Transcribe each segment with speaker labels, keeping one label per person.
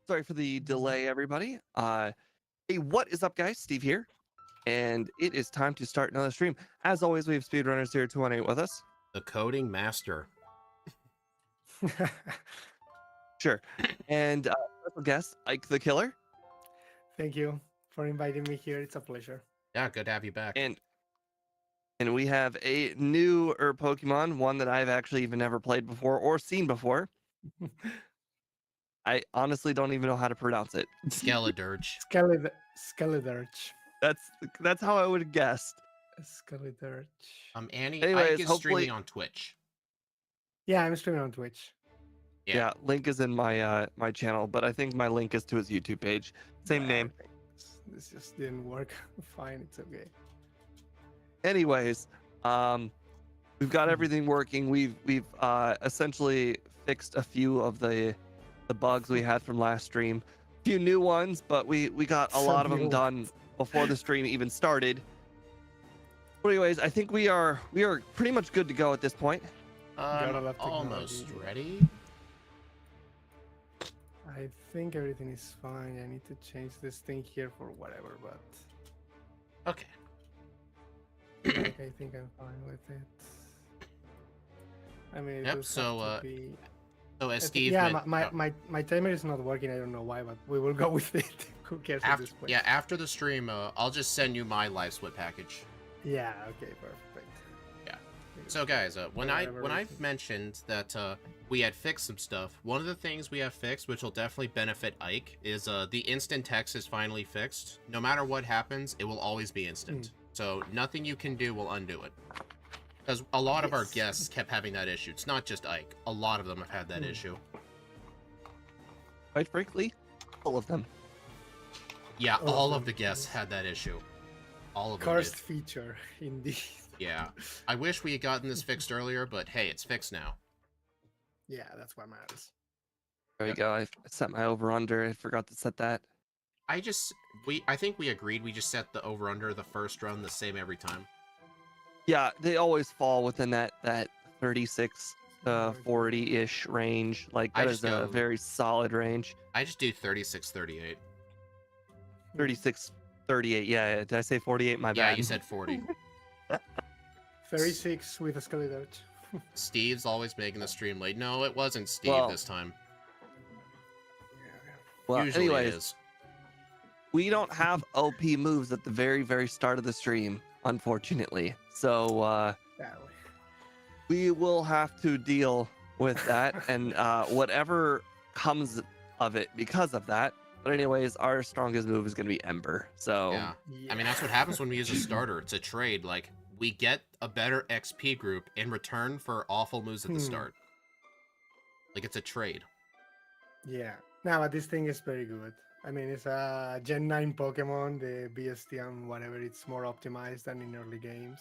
Speaker 1: Sorry for the delay, everybody. Hey, what is up, guys? Steve here, and it is time to start another stream. As always, we have Speedrunners here 218 with us.
Speaker 2: The coding master.
Speaker 1: Sure. And special guest, Ike the Killer.
Speaker 3: Thank you for inviting me here. It's a pleasure.
Speaker 2: Yeah, good to have you back.
Speaker 1: And we have a newer Pokemon, one that I've actually even never played before or seen before. I honestly don't even know how to pronounce it.
Speaker 2: Skeledirge.
Speaker 3: Skeledirge.
Speaker 1: That's how I would have guessed.
Speaker 3: Skeledirge.
Speaker 2: Annie,
Speaker 1: Anyways,
Speaker 2: Ike is
Speaker 1: hopefully-
Speaker 2: streaming on Twitch.
Speaker 3: Yeah, I'm streaming on Twitch.
Speaker 1: Yeah, link is in my my channel, but I think my link is to his YouTube page. Same name.
Speaker 3: This just didn't work. Fine, it's okay.
Speaker 1: Anyways, we've got everything working. We've essentially fixed a few of the bugs we had from last stream. A few new ones, but we got a lot of them done before the stream even started. But anyways, I think we are pretty much good to go at this point.
Speaker 2: Almost ready.
Speaker 3: I think everything is fine. I need to change this thing here for whatever, but
Speaker 2: Okay.
Speaker 3: like, I think I'm fine with it. I mean, it
Speaker 2: Yep,
Speaker 3: does
Speaker 2: so,
Speaker 3: have to be...
Speaker 2: So as
Speaker 3: I think-
Speaker 2: Steve,
Speaker 3: yeah, my timer is not working. I don't know why, but we will go with it. Who cares at
Speaker 2: after,
Speaker 3: this point?
Speaker 2: yeah, after the stream, I'll just send you my live split package.
Speaker 3: Yeah. Okay. Perfect.
Speaker 2: Yeah. So guys, when
Speaker 3: Whatever
Speaker 2: I've
Speaker 3: reason.
Speaker 2: mentioned that we had fixed some stuff, one of the things we have fixed, which will definitely benefit Ike, is the instant text is finally fixed. No matter what happens, it will always be instant. So nothing you can do will undo it. Because a lot of our guests kept having that issue. It's not just Ike. A lot of them have had that issue.
Speaker 1: Quite frankly, all of them.
Speaker 2: Yeah,
Speaker 3: All of
Speaker 2: all
Speaker 3: them,
Speaker 2: of the guests
Speaker 3: yes.
Speaker 2: had that issue. All of them
Speaker 3: Cursed
Speaker 2: did.
Speaker 3: feature, indeed.
Speaker 2: Yeah. I wish we had gotten this fixed earlier, but hey, it's fixed now.
Speaker 3: Yeah, that's what matters.
Speaker 1: There we go. I set my over under. I forgot to set that.
Speaker 2: I think we agreed we just set the over under the first run the same every time.
Speaker 1: Yeah, they always fall within that 36 40-ish range. Like
Speaker 2: I
Speaker 1: that
Speaker 2: just
Speaker 1: is a
Speaker 2: go-
Speaker 1: very solid range.
Speaker 2: I just do 36-38.
Speaker 1: 36 38. Yeah, did I say 48? My
Speaker 2: Yeah,
Speaker 1: bad.
Speaker 2: you said 40.
Speaker 3: 36 with a Skeledirge.
Speaker 2: Steve's always making the stream late. No, it wasn't Steve
Speaker 1: Well,
Speaker 2: this time.
Speaker 1: Well,
Speaker 2: Usually
Speaker 1: anyways,
Speaker 2: it is.
Speaker 1: we don't have OP moves at the very start of the stream, unfortunately. So
Speaker 3: That way.
Speaker 1: we will have to deal with that and whatever comes of it because of that. But anyways, our strongest move is going to be Ember. So
Speaker 2: Yeah. I mean, that's what happens when we use a starter. It's a trade. Like, we get a better XP group in return for awful moves at the start. Like, it's a trade.
Speaker 3: Yeah. No, but this thing is very good. I mean, it's a Gen 9 Pokemon. The BST and whatever, it's more optimized than in early games.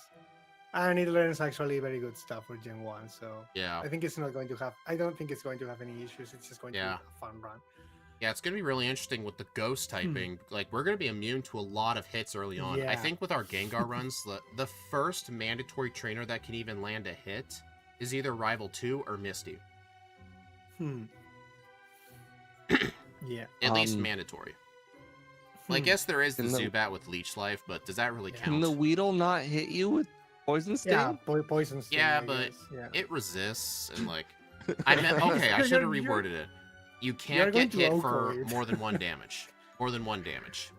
Speaker 3: And it learns actually very good stuff for Gen 1. So
Speaker 2: Yeah.
Speaker 3: I think it's not going to have, I don't think it's going to have any issues. It's just going to be
Speaker 2: Yeah.
Speaker 3: a fun run.
Speaker 2: Yeah, it's going to be really interesting with the ghost typing. Like, we're going to be immune to a lot of hits early on. I
Speaker 3: Yeah.
Speaker 2: think with our Gengar runs, the first mandatory trainer that can even land a hit is either Rival 2 or Misty.
Speaker 3: Yeah.
Speaker 2: At least mandatory. Well, I guess there is the
Speaker 1: Can the-
Speaker 2: Zubat with Leech Life, but does that really
Speaker 3: Yeah.
Speaker 1: can
Speaker 2: count?
Speaker 1: the Weedle not hit you with Poison Sting?
Speaker 3: Yeah, poison sting,
Speaker 2: Yeah,
Speaker 3: I
Speaker 2: but
Speaker 3: guess. Yeah.
Speaker 2: It resists, and like... I meant, okay, I should have
Speaker 3: You're-
Speaker 2: reworded it. You
Speaker 3: you're
Speaker 2: can't
Speaker 3: going
Speaker 2: get
Speaker 3: to
Speaker 2: hit
Speaker 3: Oko
Speaker 2: for
Speaker 3: it.
Speaker 2: more than 1 damage. More than 1 damage.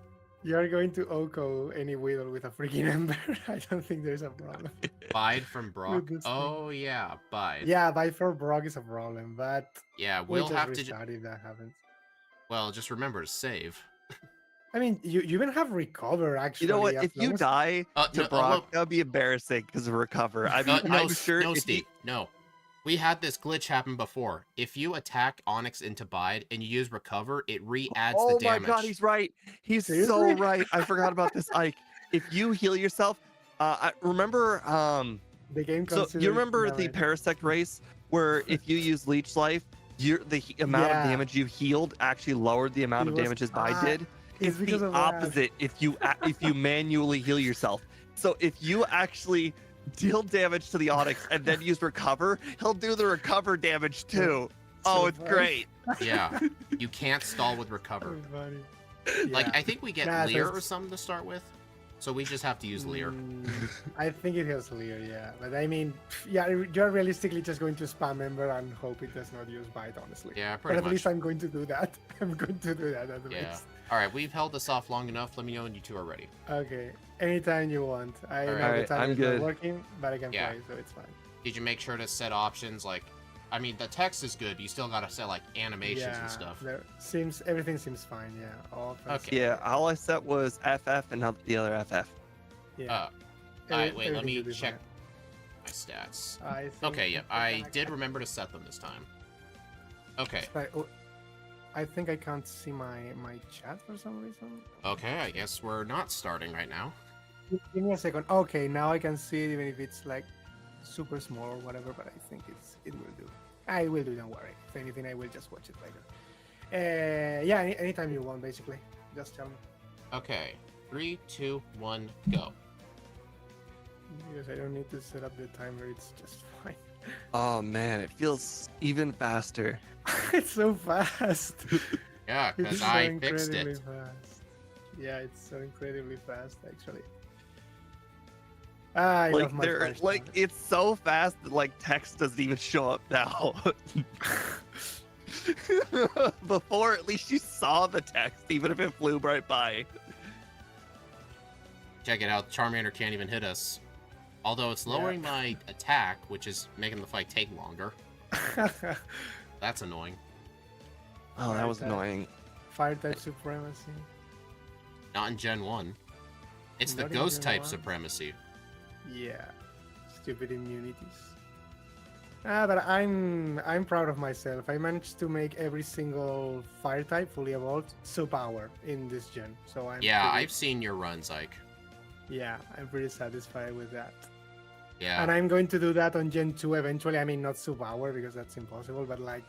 Speaker 3: You're going to Oko any Weedle with a freaking Ember. I don't think there's a problem.
Speaker 2: Bide from Brock.
Speaker 3: With this thing.
Speaker 2: Oh, yeah, Bide.
Speaker 3: Yeah, by for Brock is a problem, but
Speaker 2: Yeah,
Speaker 3: we'll
Speaker 2: we'll
Speaker 3: just
Speaker 2: have to...
Speaker 3: restart if that happens.
Speaker 2: Well, just remember to save.
Speaker 3: I mean, you even have recover actually.
Speaker 1: You know what?
Speaker 3: as
Speaker 1: If you
Speaker 3: long as-
Speaker 1: die to
Speaker 2: no,
Speaker 1: Brock,
Speaker 2: look.
Speaker 1: that'd be embarrassing because of recover. I mean,
Speaker 2: No,
Speaker 1: I'm sure.
Speaker 2: no,
Speaker 1: if
Speaker 2: Steve,
Speaker 1: you-
Speaker 2: no. We had this glitch happen before. If you attack Onyx into Bide and you use recover, it re-adds
Speaker 1: Oh
Speaker 2: the
Speaker 1: my
Speaker 2: damage.
Speaker 1: god, he's right. He's so
Speaker 3: Seriously?
Speaker 1: right. I forgot about this, Ike. If you heal yourself, I remember.
Speaker 3: the game.
Speaker 1: So you
Speaker 3: considers-
Speaker 1: remember
Speaker 3: Never
Speaker 1: the
Speaker 3: mind.
Speaker 1: Parasect race where if you use Leech Life, the amount of
Speaker 3: Yeah.
Speaker 1: damage you healed actually lowered the amount
Speaker 3: It
Speaker 1: of
Speaker 3: was-
Speaker 1: damage his Bide
Speaker 3: ah,
Speaker 1: did. It's
Speaker 3: because
Speaker 1: the
Speaker 3: of that.
Speaker 1: opposite if you manually heal yourself. So if you actually deal damage to the Onyx and then use recover, he'll do the recover damage too. Oh,
Speaker 3: So
Speaker 1: it's
Speaker 3: funny.
Speaker 1: great.
Speaker 2: Yeah, you can't stall with recover.
Speaker 3: Funny.
Speaker 2: Like,
Speaker 3: Yeah.
Speaker 2: I think we get
Speaker 3: Nah, so
Speaker 2: Leer or
Speaker 3: it's-
Speaker 2: something to start with, so we just have to use Leer.
Speaker 3: I think it has Leer, yeah. But I mean, yeah, you're realistically just going to spam Ember and hope it does not use Bite, honestly.
Speaker 2: Yeah,
Speaker 3: But
Speaker 2: pretty
Speaker 3: at
Speaker 2: much.
Speaker 3: least I'm going to do that. I'm going to do that at
Speaker 2: Yeah.
Speaker 3: least.
Speaker 2: All right, we've held this off long enough. Let me know when you two are ready.
Speaker 3: Okay. Anytime you want. I know
Speaker 1: Alright,
Speaker 3: the time
Speaker 1: I'm
Speaker 3: is
Speaker 1: good.
Speaker 3: not working, but I can
Speaker 2: Yeah.
Speaker 3: play, so it's fine.
Speaker 2: Did you make sure to set options like? I mean, the text is good. But you still gotta set like animations and stuff.
Speaker 3: Everything seems fine, yeah. All
Speaker 2: Okay.
Speaker 1: Yeah, all I set was FF and not the other FF.
Speaker 3: Yeah.
Speaker 2: All right, wait. Let
Speaker 3: Everything
Speaker 2: me
Speaker 3: should be
Speaker 2: check
Speaker 3: fine.
Speaker 2: my stats.
Speaker 3: I think
Speaker 2: Okay, yeah,
Speaker 3: I
Speaker 2: I
Speaker 3: can
Speaker 2: did remember to set them this time. Okay.
Speaker 3: I think I can't see my chat for some reason.
Speaker 2: Okay, I guess we're not starting right now.
Speaker 3: Give me a second. Okay, now I can see it even if it's like super small or whatever, but I think it will do. I will do, don't worry. If anything, I will just watch it later. Yeah, anytime you want, basically. Just tell me.
Speaker 2: Okay, 3, 2, 1, go.
Speaker 3: Because I don't need to set up the timer, it's just fine.
Speaker 1: Oh man, it feels even faster.
Speaker 3: It's so fast.
Speaker 2: Yeah,
Speaker 3: It's
Speaker 2: because
Speaker 3: so
Speaker 2: I fixed
Speaker 3: incredibly
Speaker 2: it.
Speaker 3: fast. Yeah, it's so incredibly fast, actually. I love
Speaker 1: Like
Speaker 3: my
Speaker 1: they're
Speaker 3: French
Speaker 1: like
Speaker 3: time.
Speaker 1: it's so fast that like text doesn't even show up now. Before, at least you saw the text, even if it flew right by.
Speaker 2: Check it out, Charmander can't even hit us. Although it's lowering my attack, which is making the fight take longer. That's annoying.
Speaker 1: Oh, that was
Speaker 3: Fire type.
Speaker 1: annoying.
Speaker 3: Fire type supremacy.
Speaker 2: Not in Gen 1. It's the
Speaker 3: Not in
Speaker 2: ghost
Speaker 3: Gen
Speaker 2: type
Speaker 3: 1?
Speaker 2: supremacy.
Speaker 3: Yeah, stupid immunities. But I'm proud of myself. I managed to make every single fire type fully evolved power in this gen. So
Speaker 2: Yeah, I've seen your runs, Ike.
Speaker 3: Yeah, I'm pretty satisfied with that.
Speaker 2: Yeah.
Speaker 3: And I'm going to do that on Gen 2 eventually. I mean, not power because that's impossible, but like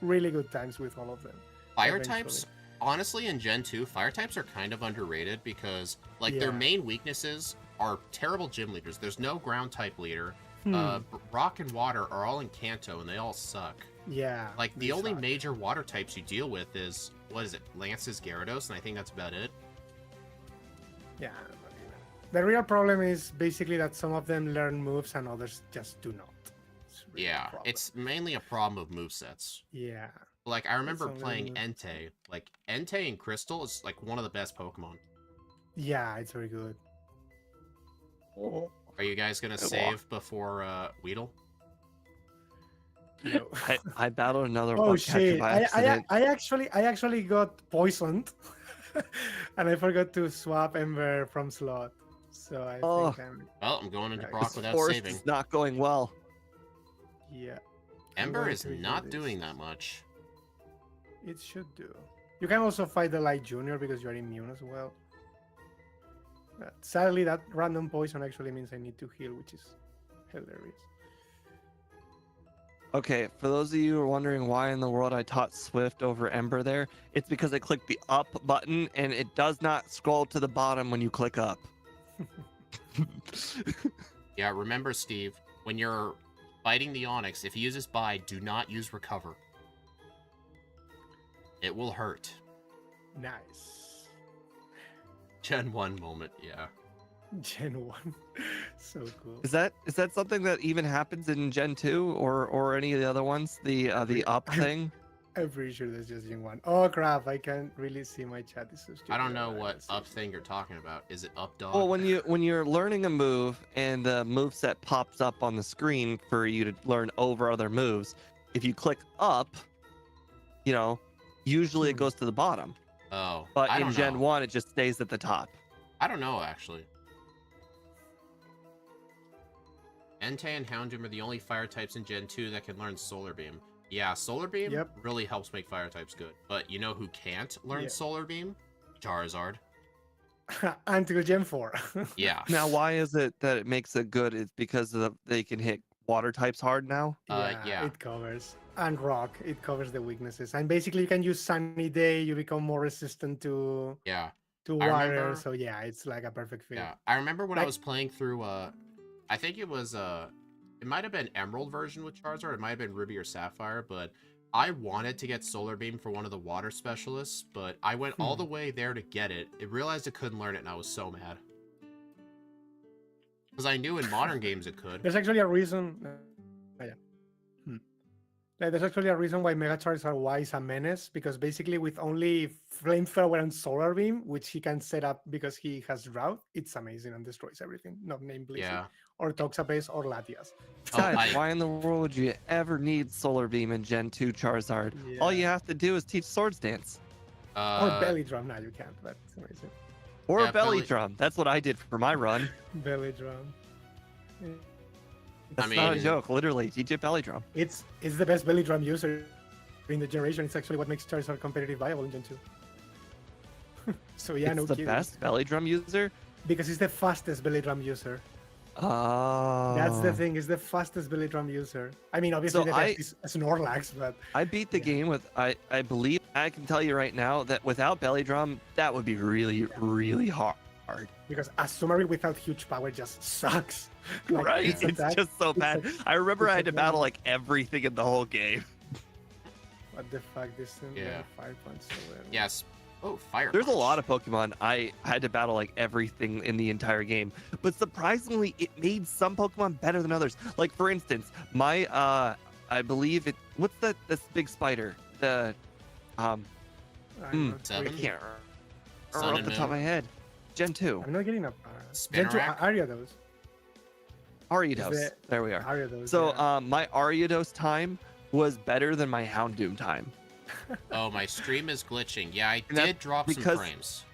Speaker 3: really good times with all of them.
Speaker 2: Fire
Speaker 3: eventually.
Speaker 2: types, honestly, in Gen 2, fire types are kind of underrated because, like, their
Speaker 3: Yeah.
Speaker 2: main weaknesses are terrible gym leaders. There's no ground type leader.
Speaker 3: Hmm.
Speaker 2: Rock and water are all in Kanto, and they all suck.
Speaker 3: Yeah.
Speaker 2: Like, the
Speaker 3: they
Speaker 2: only
Speaker 3: suck.
Speaker 2: major water types you deal with is, what is it, Lance's Gyarados, and I think that's about it.
Speaker 3: Yeah. Not even. The real problem is basically that some of them learn moves and others just do not. It's really a
Speaker 2: Yeah,
Speaker 3: problem.
Speaker 2: it's mainly a problem of movesets.
Speaker 3: Yeah.
Speaker 2: Like, I remember
Speaker 3: only
Speaker 2: playing
Speaker 3: move.
Speaker 2: Entei. Like, Entei and Crystal is, like, one of the best Pokemon.
Speaker 3: Yeah, it's very good.
Speaker 2: Are you guys gonna
Speaker 1: I wa-
Speaker 2: save before, Weedle?
Speaker 3: No.
Speaker 1: I battled another
Speaker 3: Oh
Speaker 1: bug catcher
Speaker 3: shit!
Speaker 1: by
Speaker 3: I
Speaker 1: accident.
Speaker 3: actually got poisoned, and I forgot to swap Ember from slot. So I
Speaker 1: Oh.
Speaker 3: think
Speaker 2: Well, I'm going into
Speaker 3: Nice.
Speaker 2: Brock
Speaker 1: This
Speaker 2: without
Speaker 1: forest
Speaker 2: saving.
Speaker 1: is not going well.
Speaker 3: yeah. I'm
Speaker 2: Ember
Speaker 3: going
Speaker 2: is
Speaker 3: to do
Speaker 2: not
Speaker 3: this.
Speaker 2: doing that much.
Speaker 3: It should do. You can also fight the Light Junior because you're immune as well. But sadly, that random poison actually means I need to heal, which is hilarious.
Speaker 1: Okay, for those of you who are wondering why in the world I taught Swift over Ember there, it's because I clicked the up button and it does not scroll to the bottom when you click up.
Speaker 2: Yeah, remember, Steve, when you're fighting the Onyx, if he uses Bide, do not use Recover. It will hurt.
Speaker 3: Nice.
Speaker 2: Gen 1 moment, yeah.
Speaker 3: Gen 1. So cool.
Speaker 1: Is that something that even happens in Gen 2 or any of the other ones? The up thing?
Speaker 3: I'm pretty sure that's just Gen 1. Oh crap, I can't really see my chat. It's so stupid.
Speaker 2: I don't know what
Speaker 3: Let's see.
Speaker 2: up thing you're talking about. Is it up dog?
Speaker 1: Well, when you're learning a move and the move set pops up on the screen for you to learn over other moves, if you click up, usually it
Speaker 3: Hmm.
Speaker 1: goes to the bottom.
Speaker 2: Oh,
Speaker 1: But
Speaker 2: I
Speaker 1: in
Speaker 2: don't
Speaker 1: Gen
Speaker 2: know.
Speaker 1: 1 it just stays at the top.
Speaker 2: I don't know, actually. Entei and Houndoom are the only fire types in Gen 2 that can learn Solar Beam. Yeah, Solar Beam
Speaker 3: Yep.
Speaker 2: really helps make fire types good. But you know who can't learn
Speaker 3: Yeah.
Speaker 2: Solar Beam? Charizard.
Speaker 3: Until Gen 4.
Speaker 2: Yeah.
Speaker 1: Now, why is it that it makes it good? It's because they can hit water types hard now.
Speaker 2: Yeah.
Speaker 3: It covers. And rock, it covers the weaknesses. And basically you can use Sunny Day, you become more resistant to
Speaker 2: Yeah.
Speaker 3: water.
Speaker 2: remember-
Speaker 3: So yeah, it's like a perfect fit.
Speaker 2: Yeah. I remember when I
Speaker 3: Like-
Speaker 2: was playing through I think it was it might have been Emerald version with Charizard, it might have been Ruby or Sapphire, but I wanted to get Solar Beam for one of the water specialists, but I went all the way there to get it. I realized I couldn't learn it, and I was so mad. Because I knew in modern games it could.
Speaker 3: There's actually a reason. Yeah. Like, there's actually a reason why Mega Charizard is a menace, because basically with only Flamethrower and Solar Beam, which he can set up because he has Drought, it's amazing and destroys everything. Not named Blissey,
Speaker 2: Yeah.
Speaker 3: or Toxapex, or Latias.
Speaker 1: Besides, why in the world would you ever need Solar Beam in Gen 2 Charizard? All you have to do is teach Swords Dance.
Speaker 3: Or Belly Drum. Now you can't, but it's amazing.
Speaker 1: Or
Speaker 2: Yeah,
Speaker 1: Belly
Speaker 2: Belly-
Speaker 1: Drum. That's what I did for my run.
Speaker 3: Belly Drum. Yeah.
Speaker 1: That's not a joke. Literally, teach it Belly Drum.
Speaker 3: It's the best Belly Drum user in the generation. It's actually what makes Charizard competitive viable in Gen 2. So yeah,
Speaker 1: It's
Speaker 3: no
Speaker 1: the
Speaker 3: kidding.
Speaker 1: best Belly Drum user?
Speaker 3: Because it's the fastest Belly Drum user.
Speaker 1: Oh.
Speaker 3: That's the thing. It's the fastest Belly Drum user. I mean, obviously
Speaker 1: So
Speaker 3: the best is Snorlax, but
Speaker 1: I beat the game with, I believe, I can tell you right now that without Belly Drum, that would be really, really hard.
Speaker 3: because Asumari without huge power just sucks. Like,
Speaker 1: Right?
Speaker 3: its
Speaker 1: It's
Speaker 3: attack-
Speaker 1: just so
Speaker 3: its
Speaker 1: bad.
Speaker 3: a-
Speaker 1: I remember
Speaker 3: its
Speaker 1: I had to
Speaker 3: attack-
Speaker 1: battle like everything in the whole game.
Speaker 3: What the fuck? This thing,
Speaker 2: Yeah.
Speaker 3: Fire Punch. So well.
Speaker 2: Yes. Oh, Fire
Speaker 1: There's a
Speaker 2: Punch.
Speaker 1: lot of Pokemon I had to battle like everything in the entire game, but surprisingly, it made some Pokemon better than others. Like for instance, my I believe it. What's this big spider? The
Speaker 3: I'm not
Speaker 2: Seven?
Speaker 1: I
Speaker 3: really-
Speaker 1: can't
Speaker 2: Sun
Speaker 1: remember off
Speaker 2: and
Speaker 1: the top of my
Speaker 2: Moon?
Speaker 1: head. Gen 2.
Speaker 3: I'm not getting up. Gen 2
Speaker 2: Spinarak?
Speaker 3: Ariados.
Speaker 1: Ariados.
Speaker 3: the-
Speaker 1: There we are.
Speaker 3: Ariados.
Speaker 1: So
Speaker 3: yeah.
Speaker 1: my Ariados time was better than my Houndoom time.
Speaker 2: Oh, my stream is glitching. Yeah, I
Speaker 1: And that's
Speaker 2: did drop some
Speaker 1: because-
Speaker 2: frames.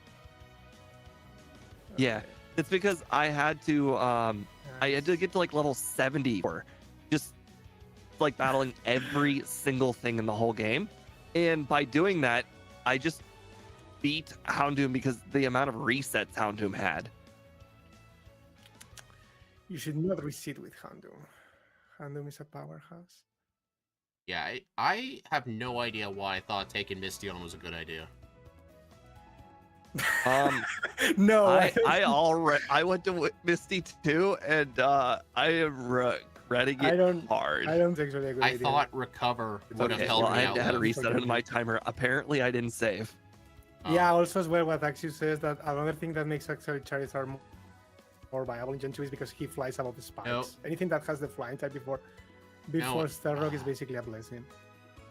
Speaker 1: Yeah,
Speaker 3: Okay.
Speaker 1: it's because I had to I had to get to like level 70 or just like battling every single thing in the whole game. And by doing that, I just beat Houndoom because the amount of resets Houndoom had.
Speaker 3: You should not reset with Houndoom. Houndoom is a powerhouse.
Speaker 2: Yeah, I have no idea why I thought taking Misty on was a good idea.
Speaker 1: Um
Speaker 3: No,
Speaker 1: I went to Misty too, and I am regretting
Speaker 3: I
Speaker 1: it
Speaker 3: don't-
Speaker 1: hard.
Speaker 3: I don't think it's a good
Speaker 2: I
Speaker 3: idea.
Speaker 2: thought Recover would have
Speaker 1: Okay,
Speaker 2: held
Speaker 1: well,
Speaker 2: me
Speaker 1: I
Speaker 2: out.
Speaker 1: had to
Speaker 2: though.
Speaker 1: reset
Speaker 3: Okay.
Speaker 1: on my timer. Apparently, I didn't save.
Speaker 3: Yeah, also as well, what Axis says that another thing that makes actually Charizard more viable in Gen 2 is because he flies above the spikes.
Speaker 2: Nope.
Speaker 3: Anything that has the flying type before Starrock is basically a blessing.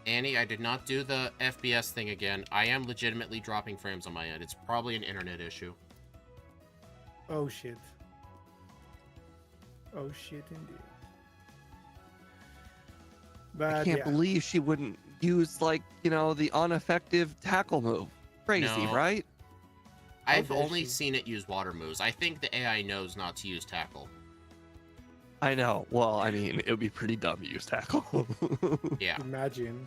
Speaker 2: Annie, I did not do the FBS thing again. I am legitimately dropping frames on my end. It's probably an internet issue.
Speaker 3: Oh shit. Oh shit indeed. But
Speaker 1: I can't
Speaker 3: yeah.
Speaker 1: believe she wouldn't use like the ineffective tackle move. Crazy,
Speaker 2: No.
Speaker 1: right?
Speaker 2: I've
Speaker 3: dare
Speaker 2: only
Speaker 3: she?
Speaker 2: seen it use water moves. I think the AI knows not to use Tackle.
Speaker 1: I know. Well, I mean, it would be pretty dumb to use tackle.
Speaker 2: Yeah.
Speaker 3: Imagine.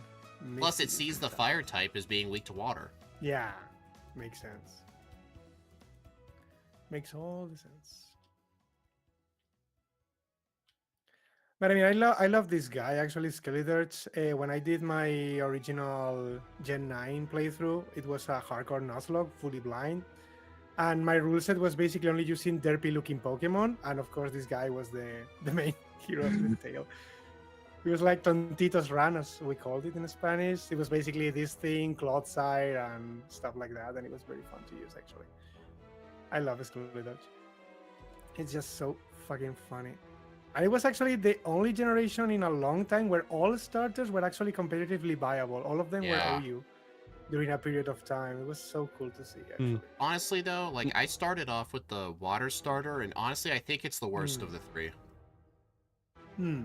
Speaker 2: Plus, it
Speaker 3: mixing
Speaker 2: sees the
Speaker 3: that.
Speaker 2: fire type as being weak to water.
Speaker 3: Yeah, makes sense. Makes all the sense. But I mean, I love this guy actually, Skeledirge. When I did my original Gen 9 playthrough, it was a hardcore Nuzlocke, fully blind, and my rule set was basically only using derpy-looking Pokemon, and of course, this guy was the main hero of the tale. It was like Tontitos Run, as we called it in Spanish. It was basically this thing, Clodsire, and stuff like that, and it was very fun to use, actually. I love Skeledirge. It's just so fucking funny. And it was actually the only generation in a long time where all starters were actually competitively viable. All of them
Speaker 2: Yeah.
Speaker 3: were OU during a period of time. It was so cool to see, actually.
Speaker 2: Honestly, though, like, I started off with the water starter, and honestly, I think it's the worst of the three.
Speaker 3: Hmm.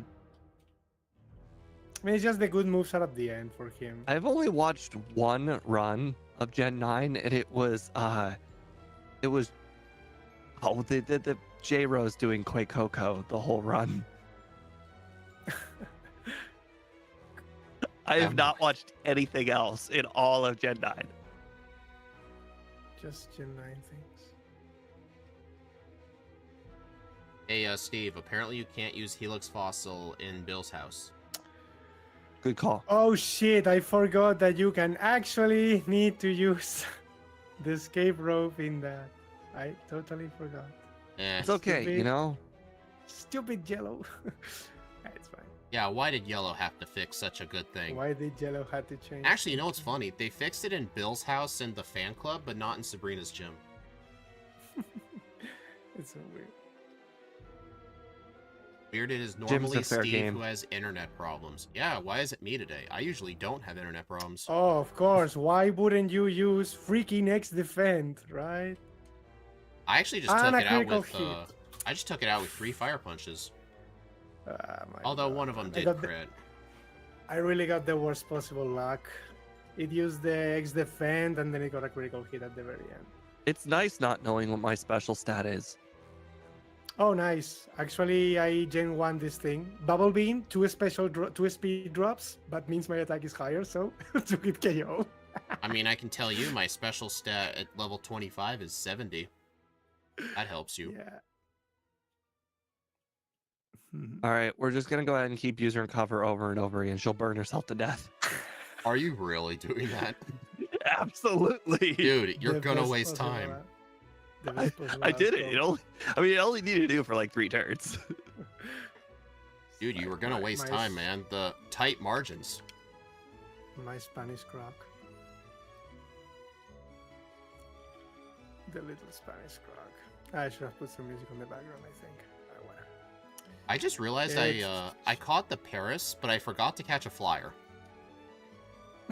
Speaker 3: I mean, it's just the good moves are at the end for him.
Speaker 1: I've only watched one run of Gen 9, and it was the J Rose doing Quakecoco the whole run. I have not watched anything else in all of Gen 9.
Speaker 3: Just Gen 9 things.
Speaker 2: Hey, Steve, apparently you can't use Helix Fossil in Bill's house.
Speaker 1: Good call.
Speaker 3: Oh shit, I forgot that you can actually need to use the escape rope in that. I totally forgot.
Speaker 2: Eh.
Speaker 1: It's okay,
Speaker 3: Stupid.
Speaker 1: you know?
Speaker 3: Stupid Jello. It's fine.
Speaker 2: Yeah, why did Yellow have to fix such a good thing?
Speaker 3: Why did Yellow have to change?
Speaker 2: Actually, you know what's funny? They fixed it in Bill's house and the fan club, but not in Sabrina's gym.
Speaker 3: It's so weird.
Speaker 2: Weird it is
Speaker 1: Jim's
Speaker 2: normally
Speaker 1: a fair
Speaker 2: Steve
Speaker 1: game.
Speaker 2: who has internet problems. Yeah, why is it me today? I usually don't have internet problems.
Speaker 3: Oh, of course. Why wouldn't you use freaking X defend, right?
Speaker 2: I actually just
Speaker 3: And
Speaker 2: took
Speaker 3: a
Speaker 2: it out
Speaker 3: critical
Speaker 2: with
Speaker 3: hit.
Speaker 2: I just took it out with 3 fire punches.
Speaker 3: My
Speaker 2: Although
Speaker 3: God.
Speaker 2: one of them
Speaker 3: I
Speaker 2: did
Speaker 3: got the-
Speaker 2: crit.
Speaker 3: I really got the worst possible luck. It used the X defend and then it got a critical hit at the very end.
Speaker 1: It's nice not knowing what my special stat is.
Speaker 3: Oh, nice. Actually, I Gen 1 this thing. Bubble Beam, 2 speed drops, but means my attack is higher, so 2 hit KO.
Speaker 2: I mean, I can tell you my special stat at level 25 is 70. That helps you.
Speaker 3: Yeah.
Speaker 1: All right, we're just gonna go ahead and keep using her cover over and over again. She'll burn herself to death.
Speaker 2: Are you really doing that?
Speaker 1: Absolutely,
Speaker 2: Dude, you're
Speaker 3: The
Speaker 2: gonna
Speaker 3: best
Speaker 2: waste
Speaker 3: possible
Speaker 2: time.
Speaker 3: out- the best possible
Speaker 1: I did it.
Speaker 3: outcome.
Speaker 1: It only needed to do for like 3 turns.
Speaker 2: Dude, you were gonna waste time, man. The tight margins.
Speaker 3: My Spanish croc. The little Spanish croc. I should have put some music on the background, I think. I wanna.
Speaker 2: I just realized I caught the Paris, but I forgot to catch a flyer.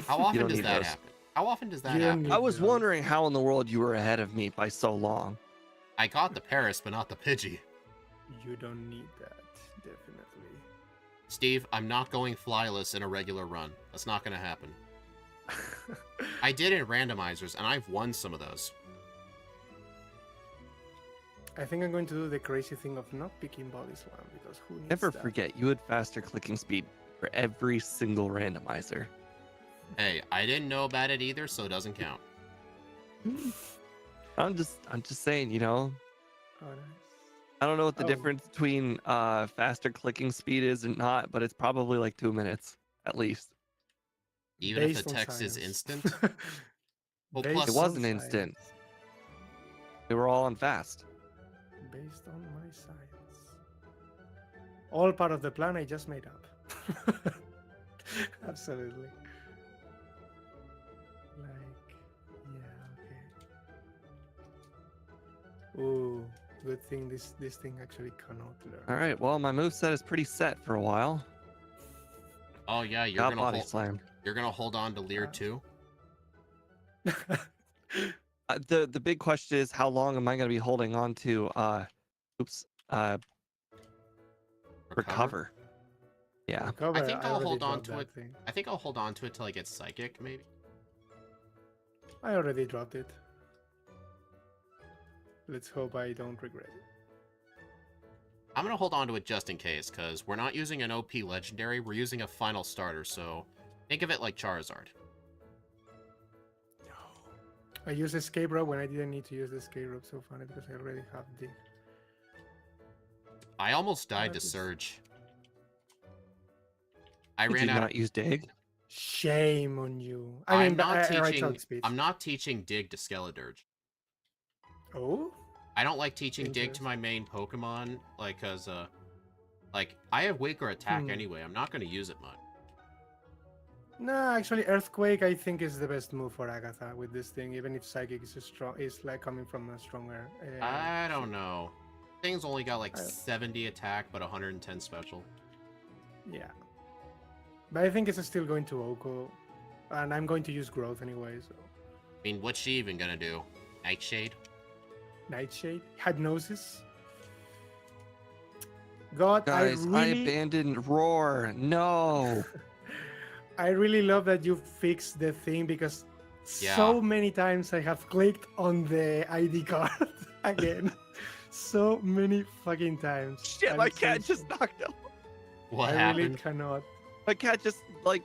Speaker 2: How often
Speaker 1: don't
Speaker 2: does
Speaker 1: need
Speaker 2: that
Speaker 1: those.
Speaker 2: happen? How often does that
Speaker 3: You don't
Speaker 2: happen?
Speaker 3: need-
Speaker 1: I was wondering how in the world you were ahead of me by so long.
Speaker 2: I got the Paris, but not the Pidgey.
Speaker 3: You don't need that, definitely.
Speaker 2: Steve, I'm not going flyless in a regular run. That's not gonna happen. I did in randomizers, and I've won some of those.
Speaker 3: I think I'm going to do the crazy thing of not picking body slam because who needs
Speaker 1: Never
Speaker 3: that?
Speaker 1: forget, you had faster clicking speed for every single randomizer.
Speaker 2: Hey, I didn't know about it either, so it doesn't count.
Speaker 1: I'm just saying, you know,
Speaker 3: Oh, nice.
Speaker 1: I don't know what the
Speaker 3: Oh.
Speaker 1: difference between faster clicking speed is and not, but it's probably like 2 minutes at least.
Speaker 2: Even if
Speaker 3: Based
Speaker 2: the
Speaker 3: on
Speaker 2: text is
Speaker 3: science.
Speaker 2: instant? Well,
Speaker 3: Based
Speaker 2: plus-
Speaker 1: It
Speaker 3: on
Speaker 1: wasn't instant.
Speaker 3: science.
Speaker 1: They were all on fast.
Speaker 3: Based on my science. All part of the plan I just made up. Absolutely. Like, yeah, okay. Ooh, good thing this thing actually cannot learn.
Speaker 1: All right, well, my moveset is pretty set for a while.
Speaker 2: Oh yeah, you're
Speaker 1: Got
Speaker 2: gonna
Speaker 1: body
Speaker 2: hold,
Speaker 1: slammed.
Speaker 2: you're gonna hold on to Lear too?
Speaker 1: The big question is how long am I going to be holding on to recover? Yeah.
Speaker 3: Recover,
Speaker 2: I think I'll
Speaker 3: already
Speaker 2: hold on
Speaker 3: dropped
Speaker 2: to
Speaker 3: that
Speaker 2: it.
Speaker 3: thing.
Speaker 2: I think I'll hold on to it till I get psychic, maybe.
Speaker 3: I already dropped it. Let's hope I don't regret it.
Speaker 2: I'm gonna hold on to it just in case, because we're not using an OP legendary, we're using a final starter, so think of it like Charizard.
Speaker 3: I used escape rope when I didn't need to use the escape rope. So funny because I already have the.
Speaker 2: I almost died to
Speaker 3: That is-
Speaker 2: Surge. I
Speaker 1: Did
Speaker 2: ran
Speaker 1: you
Speaker 2: out
Speaker 1: not
Speaker 2: of...
Speaker 1: use dig?
Speaker 3: Shame on you. I
Speaker 2: I'm
Speaker 3: mean,
Speaker 2: not
Speaker 3: I write
Speaker 2: teaching.
Speaker 3: out speed.
Speaker 2: I'm not teaching Dig to Skeledirge.
Speaker 3: Oh,
Speaker 2: I don't like teaching Dig to
Speaker 3: Interesting.
Speaker 2: my main Pokemon, like, cause like I have weaker attack
Speaker 3: Hmm.
Speaker 2: anyway. I'm not gonna use it much.
Speaker 3: no, actually, earthquake I think is the best move for Agatha with this thing. Even if psychic is is like coming from a stronger.
Speaker 2: I don't know. Thing's only got like
Speaker 3: I-
Speaker 2: 70 attack, but 110 special.
Speaker 3: Yeah, but I think it's still going to Oko, and I'm going to use growth anyway. So
Speaker 2: I mean, what's she even gonna do? Nightshade?
Speaker 3: Nightshade, hypnosis. God,
Speaker 1: Guys, I
Speaker 3: really,
Speaker 1: abandoned roar. No.
Speaker 3: I really love that you fixed the thing because
Speaker 2: Yeah.
Speaker 3: so many times I have clicked on the ID card again. So many fucking times.
Speaker 1: Shit,
Speaker 3: I'm
Speaker 1: my
Speaker 3: so
Speaker 1: cat just
Speaker 3: sorry.
Speaker 1: knocked out.
Speaker 2: What
Speaker 3: I
Speaker 2: happened?
Speaker 3: really cannot.
Speaker 1: My cat just like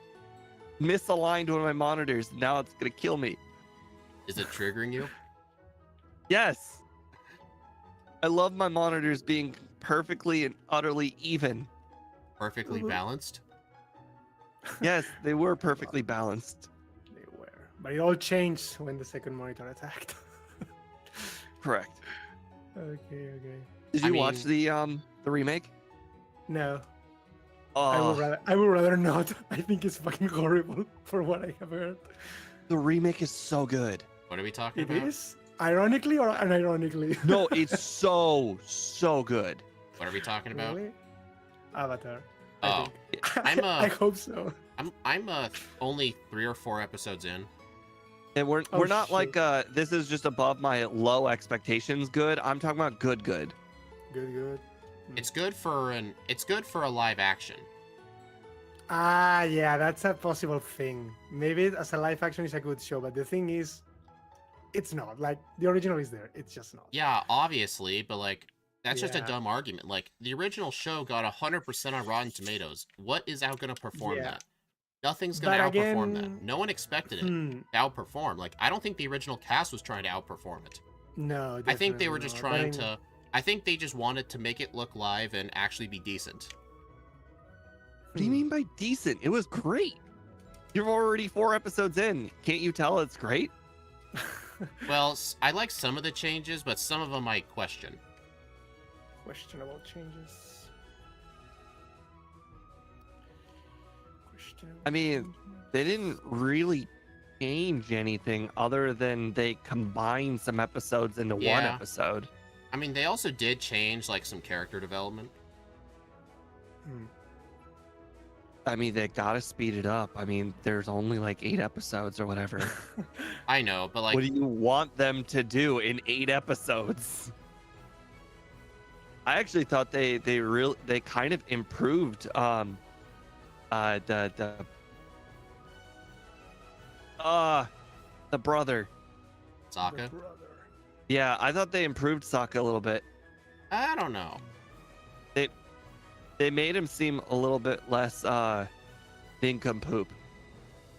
Speaker 1: misaligned one of my monitors. Now it's gonna kill me.
Speaker 2: Is it triggering you?
Speaker 1: Yes. I love my monitors being perfectly and utterly even.
Speaker 2: Perfectly
Speaker 3: Mhm.
Speaker 2: balanced?
Speaker 1: Yes, they were perfectly balanced.
Speaker 3: They were. But it all changed when the second monitor attacked.
Speaker 1: Correct.
Speaker 3: Okay.
Speaker 1: Did
Speaker 2: I
Speaker 1: you watch
Speaker 2: mean-
Speaker 1: the remake?
Speaker 3: No.
Speaker 1: Oh,
Speaker 3: I would rather not. I think it's fucking horrible for what I have heard.
Speaker 1: the remake is so good.
Speaker 2: What are we talking
Speaker 3: It
Speaker 2: about?
Speaker 3: is? Ironically or unironically?
Speaker 1: No, it's so good.
Speaker 2: What are we talking about?
Speaker 3: Really? Avatar.
Speaker 2: Oh,
Speaker 3: I think. I hope so.
Speaker 2: I'm only 3 or 4 episodes in.
Speaker 1: And we're
Speaker 3: Oh,
Speaker 1: not
Speaker 3: shit.
Speaker 1: like this is just above my low expectations good. I'm talking about good.
Speaker 3: Good.
Speaker 2: It's good for a live action.
Speaker 3: Ah, yeah, that's a possible thing. Maybe as a live action is a good show, but the thing is, it's not. Like, the original is there. It's just not.
Speaker 2: Yeah, obviously, but like that's just a
Speaker 3: Yeah.
Speaker 2: dumb argument. Like the original show got 100% on Rotten Tomatoes. What is out gonna perform
Speaker 3: Yeah.
Speaker 2: that? Nothing's gonna
Speaker 3: But
Speaker 2: outperform
Speaker 3: again,
Speaker 2: that. No one expected it
Speaker 3: Hmm.
Speaker 2: to outperform. Like I don't think the original cast was trying to outperform it.
Speaker 3: No,
Speaker 2: I think they were
Speaker 3: definitely
Speaker 2: just
Speaker 3: not.
Speaker 2: trying
Speaker 3: But
Speaker 2: to. I think they just wanted to make it look live and actually be decent.
Speaker 1: What do you mean by decent? It was great. You're already 4 episodes in. Can't you tell it's great?
Speaker 2: Well, I like some of the changes, but some of them I question.
Speaker 3: Questionable changes. Questionable
Speaker 1: I mean,
Speaker 3: changes.
Speaker 1: They didn't really change anything other than they combined some episodes into one
Speaker 2: Yeah.
Speaker 1: episode.
Speaker 2: I mean, they also did change like some character development.
Speaker 3: Hmm.
Speaker 1: I mean, they gotta speed it up. I mean, there's only like 8 episodes or whatever.
Speaker 2: I know, but like
Speaker 1: What do you want them to do in 8 episodes? I actually thought they kind of improved the brother.
Speaker 2: Sokka.
Speaker 3: The brother.
Speaker 1: Yeah, I thought they improved Sokka a little bit.
Speaker 2: I don't know.
Speaker 1: They made him seem a little bit less nincompoop.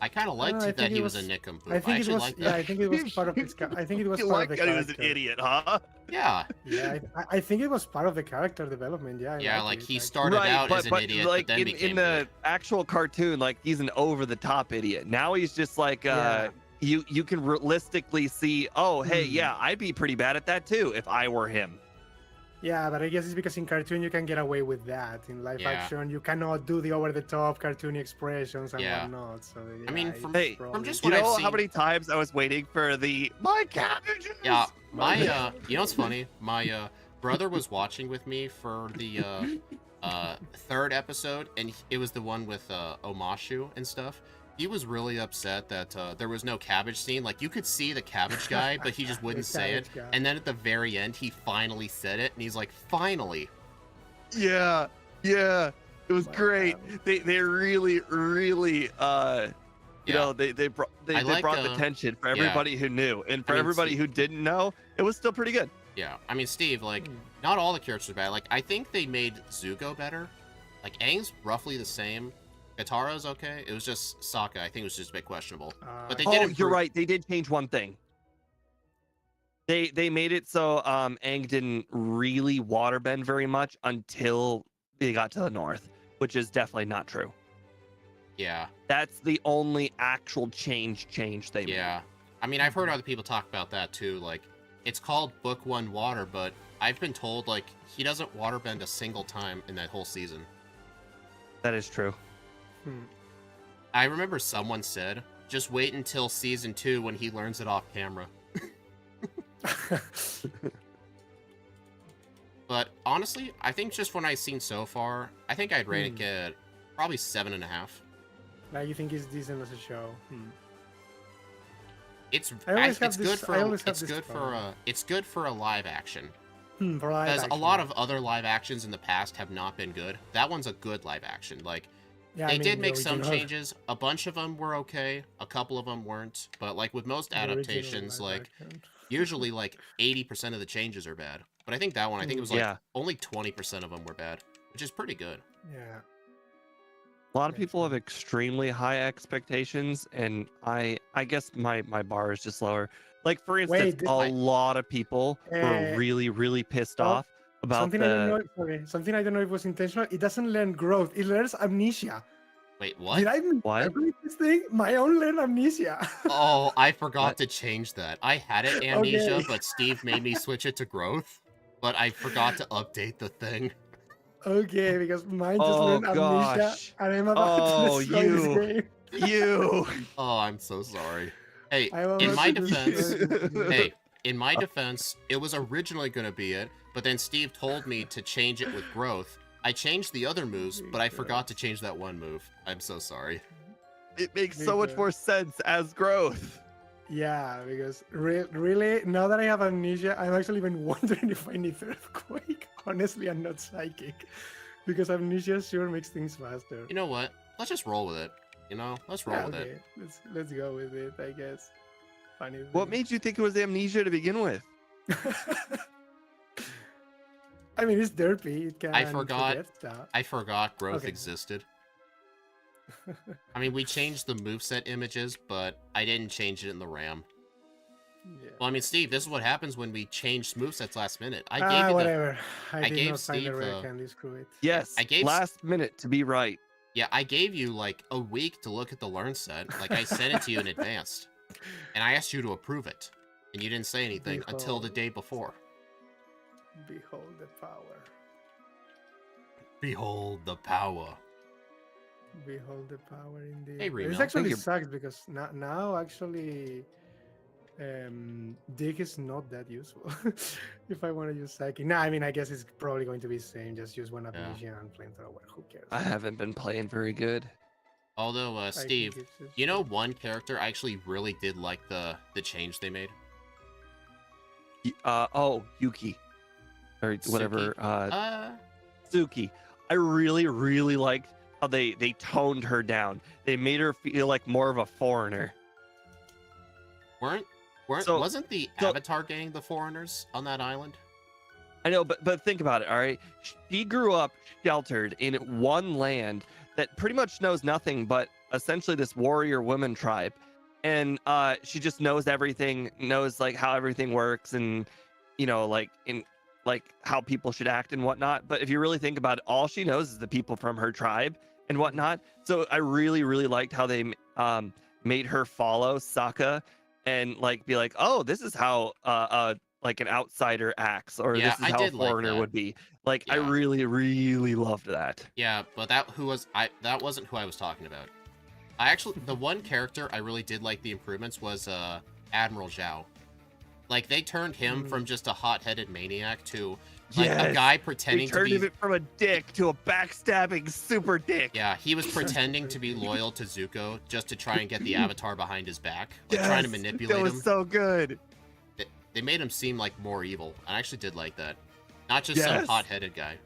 Speaker 2: I kind of liked
Speaker 3: I
Speaker 2: that
Speaker 3: think
Speaker 2: he
Speaker 3: it
Speaker 2: was a
Speaker 3: was-
Speaker 2: nincompoop.
Speaker 3: I think it
Speaker 2: actually
Speaker 3: was.
Speaker 2: liked
Speaker 3: Yeah,
Speaker 2: that.
Speaker 3: I think it was part of his. I think it was
Speaker 1: You
Speaker 3: part
Speaker 1: like
Speaker 3: of the
Speaker 1: that he was an
Speaker 3: character.
Speaker 1: idiot, huh?
Speaker 2: Yeah,
Speaker 3: Yeah, I think it was part of the character development. Yeah. I
Speaker 2: yeah,
Speaker 3: like
Speaker 2: like
Speaker 3: it.
Speaker 2: he started out as an idiot,
Speaker 1: like
Speaker 2: but then
Speaker 1: in
Speaker 2: became
Speaker 1: the
Speaker 2: good.
Speaker 1: actual cartoon, like he's an over-the-top idiot. Now he's just like
Speaker 3: Yeah.
Speaker 1: you can realistically see, oh hey,
Speaker 3: Hmm.
Speaker 1: yeah, I'd be pretty bad at that too if I were him.
Speaker 3: Yeah, but I guess it's because in cartoon you can get away with that. In live
Speaker 2: Yeah.
Speaker 3: action, you cannot do the over-the-top cartoony expressions and
Speaker 2: Yeah.
Speaker 3: whatnot. So
Speaker 2: I mean,
Speaker 3: it's
Speaker 2: from-
Speaker 1: Hey,
Speaker 3: probably-
Speaker 2: just
Speaker 1: You
Speaker 2: what I've
Speaker 1: know how
Speaker 2: seen-
Speaker 1: many times I was waiting for the my cabbages?
Speaker 2: Yeah, my you know what's funny? My brother was watching with me for the 3rd episode, and it was the one with Omashu and stuff. He was really upset that there was no cabbage scene. Like you could see the cabbage guy, but he just wouldn't
Speaker 3: The
Speaker 2: say it.
Speaker 3: cabbage guy.
Speaker 2: And then at the very end, he finally said it, and he's like, "Finally!"
Speaker 1: Yeah, it was
Speaker 3: My
Speaker 1: great.
Speaker 3: God.
Speaker 1: They really you
Speaker 2: Yeah.
Speaker 1: know they brought
Speaker 2: I like,
Speaker 1: brought the tension for everybody who knew, and for
Speaker 2: I mean,
Speaker 1: everybody
Speaker 2: Steve-
Speaker 1: who didn't know, it was still pretty good.
Speaker 2: Yeah, I mean, Steve, like,
Speaker 3: Hmm.
Speaker 2: not all the characters are bad. Like, I think they made Zuko better. Like, Aang's roughly the same. Kataro's okay. It was just Sokka. I think it was just a bit questionable. But they did
Speaker 1: Oh,
Speaker 2: improve-
Speaker 1: you're right. They did change one thing. They made it so Aang didn't really waterbend very much until they got to the north, which is definitely not true.
Speaker 2: Yeah,
Speaker 1: That's the only actual change they made.
Speaker 2: yeah. I mean, I've heard other people talk about that too. Like, it's called Book 1 Water, but I've been told, like, he doesn't waterbend a single time in that whole season.
Speaker 1: That is true.
Speaker 2: I remember someone said, just wait until season 2 when he learns it off camera. But honestly, I think just when I've seen so far, I think I'd rate it at probably 7.5.
Speaker 3: Now you think it's decent as a show?
Speaker 2: It's
Speaker 3: I always have
Speaker 2: it's
Speaker 3: this-
Speaker 2: good for
Speaker 3: I always have
Speaker 2: it's
Speaker 3: this
Speaker 2: good for
Speaker 3: problem.
Speaker 2: it's good for a live action.
Speaker 3: For live
Speaker 2: Because a
Speaker 3: action.
Speaker 2: lot of other live actions in the past have not been good. That one's a good live action. Like
Speaker 3: Yeah,
Speaker 2: they
Speaker 3: I mean,
Speaker 2: did
Speaker 3: the
Speaker 2: make some
Speaker 3: original-
Speaker 2: changes. A bunch of them were okay. A couple of them weren't. But like with most
Speaker 3: the original
Speaker 2: adaptations,
Speaker 3: live
Speaker 2: like
Speaker 3: action.
Speaker 2: usually like 80% of the changes are bad. But I think that one, I think it was like
Speaker 1: Yeah.
Speaker 2: only 20% of them were bad, which is pretty good.
Speaker 3: Yeah.
Speaker 1: A lot of people have extremely high expectations, and I guess my bar is just lower. Like for instance,
Speaker 3: Wait,
Speaker 1: a lot of people were really pissed off about
Speaker 3: Something I don't know. Sorry, something I don't know if it was intentional. It doesn't learn growth. It learns amnesia.
Speaker 2: Wait, what?
Speaker 3: Did I
Speaker 1: What?
Speaker 3: misinterpret this thing? My own learn amnesia.
Speaker 2: Oh, I forgot
Speaker 1: What?
Speaker 2: to change that. I had it amnesia,
Speaker 3: Okay.
Speaker 2: but Steve made me switch it to growth. But I forgot to update the thing.
Speaker 3: Okay, because mine just
Speaker 1: Oh,
Speaker 3: learned amnesia,
Speaker 1: gosh.
Speaker 3: and I'm about
Speaker 1: Oh,
Speaker 3: to destroy this
Speaker 1: you.
Speaker 3: game.
Speaker 1: You.
Speaker 2: Oh, I'm so sorry. Hey,
Speaker 3: I'm
Speaker 2: in
Speaker 3: about
Speaker 2: my
Speaker 3: to destroy
Speaker 2: defense,
Speaker 3: this game.
Speaker 2: hey, in my defense, it was originally gonna be it, but then Steve told me to change it with growth. I changed the other moves, but I forgot to change that one move. I'm so sorry.
Speaker 1: It makes so much more sense as growth.
Speaker 3: Yeah, because really, now that I have amnesia, I'm actually even wondering if I need earthquake. Honestly, I'm not psychic, because amnesia sure makes things faster.
Speaker 2: You know what? Let's just roll with it. You know, let's roll with it.
Speaker 3: Let's go with it, I guess. Funny thing.
Speaker 1: What made you think it was amnesia to begin with?
Speaker 3: I mean, it's derpy. It can
Speaker 2: I forgot.
Speaker 3: forget stuff.
Speaker 2: I forgot growth
Speaker 3: Okay.
Speaker 2: existed. I mean, we changed the moveset images, but I didn't change it in the RAM.
Speaker 3: Yeah.
Speaker 2: Well, I mean, Steve, this is what happens when we change movesets last minute. I gave you
Speaker 3: whatever. I did
Speaker 2: gave
Speaker 3: not find
Speaker 2: Steve
Speaker 3: the rare
Speaker 2: the-
Speaker 3: candy. Screw it.
Speaker 1: Yes.
Speaker 2: I gave-
Speaker 1: last minute to be right.
Speaker 2: Yeah, I gave you like a week to look at the learn set. Like I sent it to you in advance, and I asked you to approve it, and you didn't say anything until the day before.
Speaker 3: Behold the power.
Speaker 2: Behold the power.
Speaker 3: Behold the power indeed.
Speaker 2: Hey,
Speaker 3: This
Speaker 2: Reno.
Speaker 3: actually
Speaker 1: Thank you.
Speaker 3: sucks because now actually dig is not that useful if I want to use psychic. No, I mean I guess it's probably going to be the same. Just use one amnesia and flamethrower. Who cares?
Speaker 1: I haven't been playing very good.
Speaker 2: Although,
Speaker 3: I think
Speaker 2: Steve,
Speaker 3: it's just-
Speaker 2: you know one character I actually really did like the change they made?
Speaker 1: Oh, Yuki. Or whatever.
Speaker 2: Suki?
Speaker 1: Suki. I really, really liked how they toned her down. They made her feel like more of a foreigner.
Speaker 2: Wasn't the
Speaker 1: so-
Speaker 2: Avatar gang the foreigners on that island?
Speaker 1: I know, but think about it, all right? She grew up sheltered in one land that pretty much knows nothing but essentially this warrior woman tribe. And she just knows everything, knows like how everything works and like how people should act and whatnot. But if you really think about it, all she knows is the people from her tribe and whatnot. So I really, really liked how they made her follow Sokka and like be like, oh, this is how like an outsider acts, or
Speaker 2: Yeah,
Speaker 1: this is
Speaker 2: I
Speaker 1: how a
Speaker 2: did like
Speaker 1: foreigner
Speaker 2: that.
Speaker 1: would be. Like I
Speaker 2: Yeah.
Speaker 1: really, really loved that.
Speaker 2: Yeah, but that wasn't who I was talking about. The one character I really did like the improvements was Admiral Zhao. Like they turned him from just a hot-headed maniac to like a guy
Speaker 1: They
Speaker 2: pretending to
Speaker 1: turned
Speaker 2: be
Speaker 1: him from a dick to a backstabbing super dick.
Speaker 2: Yeah, he was pretending to be loyal to Zuko just to try and get the Avatar behind his back, like trying to
Speaker 1: Yes,
Speaker 2: manipulate
Speaker 1: that was
Speaker 2: him.
Speaker 1: so good.
Speaker 2: They made him seem like more evil. I actually did like that. Not just some
Speaker 1: Yes.
Speaker 2: hot-headed guy.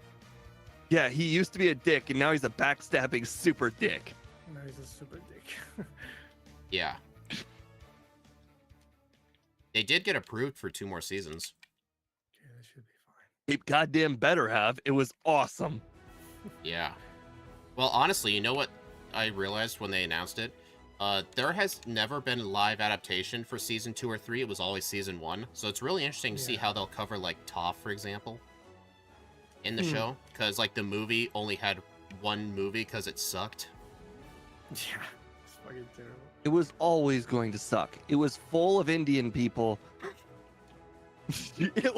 Speaker 1: Yeah, he used to be a dick, and now he's a backstabbing super dick.
Speaker 3: No, he's a super dick.
Speaker 2: Yeah. They did get approved for 2 more seasons.
Speaker 3: Okay, that should be fine.
Speaker 1: He goddamn better have. It was awesome.
Speaker 2: Yeah. Well, honestly, you know what I realized when they announced it? There has never been a live adaptation for season 2 or 3. It was always season 1. So it's really interesting to see how they'll cover like Toph, for example, in the show. Because like the movie only had 1 movie because it sucked.
Speaker 3: Yeah, it's fucking terrible.
Speaker 1: It was always going to suck. It was full of Indian people. It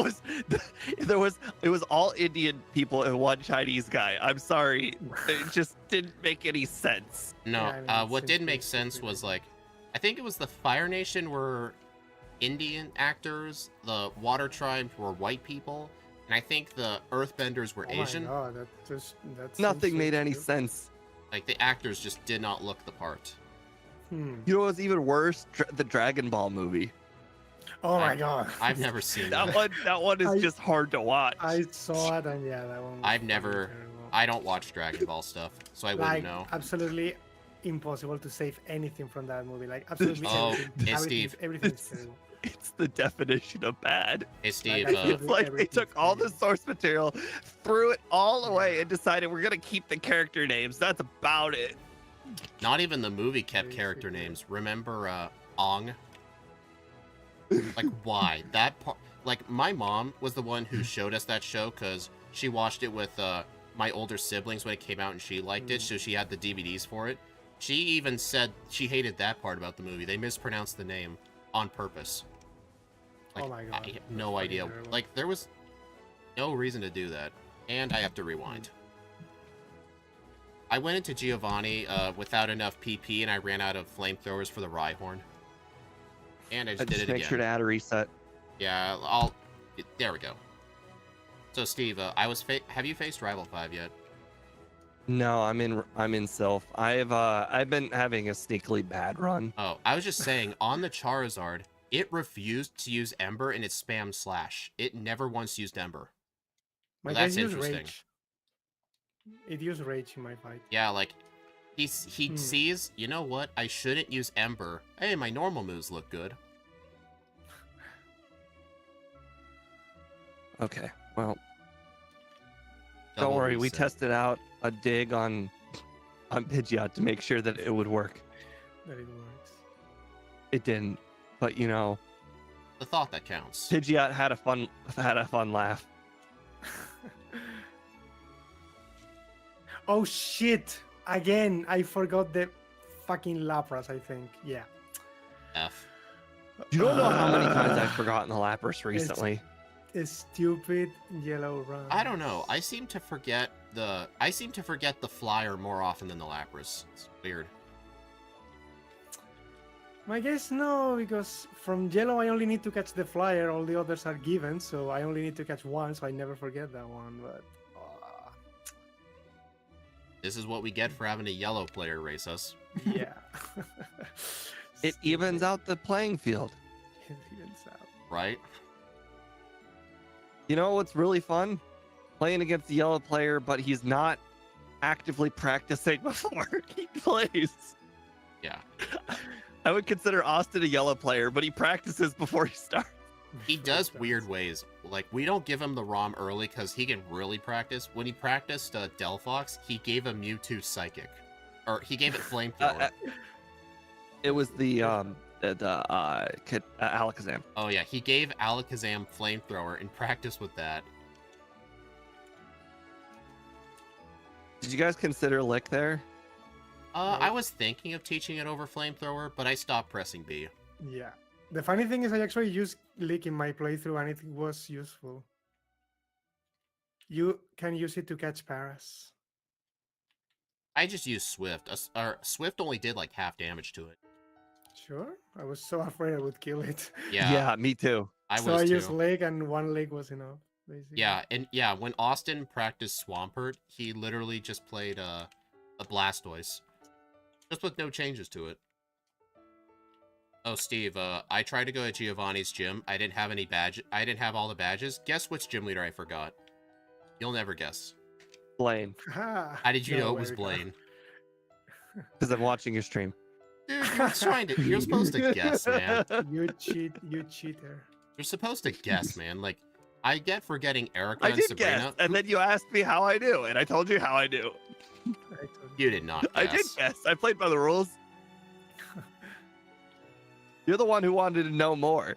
Speaker 1: was all Indian people and 1 Chinese guy. I'm sorry. It just didn't make any sense.
Speaker 2: No,
Speaker 3: Yeah, I mean, it
Speaker 2: what
Speaker 3: seems
Speaker 2: did make
Speaker 3: pretty
Speaker 2: sense
Speaker 3: stupid.
Speaker 2: was like, I think it was the Fire Nation were Indian actors, the Water Tribe were white people, and I think the Earthbenders were Asian.
Speaker 3: Oh my god, that
Speaker 1: Nothing
Speaker 3: seems so
Speaker 1: made any
Speaker 3: stupid.
Speaker 1: sense.
Speaker 2: Like the actors just did not look the part.
Speaker 3: Hmm.
Speaker 1: You know what's even worse? The Dragon Ball movie.
Speaker 3: Oh my
Speaker 2: I-
Speaker 3: god.
Speaker 2: I've never seen
Speaker 1: That
Speaker 2: that.
Speaker 1: one, that one is
Speaker 3: I-
Speaker 1: just hard to watch.
Speaker 3: I saw it and yeah, that one. Was
Speaker 2: I've
Speaker 3: fucking
Speaker 2: never-
Speaker 3: terrible.
Speaker 2: I don't watch Dragon Ball stuff, so I wouldn't
Speaker 3: Like
Speaker 2: know.
Speaker 3: absolutely impossible to save anything from that movie. Like absolutely
Speaker 2: Oh,
Speaker 3: everything.
Speaker 2: hey,
Speaker 3: everything,
Speaker 2: Steve.
Speaker 3: everything's terrible.
Speaker 1: It's the definition of bad.
Speaker 2: Hey Steve,
Speaker 3: I feel
Speaker 1: It's like they took all the source material, threw it all away, and decided we're gonna keep the character names. That's about it.
Speaker 2: not even the movie kept character
Speaker 3: Basically.
Speaker 2: names. Remember Ong? Like why? That part, like my mom was the one who showed us that show because she watched it with my older siblings when it came out and she liked it, so she had the DVDs for it. She even said she hated that part about the movie. They mispronounced the name on purpose. Like,
Speaker 3: Oh my God,
Speaker 2: I have
Speaker 3: that's
Speaker 2: no
Speaker 3: fucking
Speaker 2: idea.
Speaker 3: terrible.
Speaker 2: Like there was no reason to do that. And I have to rewind. I went into Giovanni without enough PP, and I ran out of flamethrowers for the Rhyhorn. And I just did it
Speaker 1: make
Speaker 2: again.
Speaker 1: sure to add a reset.
Speaker 2: Yeah, there we go. So Steve, have you faced Rival 5 yet?
Speaker 1: No, I'm in Sylph. I've been having a sneakily bad run.
Speaker 2: Oh, I was just saying, on the Charizard, it refused to use Ember and it spammed Slash. It never once used Ember.
Speaker 3: My
Speaker 2: Well, that's
Speaker 3: guys use
Speaker 2: interesting.
Speaker 3: Rage. It used Rage in my fight.
Speaker 2: Yeah, like, he sees, you know what, I shouldn't use Ember. Hey, my normal moves look good.
Speaker 1: Okay, well, don't
Speaker 2: Double
Speaker 1: worry. We
Speaker 2: reset.
Speaker 1: tested out a dig on Pidgeot to make sure that it would work.
Speaker 3: That it works.
Speaker 1: It didn't, but you know,
Speaker 2: The thought that counts.
Speaker 1: Pidgeot had a fun laugh.
Speaker 3: Oh shit! Again, I forgot the fucking Lapras, I think. Yeah.
Speaker 2: F.
Speaker 1: You don't know how many times I've forgotten the Lapras recently.
Speaker 3: A stupid yellow run.
Speaker 2: I don't know. I seem to forget the flyer more often than the Lapras. It's weird.
Speaker 3: My guess no, because from yellow I only need to catch the flyer, all the others are given, so I only need to catch one, so I never forget that one, but
Speaker 2: This is what we get for having a yellow player race us.
Speaker 3: yeah.
Speaker 1: It evens out the playing field.
Speaker 3: It evens out.
Speaker 2: Right?
Speaker 1: You know what's really fun? Playing against the yellow player, but he's not actively practicing before he plays.
Speaker 2: Yeah.
Speaker 1: I would consider Austin a yellow player, but he practices before he starts.
Speaker 2: He does weird ways. Like, we don't give him the ROM early because he can really practice. When he practiced Delphox, he gave a Mewtwo Psychic. Or he gave it Flamethrower.
Speaker 1: It was the Alakazam.
Speaker 2: Oh yeah, he gave Alakazam Flamethrower and practiced with that.
Speaker 1: Did you guys consider Lick there?
Speaker 2: I was thinking of teaching it over Flamethrower, but I stopped pressing B.
Speaker 3: Yeah. The funny thing is I actually used Leak in my playthrough and it was useful. You can use it to catch Paras.
Speaker 2: I just used Swift. Swift only did like half damage to it.
Speaker 3: Sure. I was so afraid I would kill it.
Speaker 2: Yeah,
Speaker 1: Me too.
Speaker 2: I
Speaker 3: so
Speaker 2: was
Speaker 3: I
Speaker 2: too.
Speaker 3: used Leg and one leg was enough, basically.
Speaker 2: Yeah, and yeah, when Austin practiced Swampert, he literally just played a Blastoise. Just with no changes to it. Oh, Steve, I tried to go to Giovanni's gym. I didn't have any badge. I didn't have all the badges. Guess which gym leader I forgot? You'll never guess.
Speaker 1: Blaine,
Speaker 2: How did you know it was Blaine?
Speaker 1: because I'm watching your stream.
Speaker 2: Dude, you're supposed to guess, man.
Speaker 3: You cheater.
Speaker 2: You're supposed to guess, man. Like, I get for getting Erica
Speaker 1: I
Speaker 2: and
Speaker 1: did
Speaker 2: Sabrina.
Speaker 1: guess, and then you asked me how I do, and I told you how I do.
Speaker 2: You did not guess.
Speaker 1: I did guess. I played by the rules. You're the one who wanted to know more.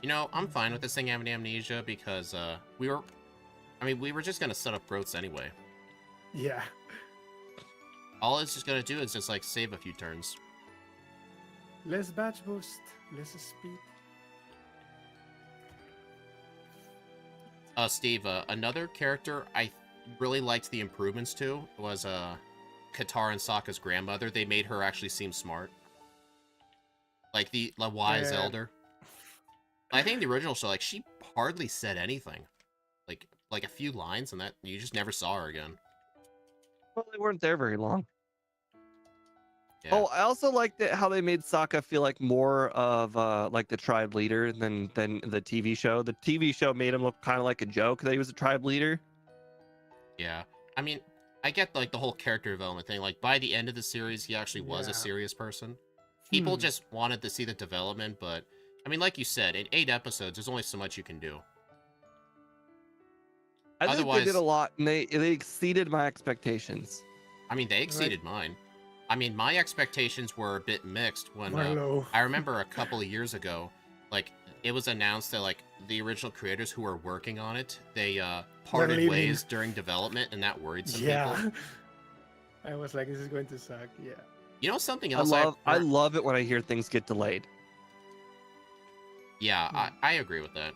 Speaker 2: You know, I'm fine with this thing having amnesia because we were just gonna set up Groats anyway.
Speaker 3: Yeah.
Speaker 2: All it's just gonna do is just like save a few turns.
Speaker 3: Less batch boost, less speed.
Speaker 2: Steve, another character I really liked the improvements to was Katara and Sokka's grandmother. They made her actually seem smart. Like the wise elder. I think the original show, like, she hardly said anything. Like a few lines, and that you just never saw her again.
Speaker 1: Well, they weren't there very long.
Speaker 2: Yeah.
Speaker 1: Oh, I also liked how they made Sokka feel like more of like the tribe leader than the TV show. The TV show made him look kind of like a joke that he was a tribe leader.
Speaker 2: Yeah. I mean, I get like the whole character development thing. Like by the end of the series, he actually was a serious person. People just wanted to see the development, but I mean, like you said, in 8 episodes, there's only so much you can do.
Speaker 1: I think they did a lot, and they exceeded my expectations.
Speaker 2: I mean, they exceeded mine. I mean, my expectations were a bit mixed when I remember a couple of years ago, like it was announced that like the original creators who were working on it, they parted ways during development, and that worried some people.
Speaker 3: I was like, this is going to suck. Yeah.
Speaker 2: You know something else?
Speaker 1: I love it when I hear things get delayed.
Speaker 2: Yeah, I agree with that.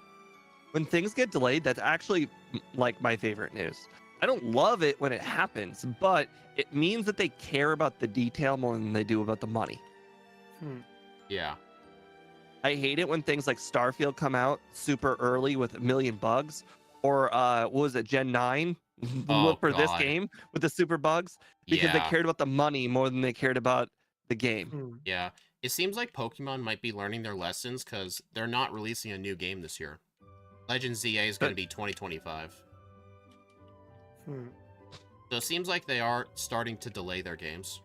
Speaker 1: when things get delayed, that's actually like my favorite news. I don't love it when it happens, but it means that they care about the detail more than they do about the money.
Speaker 2: Yeah.
Speaker 1: I hate it when things like Starfield come out super early with a million bugs, or what was it, Gen 9
Speaker 2: Oh,
Speaker 1: for this
Speaker 2: God.
Speaker 1: game with the super bugs, because they
Speaker 2: Yeah.
Speaker 1: cared about the money more than they cared about the game.
Speaker 2: Yeah. It seems like Pokemon might be learning their lessons because they're not releasing a new game this year. Legends ZA is going to be 2025. So it seems like they are starting to delay their games.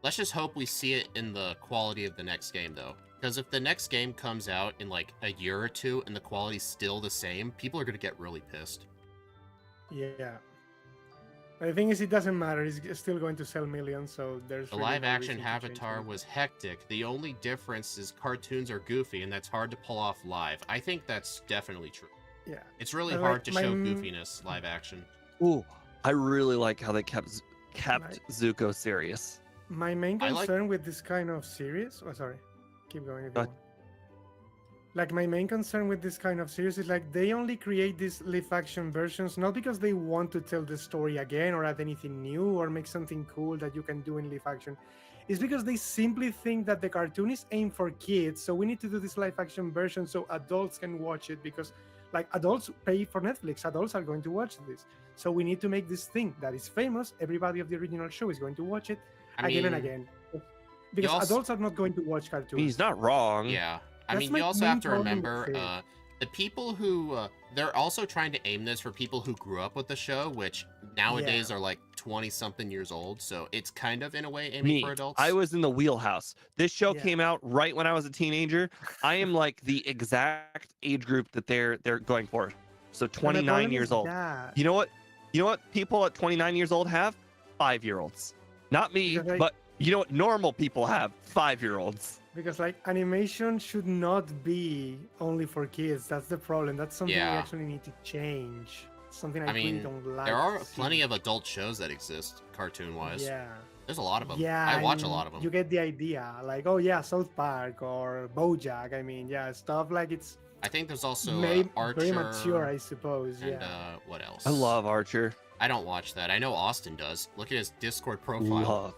Speaker 2: Let's just hope we see it in the quality of the next game, though. Because if the next game comes out in like a year or two and the quality's still the same, people are going to get really pissed.
Speaker 3: Yeah. The thing is, it doesn't matter. It's still going to sell millions, so there's
Speaker 2: The
Speaker 3: really no
Speaker 2: live-action
Speaker 3: reason to change
Speaker 2: Avatar
Speaker 3: anything.
Speaker 2: was hectic. The only difference is cartoons are goofy, and that's hard to pull off live. I think that's definitely true.
Speaker 3: Yeah.
Speaker 2: It's really
Speaker 3: But,
Speaker 2: hard
Speaker 3: like,
Speaker 2: to
Speaker 3: my
Speaker 2: show
Speaker 3: m-
Speaker 2: goofiness live action.
Speaker 1: Ooh, I really like how they kept
Speaker 3: Right.
Speaker 1: Zuko serious.
Speaker 3: My main
Speaker 2: I like-
Speaker 3: concern with this kind of series, oh sorry, keep going if
Speaker 1: Go
Speaker 3: you want. Like my main concern with this kind of series is like they only create these live action versions not because they want to tell the story again or add anything new or make something cool that you can do in live action. It's because they simply think that the cartoon is aimed for kids, so we need to do this live action version so adults can watch it because like adults pay for Netflix, adults are going to watch this. So we need to make this thing that is famous, everybody of the original show is going to watch it again and again. Because
Speaker 2: also-
Speaker 3: adults are not going to watch
Speaker 1: I mean,
Speaker 3: cartoons.
Speaker 1: he's not wrong.
Speaker 2: Yeah. I
Speaker 3: That's
Speaker 2: mean,
Speaker 3: my
Speaker 2: you also
Speaker 3: main
Speaker 2: have to
Speaker 3: problem with
Speaker 2: remember,
Speaker 3: it.
Speaker 2: the people who, they're also trying to aim this for people who grew up with the show, which nowadays are like 20-something years old, so it's kind of, in a way, aiming
Speaker 1: Me,
Speaker 2: for adults.
Speaker 1: I was in the wheelhouse. This show
Speaker 3: Yeah.
Speaker 1: came out right when I was a teenager. I am like the exact age group that they're going for. So
Speaker 3: And the
Speaker 1: 29
Speaker 3: problem
Speaker 1: years
Speaker 3: is
Speaker 1: old.
Speaker 3: that-
Speaker 1: You know what? You know what people at 29 years old have? 5-year-olds. Not me,
Speaker 3: Because, like-
Speaker 1: but you know what normal people have? 5-year-olds.
Speaker 3: Because like animation should not be only for kids. That's the problem. That's something we
Speaker 2: Yeah.
Speaker 3: actually need to change. Something I,
Speaker 2: I
Speaker 3: really
Speaker 2: mean,
Speaker 3: don't like.
Speaker 2: there are
Speaker 3: to see.
Speaker 2: plenty of adult shows that exist, cartoon-wise.
Speaker 3: Yeah.
Speaker 2: There's a lot of them.
Speaker 3: Yeah.
Speaker 2: I watch a
Speaker 3: and
Speaker 2: lot of them.
Speaker 3: You get the idea. Like, oh yeah, South Park or BoJack. I mean, yeah, stuff like it's
Speaker 2: I think there's also Archer.
Speaker 3: very mature, I suppose.
Speaker 2: And
Speaker 3: Yeah.
Speaker 2: what else?
Speaker 1: I love Archer.
Speaker 2: I don't watch that. I know Austin does. Look at his Discord profile.
Speaker 1: Love.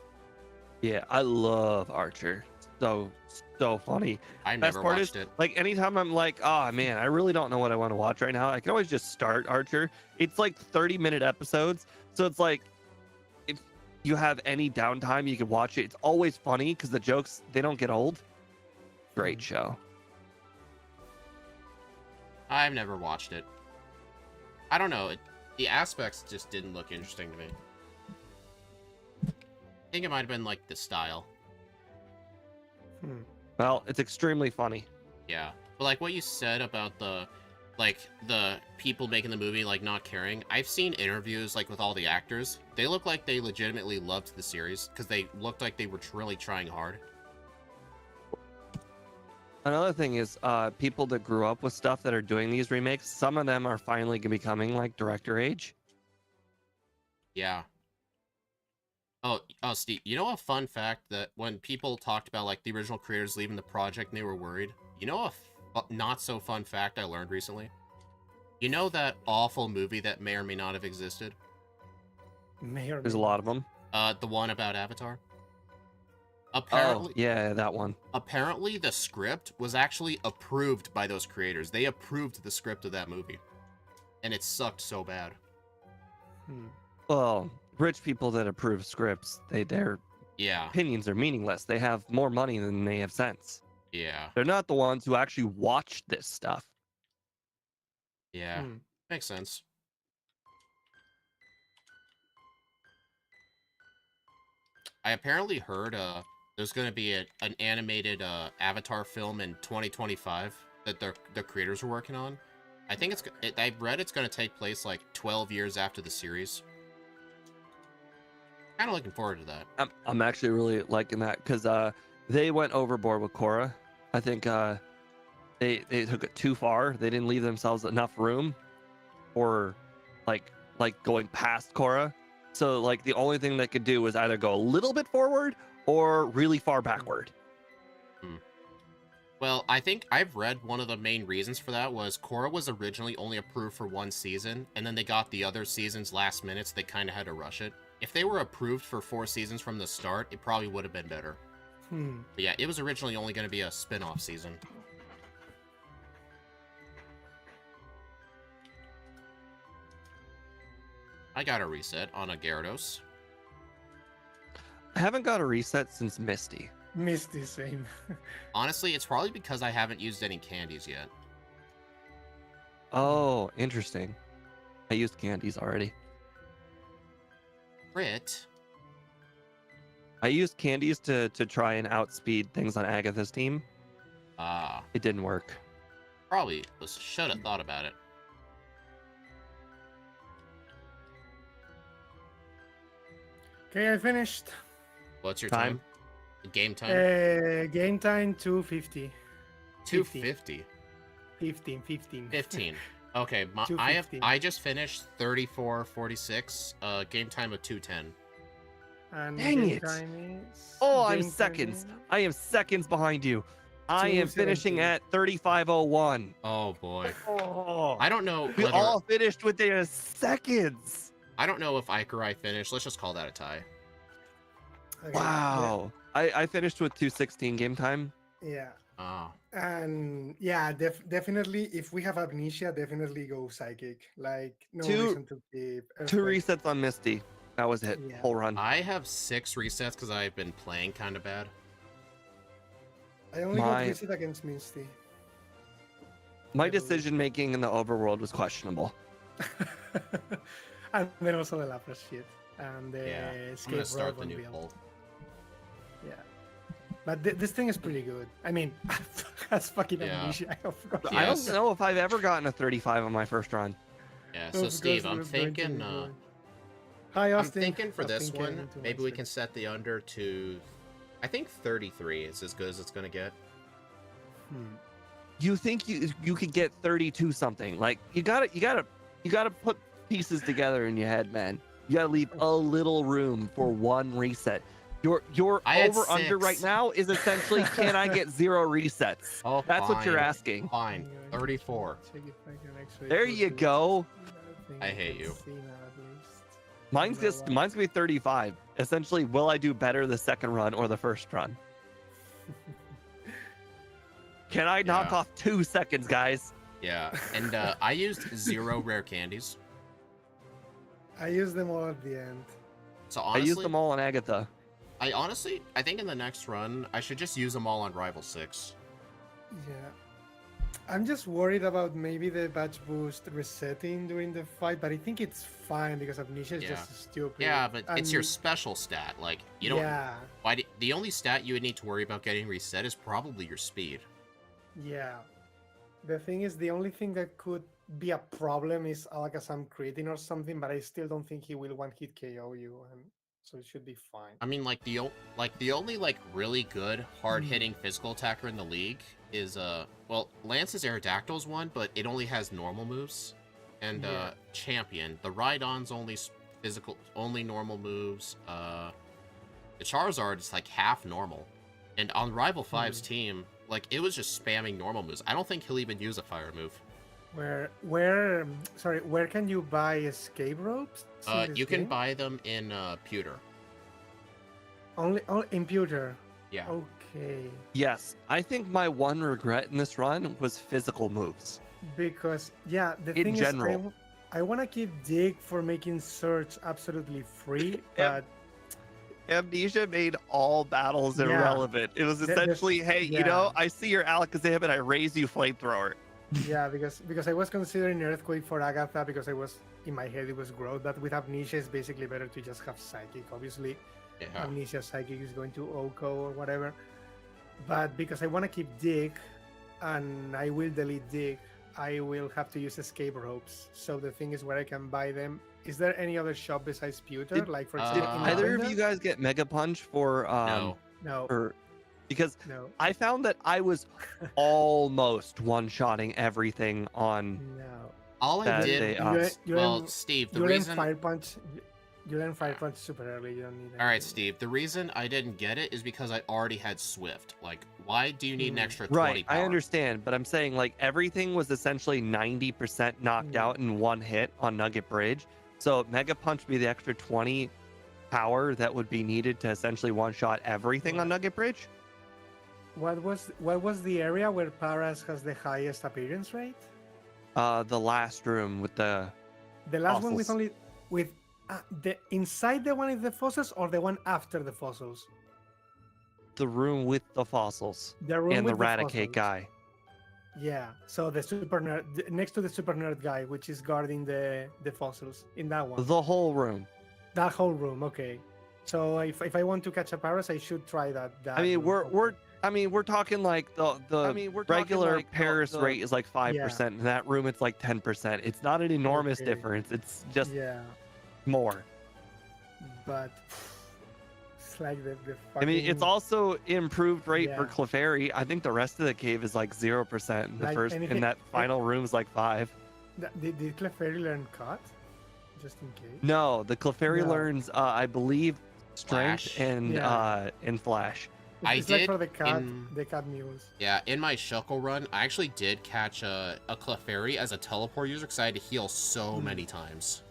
Speaker 1: Yeah, I love Archer. So funny.
Speaker 2: I
Speaker 1: Best
Speaker 2: never
Speaker 1: part
Speaker 2: watched
Speaker 1: is,
Speaker 2: it.
Speaker 1: like, anytime I'm like, oh man, I really don't know what I want to watch right now, I can always just start Archer. It's like 30-minute episodes, so it's like if you have any downtime, you can watch it. It's always funny because the jokes, they don't get old. Great show.
Speaker 2: I've never watched it. I don't know. The aspects just didn't look interesting to me. I think it might have been like the style.
Speaker 1: Well, it's extremely funny.
Speaker 2: Yeah. But like what you said about the people making the movie like not caring. I've seen interviews like with all the actors. They look like they legitimately loved the series because they looked like they were really trying hard.
Speaker 1: Another thing is people that grew up with stuff that are doing these remakes, some of them are finally becoming like director age.
Speaker 2: Yeah. Oh, Steve, you know a fun fact that when people talked about like the original creators leaving the project and they were worried, you know a not so fun fact I learned recently? You know that awful movie that may or may not have existed?
Speaker 1: There's a lot of them.
Speaker 2: The one about Avatar?
Speaker 1: Oh,
Speaker 2: Apparently,
Speaker 1: yeah, that one.
Speaker 2: apparently the script was actually approved by those creators. They approved the script of that movie. And it sucked so bad.
Speaker 1: Well, rich people that approve scripts, their
Speaker 2: Yeah,
Speaker 1: opinions are meaningless. They have more money than they have sense.
Speaker 2: yeah,
Speaker 1: They're not the ones who actually watch this stuff.
Speaker 2: yeah. Makes sense. I apparently heard there's going to be an animated Avatar film in 2025 that the creators are working on. I think I read it's going to take place like 12 years after the series. Kind of looking forward to that.
Speaker 1: I'm actually really liking that because they went overboard with Korra. I think they took it too far. They didn't leave themselves enough room for like going past Korra. So like the only thing they could do was either go a little bit forward or really far backward.
Speaker 2: Well, I think I've read one of the main reasons for that was Korra was originally only approved for 1 season, and then they got the other seasons last minute, so they kind of had to rush it. If they were approved for 4 seasons from the start, it probably would have been better. But yeah, it was originally only going to be a spin-off season. I got a reset on a Gyarados.
Speaker 1: I haven't got a reset since Misty.
Speaker 3: Misty, same.
Speaker 2: Honestly, it's probably because I haven't used any candies yet.
Speaker 1: Oh, interesting. I used candies already.
Speaker 2: Crit?
Speaker 1: I used candies to try and outspeed things on Agatha's team.
Speaker 2: Ah,
Speaker 1: It didn't work.
Speaker 2: probably should have thought about it.
Speaker 3: Okay, I finished.
Speaker 2: What's your
Speaker 1: Time?
Speaker 2: time? Game time?
Speaker 3: Game time 250.
Speaker 2: 250.
Speaker 3: 15.
Speaker 2: 15. Okay, I
Speaker 3: 215.
Speaker 2: I just finished 34:46. Game time of 2:10.
Speaker 3: And
Speaker 1: Dang
Speaker 3: game
Speaker 1: it.
Speaker 3: time is...
Speaker 1: Oh, I'm
Speaker 3: game time
Speaker 1: seconds.
Speaker 3: is-
Speaker 1: I am seconds behind you. I am
Speaker 3: 2:17.
Speaker 1: finishing at 35:01.
Speaker 2: Oh boy.
Speaker 1: Oh,
Speaker 2: I don't know
Speaker 1: we
Speaker 2: whether
Speaker 1: all finished within seconds.
Speaker 2: I don't know if Ike or I finished. Let's just call that a tie.
Speaker 3: Okay,
Speaker 1: Wow. I finished with 2:16 game time.
Speaker 3: Yeah.
Speaker 2: Ah.
Speaker 3: And yeah, definitely, if we have amnesia, definitely go psychic. Like, no
Speaker 1: Two-
Speaker 3: reason to keep.
Speaker 1: 2
Speaker 3: Earthquake.
Speaker 1: resets on Misty. That was it.
Speaker 3: Yeah.
Speaker 1: Whole run.
Speaker 2: I have 6 resets because I've been playing kind of bad.
Speaker 3: I only
Speaker 1: My-
Speaker 3: got reset against Misty.
Speaker 1: My decision making in the overworld was questionable.
Speaker 3: And then also the Lapras shit. And the
Speaker 2: Yeah. I'm
Speaker 3: escape
Speaker 2: gonna start
Speaker 3: rope
Speaker 2: the
Speaker 3: on
Speaker 2: new
Speaker 3: build.
Speaker 2: poll.
Speaker 3: Yeah. But this thing is pretty good. I mean, that's fucking
Speaker 2: Yeah.
Speaker 3: amnesia. Of course.
Speaker 1: I
Speaker 2: Yes.
Speaker 1: don't know if I've ever gotten a 35 on my first run.
Speaker 2: Yeah,
Speaker 3: Of
Speaker 2: so
Speaker 3: course
Speaker 2: Steve,
Speaker 3: it
Speaker 2: I'm
Speaker 3: was going to
Speaker 2: thinking
Speaker 3: be good. Hi,
Speaker 2: I'm
Speaker 3: Austin.
Speaker 2: thinking for this
Speaker 3: Austin
Speaker 2: one,
Speaker 3: came into my
Speaker 2: maybe we
Speaker 3: stream.
Speaker 2: can set the under to I think 33 is as good as it's gonna get.
Speaker 1: You think you could get 32 something? Like you gotta put pieces together in your head, man. You gotta leave a little room for one reset. Your
Speaker 2: I had
Speaker 1: over under right
Speaker 2: 6.
Speaker 1: now is essentially can I get 0 resets?
Speaker 2: Oh,
Speaker 1: That's what you're
Speaker 2: fine.
Speaker 1: asking.
Speaker 2: Fine.
Speaker 3: Yeah.
Speaker 2: 34.
Speaker 3: Check if I can actually
Speaker 1: There
Speaker 3: put
Speaker 1: you
Speaker 3: this.
Speaker 1: go.
Speaker 3: think
Speaker 2: I hate
Speaker 3: can
Speaker 2: you.
Speaker 3: see now at least.
Speaker 1: Mine's
Speaker 3: No,
Speaker 1: just mine's gonna be 35. Essentially, will I do better the second run or the first run? Can I knock
Speaker 2: Yeah.
Speaker 1: off 2 seconds, guys?
Speaker 2: Yeah, and I used 0 rare candies.
Speaker 3: I use them all at the end.
Speaker 2: So
Speaker 1: I
Speaker 2: honestly,
Speaker 1: used them all on Agatha.
Speaker 2: I think in the next run, I should just use them all on Rival 6.
Speaker 3: Yeah. I'm just worried about maybe the batch boost resetting during the fight, but I think it's fine because Amnesia is
Speaker 2: Yeah.
Speaker 3: just stupid.
Speaker 2: Yeah, but it's your
Speaker 3: And-
Speaker 2: special stat. Like, you don't.
Speaker 3: Yeah,
Speaker 2: The only stat you would need to worry about getting reset is probably your speed.
Speaker 3: yeah. The thing is, the only thing that could be a problem is Alakazam creating or something, but I still don't think he will one-hit KO you, and so it should be fine.
Speaker 2: I mean, the only really good hard hitting physical attacker in the league is well, Lance's Aerodactyl's one, but it only has normal moves, and
Speaker 3: Yeah.
Speaker 2: Champion, the Rhydon's only normal moves. The Charizard is like half normal, and on Rival 5's team, like it was just spamming normal moves. I don't think he'll even use a fire move.
Speaker 3: Where can you buy escape ropes? in this
Speaker 2: You can
Speaker 3: game?
Speaker 2: buy them in Pewter.
Speaker 3: only in Pewter.
Speaker 2: Yeah.
Speaker 3: Okay.
Speaker 1: Yes, I think my one regret in this run was physical moves.
Speaker 3: Because yeah, the
Speaker 1: In
Speaker 3: thing
Speaker 1: general.
Speaker 3: is, I want to keep Dig for making search absolutely free,
Speaker 1: Yeah.
Speaker 3: but
Speaker 1: Amnesia made all battles
Speaker 3: Yeah.
Speaker 1: irrelevant. It was
Speaker 3: The-
Speaker 1: essentially, hey, you
Speaker 3: yeah.
Speaker 1: know, I see your Alakazam and I raise you flamethrower.
Speaker 3: yeah, because I was considering Earthquake for Agatha because I was in my head it was growth, but with Amnesia it's basically better to just have Psychic. Obviously,
Speaker 2: Yeah.
Speaker 3: Amnesia Psychic is going to OCO or whatever, but because I want to keep Dig, and I will delete Dig, I will have to use escape ropes. So the thing is where I can buy them. Is there any other shop besides Pewter?
Speaker 1: Did-
Speaker 3: Like for
Speaker 1: Did
Speaker 3: example,
Speaker 2: Uh,
Speaker 1: either of
Speaker 3: Lavender?
Speaker 1: you guys get Mega Punch for
Speaker 2: No.
Speaker 3: No,
Speaker 1: for because
Speaker 3: no,
Speaker 1: I found that I was almost one-shotting everything on
Speaker 3: no.
Speaker 2: All I
Speaker 1: that
Speaker 2: did.
Speaker 1: they
Speaker 3: You're-
Speaker 1: ups.
Speaker 3: you're
Speaker 2: Well,
Speaker 3: in-
Speaker 2: Steve, the
Speaker 3: You're in
Speaker 2: reason.
Speaker 3: Fire Punch. You learn Fire Punch super early. You don't need.
Speaker 2: All right,
Speaker 3: anything.
Speaker 2: Steve. The reason I didn't get it is because I already had Swift. Like, why do you need an
Speaker 3: Mhm.
Speaker 2: extra 20
Speaker 1: Right,
Speaker 2: power?
Speaker 1: I understand, but I'm saying like everything was essentially 90% knocked
Speaker 3: Mm.
Speaker 1: out in one hit on Nugget Bridge. So Mega Punch me the extra 20 power that would be needed to essentially one-shot everything on
Speaker 3: Right.
Speaker 1: Nugget Bridge.
Speaker 3: What was the area where Paras has the highest appearance rate?
Speaker 1: The last room with the
Speaker 3: The last one with
Speaker 1: fossils.
Speaker 3: only with the inside the one with the fossils or the one after the fossils?
Speaker 1: The room with the fossils
Speaker 3: The room
Speaker 1: and the
Speaker 3: with the
Speaker 1: Raticate
Speaker 3: fossils.
Speaker 1: guy.
Speaker 3: Yeah. So the super nerd next to the super nerd guy, which is guarding the fossils in that one.
Speaker 1: The whole room.
Speaker 3: That whole room. Okay. So if I want to catch a Paras, I should try that.
Speaker 1: I mean,
Speaker 3: room.
Speaker 1: we're talking like the regular Paris rate is like 5%. In that room, it's like 10%. It's not an enormous
Speaker 3: Okay.
Speaker 1: difference. It's just
Speaker 3: Yeah.
Speaker 1: more.
Speaker 3: But it's like the
Speaker 1: I mean, it's
Speaker 3: fucking-
Speaker 1: also improved rate for
Speaker 3: Yeah.
Speaker 1: Clefairy. I think the rest of the cave is like 0%. The
Speaker 3: Like
Speaker 1: first
Speaker 3: anything-
Speaker 1: in that final room is like 5.
Speaker 3: Did Clefairy learn cut? Just in case.
Speaker 1: No, the Clefairy
Speaker 3: No.
Speaker 1: learns, I believe, strength
Speaker 2: Flash.
Speaker 1: and flash.
Speaker 2: I
Speaker 3: It's like
Speaker 2: did
Speaker 3: for the cat,
Speaker 2: in-
Speaker 3: the cat mules.
Speaker 2: Yeah, in my Shuckle run, I actually did catch a Clefairy as a teleport user because I had to heal so many times.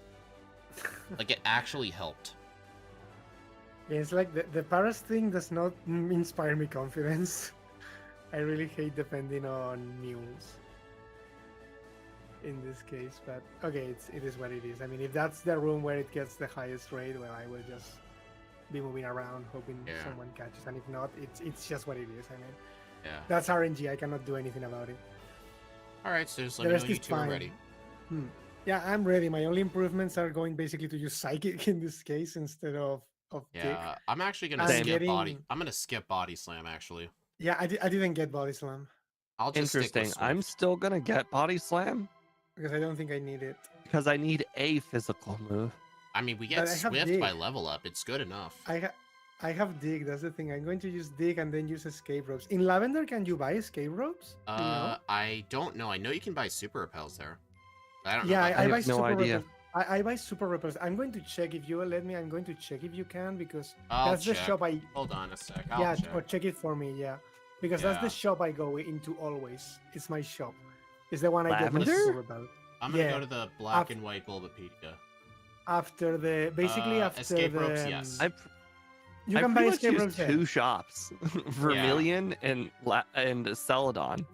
Speaker 2: Like, it actually helped.
Speaker 3: Yeah, it's like the Paras thing does not inspire me confidence. I really hate depending on mules in this case, but okay, it is what it is. I mean, if that's the room where it gets the highest rate, well, I will just be moving around hoping
Speaker 2: Yeah.
Speaker 3: someone catches, and if not, it's just what it is. I mean,
Speaker 2: Yeah.
Speaker 3: that's RNG. I cannot do anything about it.
Speaker 2: All right, so just let
Speaker 3: The
Speaker 2: me know
Speaker 3: rest
Speaker 2: you
Speaker 3: is
Speaker 2: two are
Speaker 3: fine.
Speaker 2: ready.
Speaker 3: Yeah, I'm ready. My only improvements are going basically to use Psychic in this case instead of Tick.
Speaker 2: Yeah, I'm actually gonna
Speaker 3: I'm
Speaker 2: skip body.
Speaker 3: getting-
Speaker 2: I'm gonna skip body slam actually.
Speaker 3: Yeah, I didn't get Body Slam
Speaker 2: I'll just stick
Speaker 1: Interesting.
Speaker 2: with
Speaker 1: I'm
Speaker 2: Swift.
Speaker 1: still gonna get Body Slam
Speaker 3: because I don't think I need it.
Speaker 1: because I need a physical move.
Speaker 2: I mean, we
Speaker 3: But
Speaker 2: get
Speaker 3: I have
Speaker 2: Swift by
Speaker 3: dig.
Speaker 2: level up. It's good enough.
Speaker 3: I have Dig. That's the thing. I'm going to use Dig and then use Escape Ropes. In Lavender, can you buy Escape Ropes? Do you know?
Speaker 2: I don't know. I know you can buy super repels there. But I don't
Speaker 3: Yeah,
Speaker 2: know.
Speaker 3: I
Speaker 2: about
Speaker 1: have
Speaker 3: buy
Speaker 2: this.
Speaker 1: no
Speaker 3: Super
Speaker 1: idea.
Speaker 3: Repels. I buy Super Repels. I'm going to check if you will let me. I'm going to check if you can because
Speaker 2: I'll
Speaker 3: that's the
Speaker 2: check.
Speaker 3: shop I.
Speaker 2: Hold on a sec. I'll
Speaker 3: Yeah,
Speaker 2: check.
Speaker 3: or check it for me. Yeah, because that's
Speaker 2: Yeah.
Speaker 3: the shop I go into always. It's my shop. It's the one I get my
Speaker 1: Lavender?
Speaker 3: Super Repel.
Speaker 2: I'm gonna
Speaker 3: yeah.
Speaker 2: go to the black
Speaker 3: Af-
Speaker 2: and white Bulbapedia.
Speaker 3: After the basically after
Speaker 2: Escape
Speaker 3: the
Speaker 2: Ropes, yes.
Speaker 3: you
Speaker 1: I
Speaker 3: can buy
Speaker 1: pretty much
Speaker 3: Escape
Speaker 1: use
Speaker 3: Ropes there.
Speaker 1: 2 shops, Vermilion and Celadon.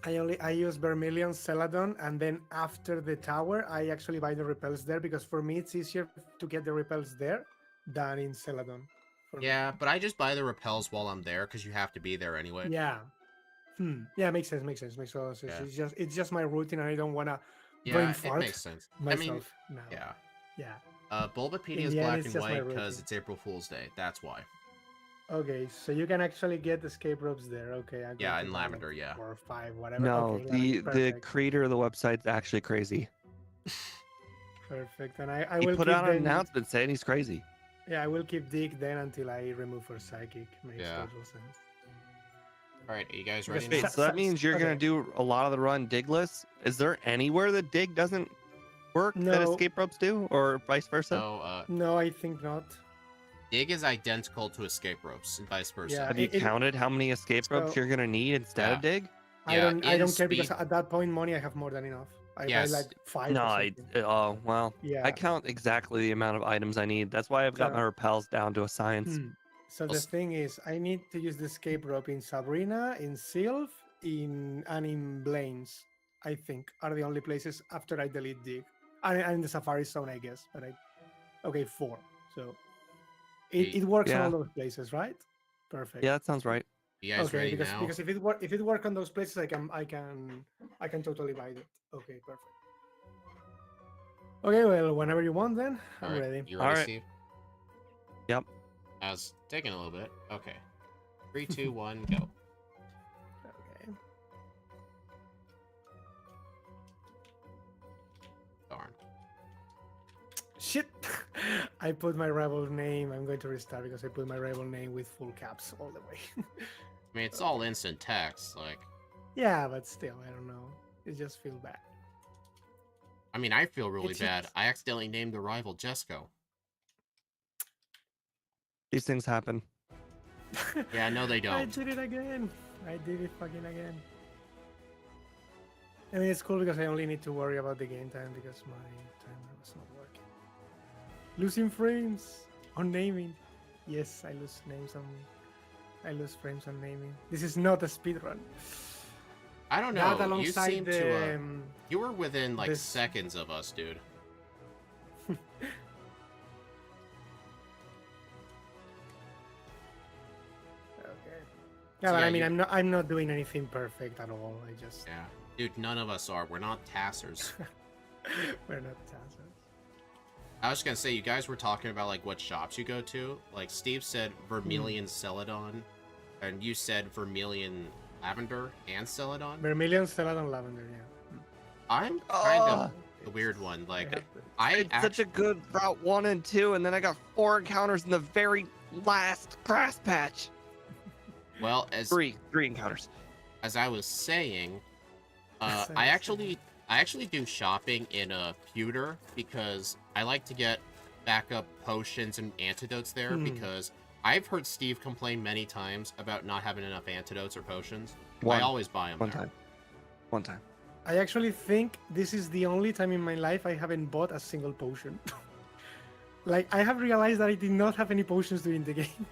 Speaker 3: I use Vermilion, Celadon, and then after the tower, I actually buy the repels there because for me it's easier to get the repels there than in Celadon. for me.
Speaker 2: Yeah, but I just buy the repels while I'm there because you have to be there anyway.
Speaker 3: Yeah. Yeah, makes sense. Makes sense. Makes a lot of sense.
Speaker 2: Yeah.
Speaker 3: It's just my routine, and I don't wanna
Speaker 2: Yeah,
Speaker 3: brain
Speaker 2: it
Speaker 3: fart
Speaker 2: makes sense.
Speaker 3: myself
Speaker 2: I mean,
Speaker 3: now.
Speaker 2: yeah.
Speaker 3: Yeah.
Speaker 2: Bulbapedia
Speaker 3: In
Speaker 2: is
Speaker 3: the end,
Speaker 2: black
Speaker 3: it's
Speaker 2: and
Speaker 3: just my
Speaker 2: white because
Speaker 3: routine.
Speaker 2: it's April Fool's Day. That's why.
Speaker 3: Okay, so you can actually get escape ropes there. Okay. I'm
Speaker 2: Yeah,
Speaker 3: going
Speaker 2: in
Speaker 3: to buy, like,
Speaker 2: Lavender, yeah.
Speaker 3: 4 or 5, whatever.
Speaker 1: No,
Speaker 3: okay,
Speaker 1: the
Speaker 3: perfect.
Speaker 1: creator of the website's actually crazy.
Speaker 3: Perfect. And I
Speaker 1: He
Speaker 3: will
Speaker 1: put
Speaker 3: keep
Speaker 1: out an
Speaker 3: them-
Speaker 1: announcement saying he's crazy.
Speaker 3: Yeah, I will keep Dig then until I remove for psychic. Makes
Speaker 2: Yeah.
Speaker 3: total sense.
Speaker 2: All right, are you guys
Speaker 3: Because
Speaker 2: ready
Speaker 3: Sa-
Speaker 2: now?
Speaker 1: Wait, so that means you're gonna
Speaker 3: okay.
Speaker 1: do a lot of the run digless? Is there anywhere that dig doesn't work that
Speaker 3: No.
Speaker 1: escape ropes do, or vice versa?
Speaker 2: So,
Speaker 3: No, I think not.
Speaker 2: Dig is identical to escape ropes and vice versa.
Speaker 3: Yeah.
Speaker 1: Have you
Speaker 3: it-
Speaker 1: counted how many escape ropes
Speaker 3: so-
Speaker 1: you're gonna need instead of dig?
Speaker 3: I
Speaker 2: Yeah,
Speaker 3: don't
Speaker 2: in
Speaker 3: care because
Speaker 2: speed-
Speaker 3: at that point money I have more than enough. I
Speaker 2: Yes.
Speaker 3: buy like 5
Speaker 1: No,
Speaker 3: or
Speaker 1: I
Speaker 3: something.
Speaker 1: oh well.
Speaker 3: Yeah.
Speaker 1: I count exactly the amount of items I need. That's why I've got
Speaker 3: So-
Speaker 1: my repels down to a science.
Speaker 3: So the
Speaker 2: Let's-
Speaker 3: thing is, I need to use the escape rope in Sabrina, in Sylph, and in Blaine's. I think are the only places after I delete Dig, and in the Safari Zone, I guess. But okay, 4. So it works on
Speaker 1: Yeah.
Speaker 3: all those places, right? Perfect.
Speaker 1: Yeah, that sounds right.
Speaker 2: You guys
Speaker 3: Okay,
Speaker 2: ready
Speaker 3: because
Speaker 2: now?
Speaker 3: because if it work on those places, I can totally buy it. Okay, perfect. Okay, well, whenever you want, then
Speaker 2: All
Speaker 3: I'm
Speaker 2: right,
Speaker 3: ready.
Speaker 2: You ready,
Speaker 1: All right.
Speaker 2: Steve?
Speaker 1: Yep.
Speaker 2: I was taking a little bit. Okay. 3, 2, 1, go.
Speaker 3: Okay.
Speaker 2: Darn.
Speaker 3: Shit! I put my rebel name. I'm going to restart because I put my rebel name with full caps all the way.
Speaker 2: I mean, it's all instant text. Like,
Speaker 3: Yeah, but still, I don't know. It just feels bad.
Speaker 2: I mean, I feel really
Speaker 3: It's-
Speaker 2: bad. I accidentally named the rival Jesco.
Speaker 1: These things happen.
Speaker 2: Yeah, no, they
Speaker 3: I
Speaker 2: don't.
Speaker 3: did it again. I did it fucking again. I mean, it's cool because I only need to worry about the game time because my timer was not working. Losing frames on naming. Yes, I lose frames on naming. This is not a speedrun.
Speaker 2: I don't
Speaker 3: That
Speaker 2: know. You
Speaker 3: alongside
Speaker 2: seem
Speaker 3: the
Speaker 2: to. You were within like
Speaker 3: this-
Speaker 2: seconds of us, dude.
Speaker 3: Okay. Yeah,
Speaker 2: So
Speaker 3: but
Speaker 2: yeah,
Speaker 3: I mean,
Speaker 2: you-
Speaker 3: I'm not doing anything perfect at all. I just
Speaker 2: Yeah, dude. None of us are. We're not tassers.
Speaker 3: we're not tassels.
Speaker 2: I was gonna say, you guys were talking about like what shops you go to. Like Steve said, Vermilion Celadon, and you said Vermilion Lavender and Celadon.
Speaker 3: Vermilion, Celadon, Lavender. Yeah.
Speaker 2: I'm kind of
Speaker 1: Ah.
Speaker 2: the weird one. Like
Speaker 3: have
Speaker 2: I
Speaker 1: It's such a good Route 1 and 2, and then I got 4 encounters in the very last grass patch.
Speaker 2: well as
Speaker 1: 3 encounters.
Speaker 2: as I was saying,
Speaker 3: As I
Speaker 2: I
Speaker 3: was
Speaker 2: actually do shopping in a pewter because I like to get backup potions and antidotes there because I've heard Steve complain many times about not having enough antidotes or potions. I always buy them
Speaker 1: One
Speaker 2: there.
Speaker 1: time. One time.
Speaker 3: I actually think this is the only time in my life I haven't bought a single potion. Like, I have realized that I did not have any potions during the game.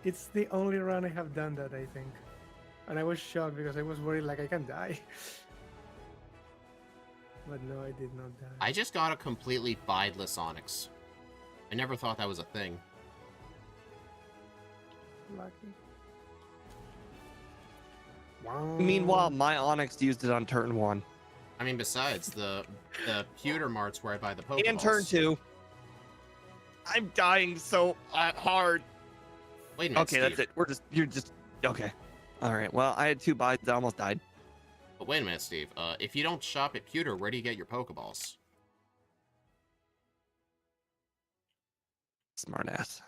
Speaker 3: It's the only run I have done that, I think. And I was shocked because I was worried, like, I can die. But no, I did not die.
Speaker 2: I just got a completely bideless Onyx. I never thought that was a thing.
Speaker 3: Lucky. Wow.
Speaker 1: Meanwhile, my Onyx used it on turn 1.
Speaker 2: I mean, besides the pewter marts where I buy the Pokeballs.
Speaker 1: And turn 2. I'm dying so hard.
Speaker 2: Wait a minute,
Speaker 1: Okay, that's
Speaker 2: Steve.
Speaker 1: it. You're just, okay. All right, well, I had 2 bites. I almost died.
Speaker 2: But wait a minute, Steve. If you don't shop at pewter, where do you get your Pokeballs?
Speaker 1: Smart ass.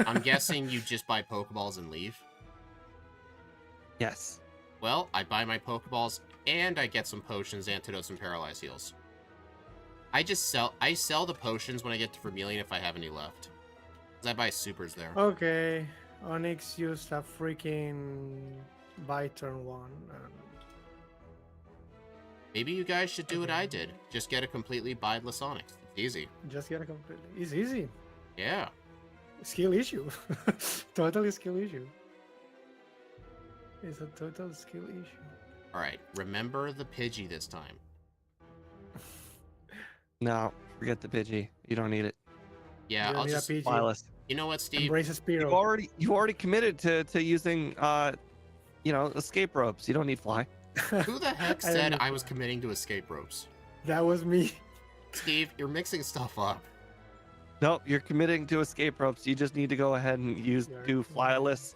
Speaker 2: I'm guessing you just buy Pokeballs and leave.
Speaker 1: Yes.
Speaker 2: Well, I buy my Pokeballs and I get some potions, antidotes, and paralyzed heals. I sell the potions when I get to Vermilion if I have any left. 'Cause I buy supers there.
Speaker 3: Okay. Onyx used a freaking by turn 1.
Speaker 2: Maybe you guys should do what
Speaker 3: Okay.
Speaker 2: I did. Just get a completely bideless Onyx. It's easy.
Speaker 3: Just get a completely. It's easy.
Speaker 2: Yeah.
Speaker 3: Skill issue. Totally skill issue. It's a total skill issue.
Speaker 2: Alright, remember the Pidgey this time.
Speaker 1: No, forget the Pidgey. You don't need it.
Speaker 2: Yeah,
Speaker 3: You don't
Speaker 2: I'll
Speaker 3: need a
Speaker 2: just...
Speaker 3: PG.
Speaker 1: Flyless.
Speaker 2: You know what, Steve?
Speaker 3: Embrace a Spearow.
Speaker 1: You already committed to using escape ropes. You don't need fly.
Speaker 2: Who the heck
Speaker 3: I don't
Speaker 2: said
Speaker 3: know
Speaker 2: I was
Speaker 3: why.
Speaker 2: committing to escape ropes?
Speaker 3: That was me.
Speaker 2: Steve, you're mixing stuff up.
Speaker 1: Nope, you're committing to escape ropes. You just need to go ahead and do flyless.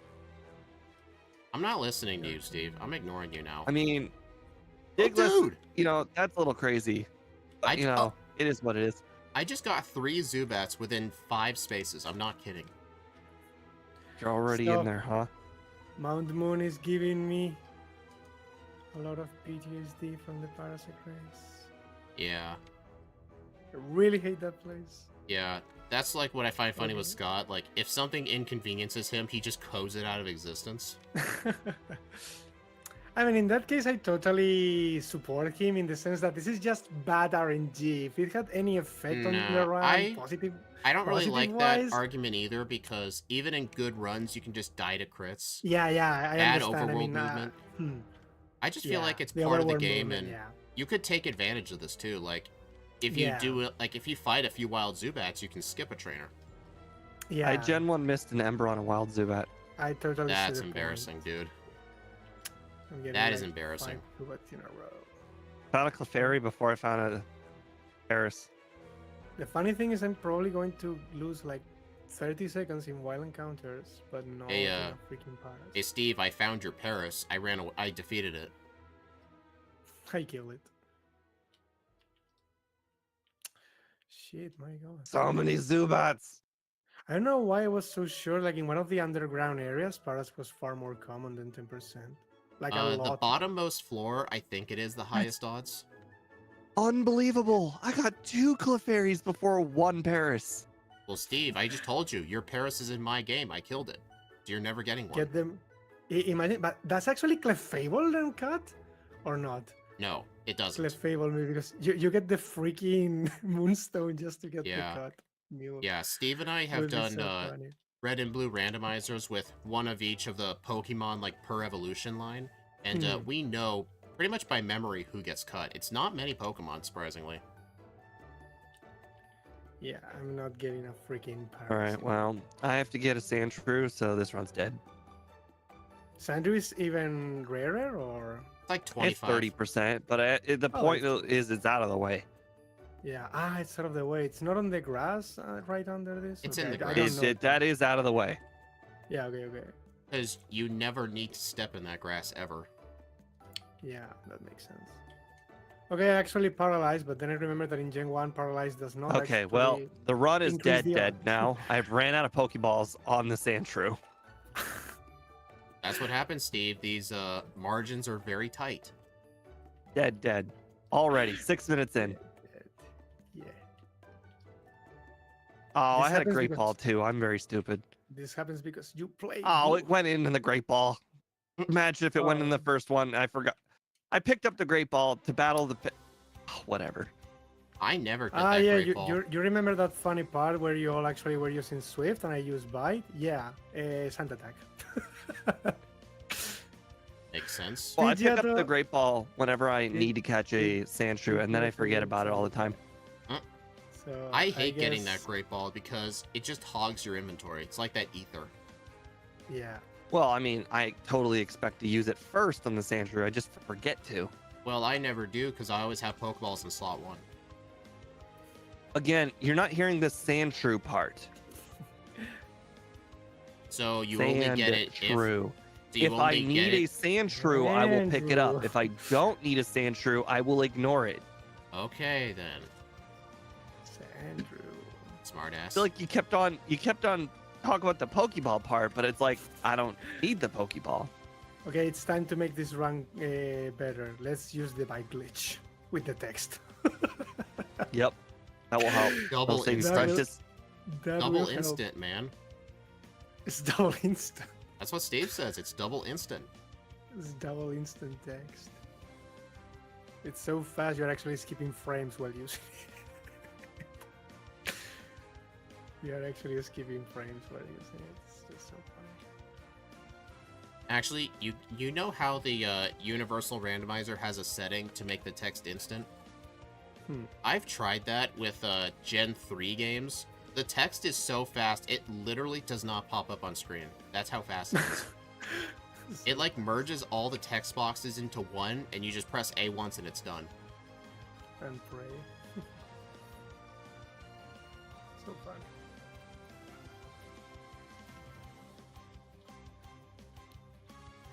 Speaker 2: I'm not listening to you, Steve. I'm ignoring you now.
Speaker 1: I mean,
Speaker 2: Oh,
Speaker 1: Digless,
Speaker 2: dude!
Speaker 1: that's a little crazy. But, it is what it is.
Speaker 2: I just got 3 Zubats within 5 spaces. I'm not kidding.
Speaker 1: You're already
Speaker 3: Stop.
Speaker 1: in there, huh?
Speaker 3: Mount Moon is giving me a lot of PTSD from the Parasite race.
Speaker 2: Yeah.
Speaker 3: I really hate that place.
Speaker 2: Yeah. That's like what I find funny with
Speaker 3: Okay.
Speaker 2: Scott. Like, if something inconveniences him, he just codes it out of existence.
Speaker 3: I mean, in that case, I totally support him in the sense that this is just bad RNG. If it had any effect on the
Speaker 2: No,
Speaker 3: run, positive.
Speaker 2: I don't really like that
Speaker 3: Positive-wise-
Speaker 2: argument either because even in good runs, you can just die to crits.
Speaker 3: Yeah, I
Speaker 2: Bad
Speaker 3: understand.
Speaker 2: overworld
Speaker 3: I mean,
Speaker 2: movement. I just feel
Speaker 3: yeah,
Speaker 2: like it's
Speaker 3: the
Speaker 2: part of the
Speaker 3: overworld
Speaker 2: game,
Speaker 3: movement,
Speaker 2: and
Speaker 3: yeah.
Speaker 2: you could take advantage of this too. Like, if you
Speaker 3: Yeah.
Speaker 2: do it, like if you fight a few wild Zubats, you can skip a trainer.
Speaker 3: Yeah,
Speaker 1: I Gen 1 missed an Ember on a wild Zubat.
Speaker 3: I totally see
Speaker 2: That's
Speaker 3: the
Speaker 2: embarrassing,
Speaker 3: point.
Speaker 2: dude.
Speaker 3: I'm getting,
Speaker 2: That is
Speaker 3: like,
Speaker 2: embarrassing.
Speaker 3: 5 Zubats in a row.
Speaker 1: Found a Clefairy before I found a Paris.
Speaker 3: The funny thing is, I'm probably going to lose like 30 seconds in wild encounters, but not
Speaker 2: Hey,
Speaker 3: in a freaking Paras.
Speaker 2: Hey, Steve, I found your Paris. I defeated it.
Speaker 3: I kill it. Shit, my god.
Speaker 1: So many Zubats.
Speaker 3: I don't know why I was so sure. Like in one of the underground areas, Paras was far more common than 10%. Like a
Speaker 2: The
Speaker 3: lot.
Speaker 2: bottommost floor, I think it is the highest odds.
Speaker 1: Unbelievable. I got 2 Clefairies before 1 Paris.
Speaker 2: Well, Steve, I just told you, your Paris is in my game. I killed it. So you're never getting one.
Speaker 3: Get them. Imagine, but that's actually Clefable then cut, or not?
Speaker 2: No, it doesn't.
Speaker 3: Clefable maybe because you get the freaking Moonstone just to get
Speaker 2: Yeah.
Speaker 3: the cut. Mule.
Speaker 2: Yeah, Steve and I have
Speaker 3: Would be
Speaker 2: done
Speaker 3: so funny.
Speaker 2: red and blue randomizers with one of each of the Pokemon like per evolution line, and we know pretty much by memory who gets cut. It's not many Pokemon, surprisingly.
Speaker 3: Yeah, I'm not getting a freaking Paris.
Speaker 1: All right, well, I have to get a Sandshrew, so this run's dead.
Speaker 3: Sandrew is even rarer, or
Speaker 2: It's like
Speaker 1: It's
Speaker 2: 25.
Speaker 1: 30%, but the point is it's out of the way.
Speaker 3: yeah, it's out of the way. It's not on the grass, right under this.
Speaker 2: It's in the
Speaker 3: I
Speaker 2: grass.
Speaker 3: don't know.
Speaker 1: That is out of the way.
Speaker 3: Yeah, okay.
Speaker 2: Because you never need to step in that grass ever.
Speaker 3: Yeah, that makes sense. Okay, I actually paralyzed, but then I remember that in Gen 1, paralyzed does not.
Speaker 1: Okay, well,
Speaker 3: actually
Speaker 1: the run is
Speaker 3: increase
Speaker 1: dead
Speaker 3: the
Speaker 1: dead
Speaker 3: odds.
Speaker 1: now. I've ran out of Pokeballs on the Sandshrew.
Speaker 2: That's what happens, Steve. These margins are very tight.
Speaker 1: Dead. Already, 6 minutes in.
Speaker 3: Yeah.
Speaker 1: Oh,
Speaker 3: This
Speaker 1: I had a
Speaker 3: happens
Speaker 1: Great
Speaker 3: because-
Speaker 1: Ball too. I'm very stupid.
Speaker 3: This happens because you play.
Speaker 1: Oh,
Speaker 3: blue.
Speaker 1: it went in the Great Ball. Imagine if it went in the
Speaker 3: Oh.
Speaker 1: first one. I forgot. I picked up the Great Ball to battle the. Oh, whatever.
Speaker 2: I never get
Speaker 3: Ah,
Speaker 2: that
Speaker 3: yeah,
Speaker 2: great
Speaker 3: you,
Speaker 2: ball.
Speaker 3: you remember that funny part where you all actually were using Swift and I used Bite? Yeah, Sand Attack.
Speaker 2: Makes sense.
Speaker 1: Well, I
Speaker 3: Did you
Speaker 1: pick up
Speaker 3: have
Speaker 1: the
Speaker 3: to-
Speaker 1: Great Ball whenever I
Speaker 3: Did-
Speaker 1: need to catch a Sandshrew, and then I forget about it all the time.
Speaker 3: So
Speaker 2: I hate getting
Speaker 3: guess-
Speaker 2: that great ball because it just hogs your inventory. It's like that ether.
Speaker 3: Yeah.
Speaker 1: Well, I mean, I totally expect to use it first on the Sandshrew. I just forget to.
Speaker 2: Well, I never do because I always have Pokeballs in slot 1.
Speaker 1: Again, you're not hearing the Sandshrew part.
Speaker 2: So you only get it if,
Speaker 1: Sandshrew.
Speaker 2: so you
Speaker 1: If I
Speaker 2: only
Speaker 1: need
Speaker 2: get
Speaker 1: a
Speaker 2: it.
Speaker 1: Sandshrew, I will pick it up.
Speaker 3: Sandshrew.
Speaker 1: If I don't need a Sandshrew, I will ignore it.
Speaker 2: Okay then,
Speaker 3: Andrew.
Speaker 1: I
Speaker 2: smartass.
Speaker 1: feel like you kept on talking about the Pokeball part, but it's like I don't need the Pokeball.
Speaker 3: Okay, it's time to make this run better. Let's use the bike glitch with the text.
Speaker 1: Yep, that will help.
Speaker 2: Double
Speaker 1: That'll save you
Speaker 2: instant.
Speaker 1: precious.
Speaker 3: That
Speaker 2: Double
Speaker 3: will help.
Speaker 2: instant, man.
Speaker 3: It's double instant.
Speaker 2: That's what Steve says. It's double instant.
Speaker 3: It's double instant text. It's so fast you're actually skipping frames while using it. You're actually skipping frames while using it. It's just so funny.
Speaker 2: Actually, you know how the universal randomizer has a setting to make the text instant? I've tried that with Gen 3 games. The text is so fast, it literally does not pop up on screen. That's how fast it is. It like merges all the text boxes into one, and you just press A once and it's done.
Speaker 3: And pray. So funny.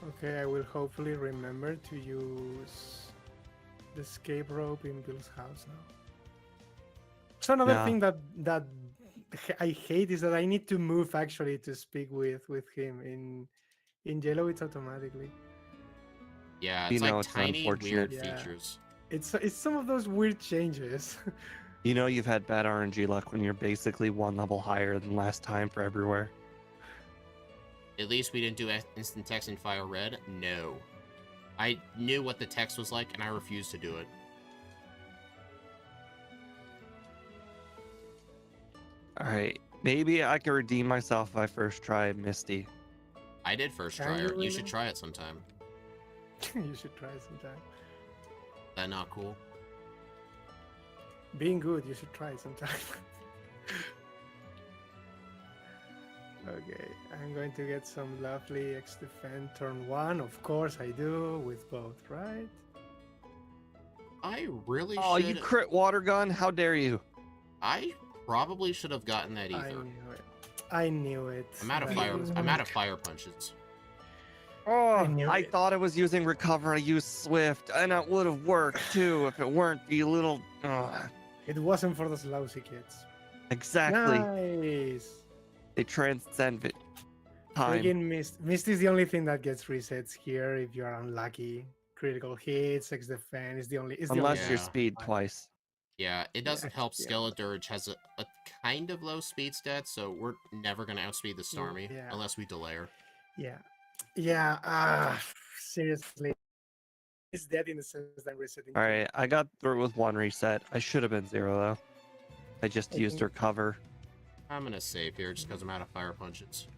Speaker 3: Okay, I will hopefully remember to use the escape rope in Bill's house now. So another
Speaker 1: Yeah.
Speaker 3: thing that I hate is that I need to move actually to speak with him. In Yellow, it's automatically.
Speaker 2: Yeah,
Speaker 1: You
Speaker 2: it's
Speaker 1: know,
Speaker 2: like
Speaker 1: it's
Speaker 2: tiny,
Speaker 1: unfortunate.
Speaker 2: weird
Speaker 3: Yeah.
Speaker 2: features.
Speaker 3: It's some of those weird changes.
Speaker 1: You know you've had bad RNG luck when you're basically one level higher than last time for everywhere.
Speaker 2: At least we didn't do instant text in Fire Red. No. I knew what the text was like, and I refused to do it.
Speaker 1: All right, maybe I can redeem myself if I first try Misty.
Speaker 2: I did first
Speaker 3: Can
Speaker 2: try
Speaker 3: you
Speaker 2: it. You should
Speaker 3: really?
Speaker 2: try it sometime.
Speaker 3: You should try it sometime.
Speaker 2: That not cool?
Speaker 3: Being good, you should try it sometime. Okay, I'm going to get some lovely X defend turn 1. Of course I do, with both, right?
Speaker 2: I really
Speaker 1: Oh,
Speaker 2: should.
Speaker 1: you crit water gun? How dare you?
Speaker 2: I probably should have gotten that
Speaker 3: I
Speaker 2: ether.
Speaker 3: knew it. I knew it.
Speaker 2: I'm out of
Speaker 3: I
Speaker 2: fire.
Speaker 3: knew
Speaker 2: I'm out of
Speaker 3: it.
Speaker 2: fire punches.
Speaker 1: Oh,
Speaker 3: knew
Speaker 1: I
Speaker 3: it.
Speaker 1: thought I was using recover. I used Swift, and it would have worked too if it weren't the little.
Speaker 3: It wasn't for those lousy kids.
Speaker 1: Exactly.
Speaker 3: Nice.
Speaker 1: They transcend it. Time.
Speaker 3: Friggin' Mist is the only thing that gets resets here if you are unlucky. Critical hits, X defend is the only. It's the
Speaker 1: Unless
Speaker 3: only
Speaker 1: you're
Speaker 2: Yeah.
Speaker 1: speed twice.
Speaker 2: Yeah, it doesn't help.
Speaker 3: Yeah.
Speaker 2: Skeledirge has a kind of low speed stat, so we're never gonna outspeed the Starmie
Speaker 3: Yeah.
Speaker 2: unless we delay her.
Speaker 3: Yeah. Yeah. Seriously. It's dead in the sense that I'm resetting.
Speaker 1: All right, I got through with 1 reset. I should have been 0 though. I just used her cover.
Speaker 2: I'm gonna save here just because I'm out of fire punches.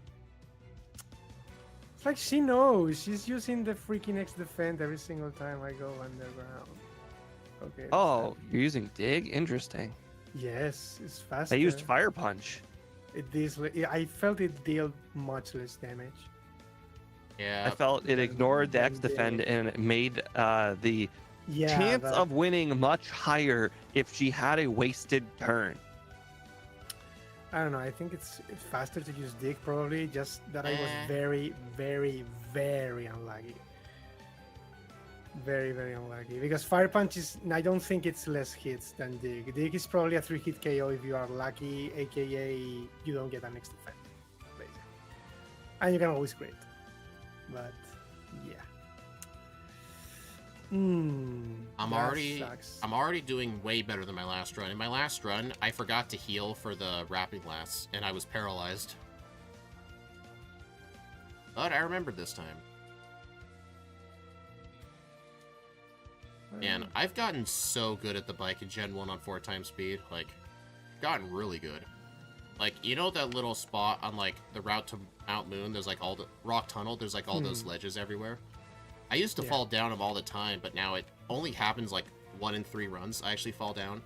Speaker 3: It's like she knows. She's using the freaking X defend every single time I go underground. Okay.
Speaker 1: Oh, you're using dig? Interesting.
Speaker 3: Yes, it's faster.
Speaker 1: I used fire punch.
Speaker 3: I felt it dealt much less damage.
Speaker 2: Yeah.
Speaker 1: I felt it ignored the X
Speaker 3: Dig.
Speaker 1: defend and it made the
Speaker 3: Yeah.
Speaker 1: chance of winning much higher if she had a wasted turn.
Speaker 3: I don't know. I think it's faster to use dig probably. Just that I was very, very, very unlucky. Very, very unlucky. Because fire punch is. I don't think it's less hits than dig. Dig is probably a 3-hit KO if you are lucky, aka you don't get an X defend, basically. And you can always crit. But yeah.
Speaker 2: I'm already doing way better than my last run. In my last run, I forgot to heal for the Rapid Blast, and I was paralyzed. But I remembered this time. Man, I've gotten so good at the bike in Gen 1 on 4 times speed. Like, gotten really good. Like, you know that little spot on, like, the route to Mount Moon? There's, like, all the rock tunnel. There's, like, all those ledges everywhere. I used to fall down them all the time, but now it only happens, like, 1 in 3 runs. I actually fall down.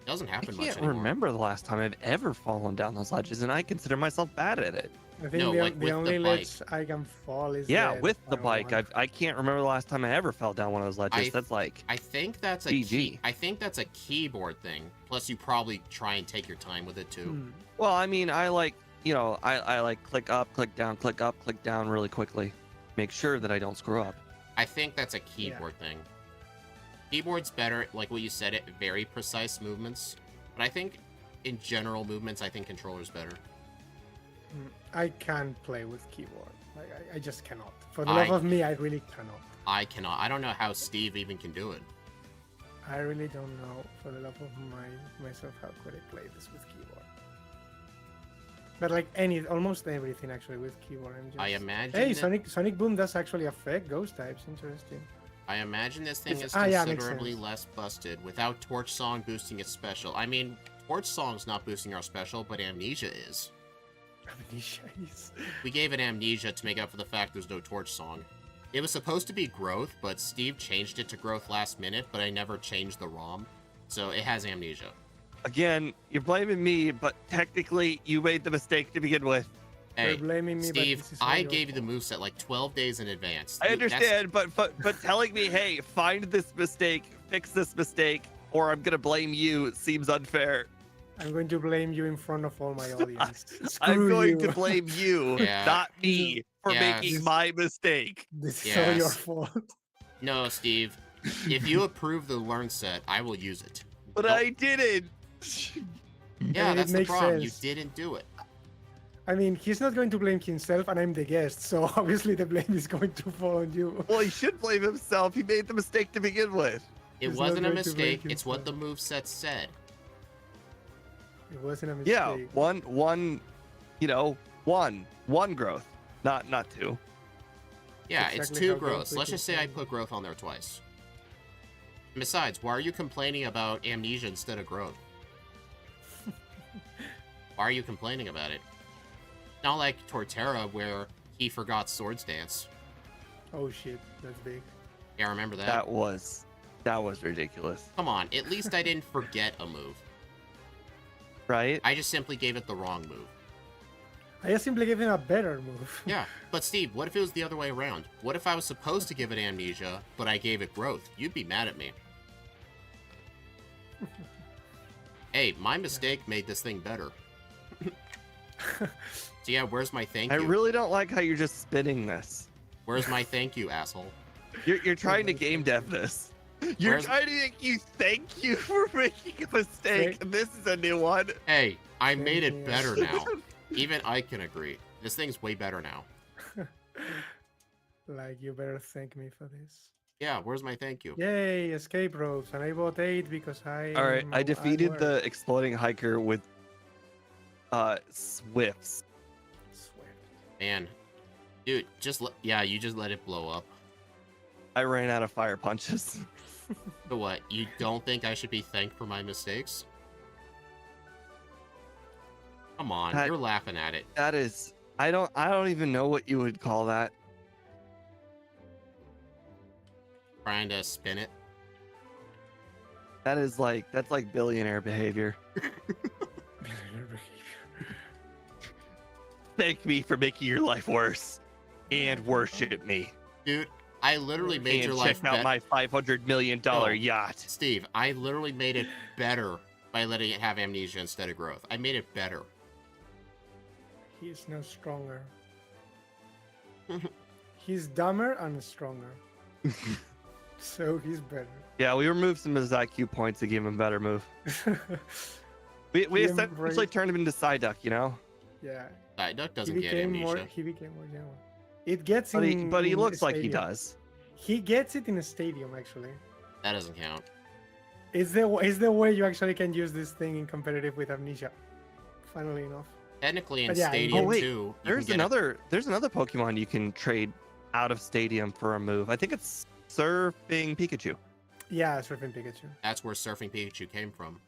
Speaker 2: It doesn't happen much
Speaker 1: I can't
Speaker 2: anymore.
Speaker 1: remember the last time I've ever fallen down those ledges, and I consider myself bad at it.
Speaker 3: I think
Speaker 2: No, like,
Speaker 3: the
Speaker 2: with
Speaker 3: only
Speaker 2: the
Speaker 3: ledge I can fall is
Speaker 1: With the
Speaker 3: final
Speaker 1: bike.
Speaker 3: one.
Speaker 1: I can't remember the last time I ever fell down one of those ledges. That's like
Speaker 2: I think that's a
Speaker 1: GG.
Speaker 2: I think that's a keyboard thing. Plus, you probably try and take your time with it, too.
Speaker 1: Well, I mean, I like, I like click up, click down really quickly. Make sure that I don't screw up.
Speaker 2: I think that's a keyboard thing. Keyboard's better, like what you said, it very precise movements. But I think, in general movements, I think controller's better.
Speaker 3: I can't play with keyboard. I just cannot. For the love of me, I really cannot.
Speaker 2: I cannot. I don't know how Steve even can do it.
Speaker 3: I really don't know, for the love of myself, how could I play this with keyboard. But like almost everything actually with keyboard. I'm just...
Speaker 2: I imagine.
Speaker 3: Hey, Sonic Boom does actually affect ghost types. Interesting.
Speaker 2: I imagine this thing is
Speaker 3: makes
Speaker 2: considerably
Speaker 3: sense.
Speaker 2: less busted without Torch Song boosting its special. I mean, Torch Song's not boosting our special, but Amnesia is.
Speaker 3: Amnesia is.
Speaker 2: We gave it Amnesia to make up for the fact there's no Torch Song. It was supposed to be Growth, but Steve changed it to Growth last minute, but I never changed the ROM. So it has Amnesia.
Speaker 1: Again, you're blaming me, but technically you made the mistake to begin with.
Speaker 2: Hey,
Speaker 3: You're blaming me,
Speaker 2: Steve,
Speaker 3: but this is all
Speaker 2: I
Speaker 3: your
Speaker 2: gave you the
Speaker 3: fault.
Speaker 2: moveset like 12 days in advance.
Speaker 1: I understand, but telling me, hey, find this mistake, fix this mistake, or I'm gonna blame you seems unfair.
Speaker 3: I'm going to blame you in front of all my audience.
Speaker 1: I'm
Speaker 3: Screw
Speaker 1: going
Speaker 3: you.
Speaker 1: to blame you,
Speaker 2: Yeah.
Speaker 1: not me, for
Speaker 2: Yeah.
Speaker 1: making my mistake.
Speaker 3: This is all your
Speaker 2: Yes.
Speaker 3: fault.
Speaker 2: No, Steve. If you approve the learn set, I will use it.
Speaker 1: But
Speaker 2: Nope.
Speaker 1: I didn't.
Speaker 2: Yeah,
Speaker 3: it
Speaker 2: that's the
Speaker 3: makes
Speaker 2: problem.
Speaker 3: sense.
Speaker 2: You didn't do it.
Speaker 3: I mean, he's not going to blame himself, and I'm the guest, so obviously the blame is going to fall on you.
Speaker 1: Well, he should blame himself. He made the mistake to begin with.
Speaker 2: It
Speaker 3: He's not
Speaker 2: wasn't a
Speaker 3: going to blame
Speaker 2: mistake. It's what the
Speaker 3: himself.
Speaker 2: moveset said.
Speaker 3: It wasn't a mistake.
Speaker 1: Yeah, one, one growth, not 2.
Speaker 2: Yeah,
Speaker 3: Exactly
Speaker 2: it's
Speaker 3: how
Speaker 2: 2
Speaker 3: Growth
Speaker 2: growths. Let's
Speaker 3: freaking
Speaker 2: just say I
Speaker 3: said.
Speaker 2: put growth on there twice. And besides, why are you complaining about amnesia instead of growth? Why are you complaining about it? Not like Torterra, where he forgot Swords Dance.
Speaker 3: Oh shit, that's big.
Speaker 2: Yeah, remember that?
Speaker 1: That was ridiculous,
Speaker 2: Come on, at least I didn't forget a move.
Speaker 1: right?
Speaker 2: I just simply gave it the wrong move.
Speaker 3: I just simply gave him a better move.
Speaker 2: Yeah, but Steve, what if it was the other way around? What if I was supposed to give it amnesia, but I gave it growth? You'd be mad at me. Hey, my mistake made this thing better. So yeah, where's my thank
Speaker 1: I
Speaker 2: you?
Speaker 1: really don't like how you're just spinning this.
Speaker 2: Where's my thank you, asshole?
Speaker 1: You're trying to game dev this. You're
Speaker 2: Where's-
Speaker 1: trying to make you thank you for making a mistake.
Speaker 3: Thank-
Speaker 1: This is a new one.
Speaker 2: Hey, I
Speaker 3: Thank
Speaker 2: made it
Speaker 3: you.
Speaker 2: better now. Even I can agree. This thing's way better now.
Speaker 3: Like, you better thank me for this.
Speaker 2: Yeah, where's my thank you?
Speaker 3: Yay, escape ropes, and I bought 8 because
Speaker 1: All right, I defeated
Speaker 3: work.
Speaker 1: the exploding hiker with swifts.
Speaker 3: Swear.
Speaker 2: Man, dude, you just let it blow up.
Speaker 1: I ran out of fire punches.
Speaker 2: So what? You don't think I should be thanked for my mistakes? Come on,
Speaker 1: That-
Speaker 2: you're laughing at it.
Speaker 1: That is, I don't even know what you would call that.
Speaker 2: Trying to spin it.
Speaker 1: That's like billionaire behavior. Thank me for making your life worse, and worship me.
Speaker 2: Dude, I literally made your
Speaker 1: And
Speaker 2: life
Speaker 1: check out my $500 million
Speaker 2: Oh.
Speaker 1: yacht.
Speaker 2: Steve, I literally made it better by letting it have amnesia instead of growth. I made it better.
Speaker 3: He's no stronger. He's dumber and stronger. So he's better.
Speaker 1: Yeah, we removed some of his IQ points to give him a better move. We
Speaker 3: He
Speaker 1: essentially
Speaker 3: embraced-
Speaker 1: turned him into Psyduck, you know?
Speaker 3: Yeah.
Speaker 2: Psyduck
Speaker 3: He
Speaker 2: doesn't get
Speaker 3: became
Speaker 2: amnesia.
Speaker 3: he became more genuine. It gets
Speaker 1: But
Speaker 3: in
Speaker 1: he
Speaker 3: in
Speaker 1: looks like he
Speaker 3: stadium.
Speaker 1: does.
Speaker 3: He gets it in a stadium actually.
Speaker 2: That doesn't count.
Speaker 3: Is the way you actually can use this thing in competitive with amnesia. Funnily enough.
Speaker 2: Technically, in
Speaker 3: But yeah,
Speaker 2: Stadium
Speaker 1: oh, wait,
Speaker 2: 2, you
Speaker 1: There's
Speaker 2: can get
Speaker 1: another Pokemon you can trade out of stadium for a move. I think it's Surfing Pikachu.
Speaker 3: Yeah, Surfing Pikachu.
Speaker 2: That's where Surfing Pikachu came from.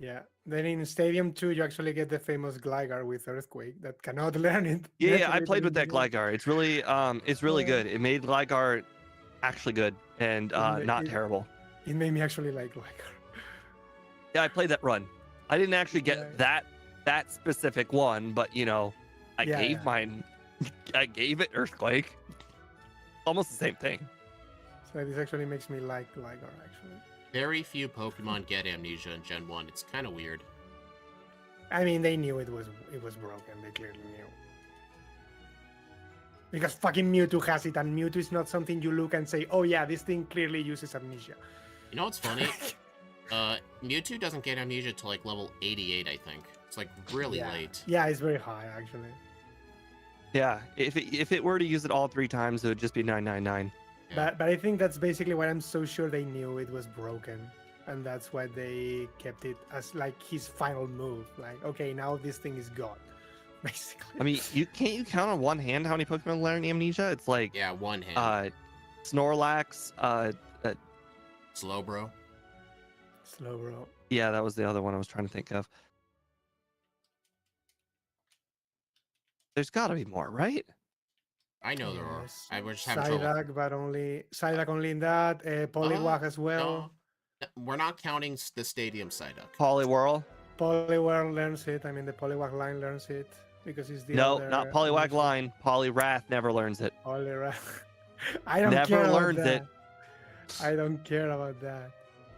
Speaker 3: Yeah. Then in Stadium 2, you actually get the famous Gligar with Earthquake that cannot learn it.
Speaker 1: Yeah, I
Speaker 3: Definitely
Speaker 1: played with that
Speaker 3: didn't do
Speaker 1: Gligar. It's really
Speaker 3: Yeah.
Speaker 1: good. It made Gligar actually good and not
Speaker 3: it-
Speaker 1: terrible.
Speaker 3: it. It made me actually like Gligar.
Speaker 1: Yeah, I played that run. I didn't actually get
Speaker 3: Yeah.
Speaker 1: that specific one, but you know, I
Speaker 3: Yeah,
Speaker 1: gave
Speaker 3: yeah.
Speaker 1: mine. I gave it Earthquake. Almost the same thing.
Speaker 3: So this actually makes me like Gligar actually.
Speaker 2: Very few Pokemon get amnesia in Gen 1. It's kind of weird.
Speaker 3: I mean, they knew it was broken. They clearly knew. Because fucking Mewtwo has it, and Mewtwo is not something you look and say, "Oh yeah, this thing clearly uses amnesia."
Speaker 2: You know what's funny? Mewtwo doesn't get amnesia till like level 88, I think. It's like really
Speaker 3: yeah.
Speaker 2: late.
Speaker 3: Yeah, it's very high actually.
Speaker 1: Yeah, if it were to use it all 3 times, it would just be 999.
Speaker 2: Yeah.
Speaker 3: But I think that's basically why I'm so sure they knew it was broken, and that's why they kept it as like his final move. Like, okay, now this thing is gone, basically.
Speaker 1: I mean, you count on one hand how many Pokemon learn amnesia? It's like
Speaker 2: Yeah, one hand.
Speaker 1: Snorlax,
Speaker 2: Slowbro.
Speaker 3: Slowbro.
Speaker 1: yeah, that was the other one I was trying to think of. There's got to be more, right?
Speaker 2: I know there are.
Speaker 3: Yes.
Speaker 2: I was just having trouble.
Speaker 3: Psyduck, but Psyduck only in that. Poliwag as well.
Speaker 2: No, we're not counting the Stadium Psyduck.
Speaker 1: Poliwhirl.
Speaker 3: Poliwag learns it. I mean, the Poliwag line learns it because it's the
Speaker 1: No,
Speaker 3: other
Speaker 1: not Poliwag
Speaker 3: evolution.
Speaker 1: line. Poliwrath never learns it.
Speaker 3: Poliwag. I don't
Speaker 1: Never
Speaker 3: care about
Speaker 1: learns
Speaker 3: that.
Speaker 1: it.
Speaker 3: I don't care about that.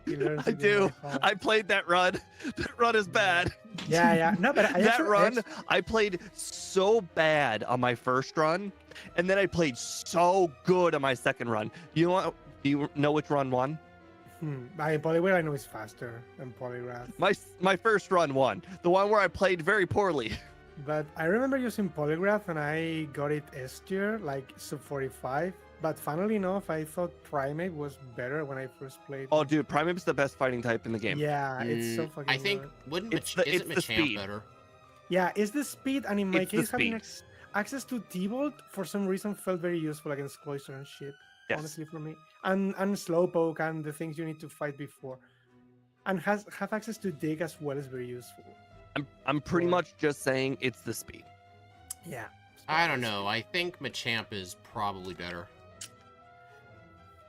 Speaker 3: He learns
Speaker 1: I
Speaker 3: it in
Speaker 1: do.
Speaker 3: my heart.
Speaker 1: I played that run. That run is bad.
Speaker 3: Yeah, yeah. No, but I
Speaker 1: That
Speaker 3: actually-
Speaker 1: run, I played so bad on my first run, and then I played so good on my second run. Do you know which run won?
Speaker 3: By Poliwag, I know it's faster than Poliwrath.
Speaker 1: My first run won. The one where I played very poorly.
Speaker 3: But I remember using Poliwrath and I got it S tier, like sub 45. But funnily enough, I thought Primate was better when I first played.
Speaker 1: Oh, dude, Primeape's the best fighting type in the game.
Speaker 3: Yeah, it's so fucking
Speaker 2: I think
Speaker 3: good.
Speaker 1: It's
Speaker 2: isn't
Speaker 1: the
Speaker 2: Machamp
Speaker 1: speed.
Speaker 2: better?
Speaker 3: Yeah, it's the speed, and in my
Speaker 1: It's the
Speaker 3: case, having
Speaker 1: speed.
Speaker 3: access to T-Bolt for some reason felt very useful against Cloyster and shit.
Speaker 1: Yes.
Speaker 3: Honestly, for me, and Slowpoke and the things you need to fight before, and have access to Dig as well is very useful.
Speaker 1: I'm pretty
Speaker 3: Or-
Speaker 1: much just saying it's the speed.
Speaker 3: Yeah.
Speaker 2: I don't know. I think Machamp is probably better.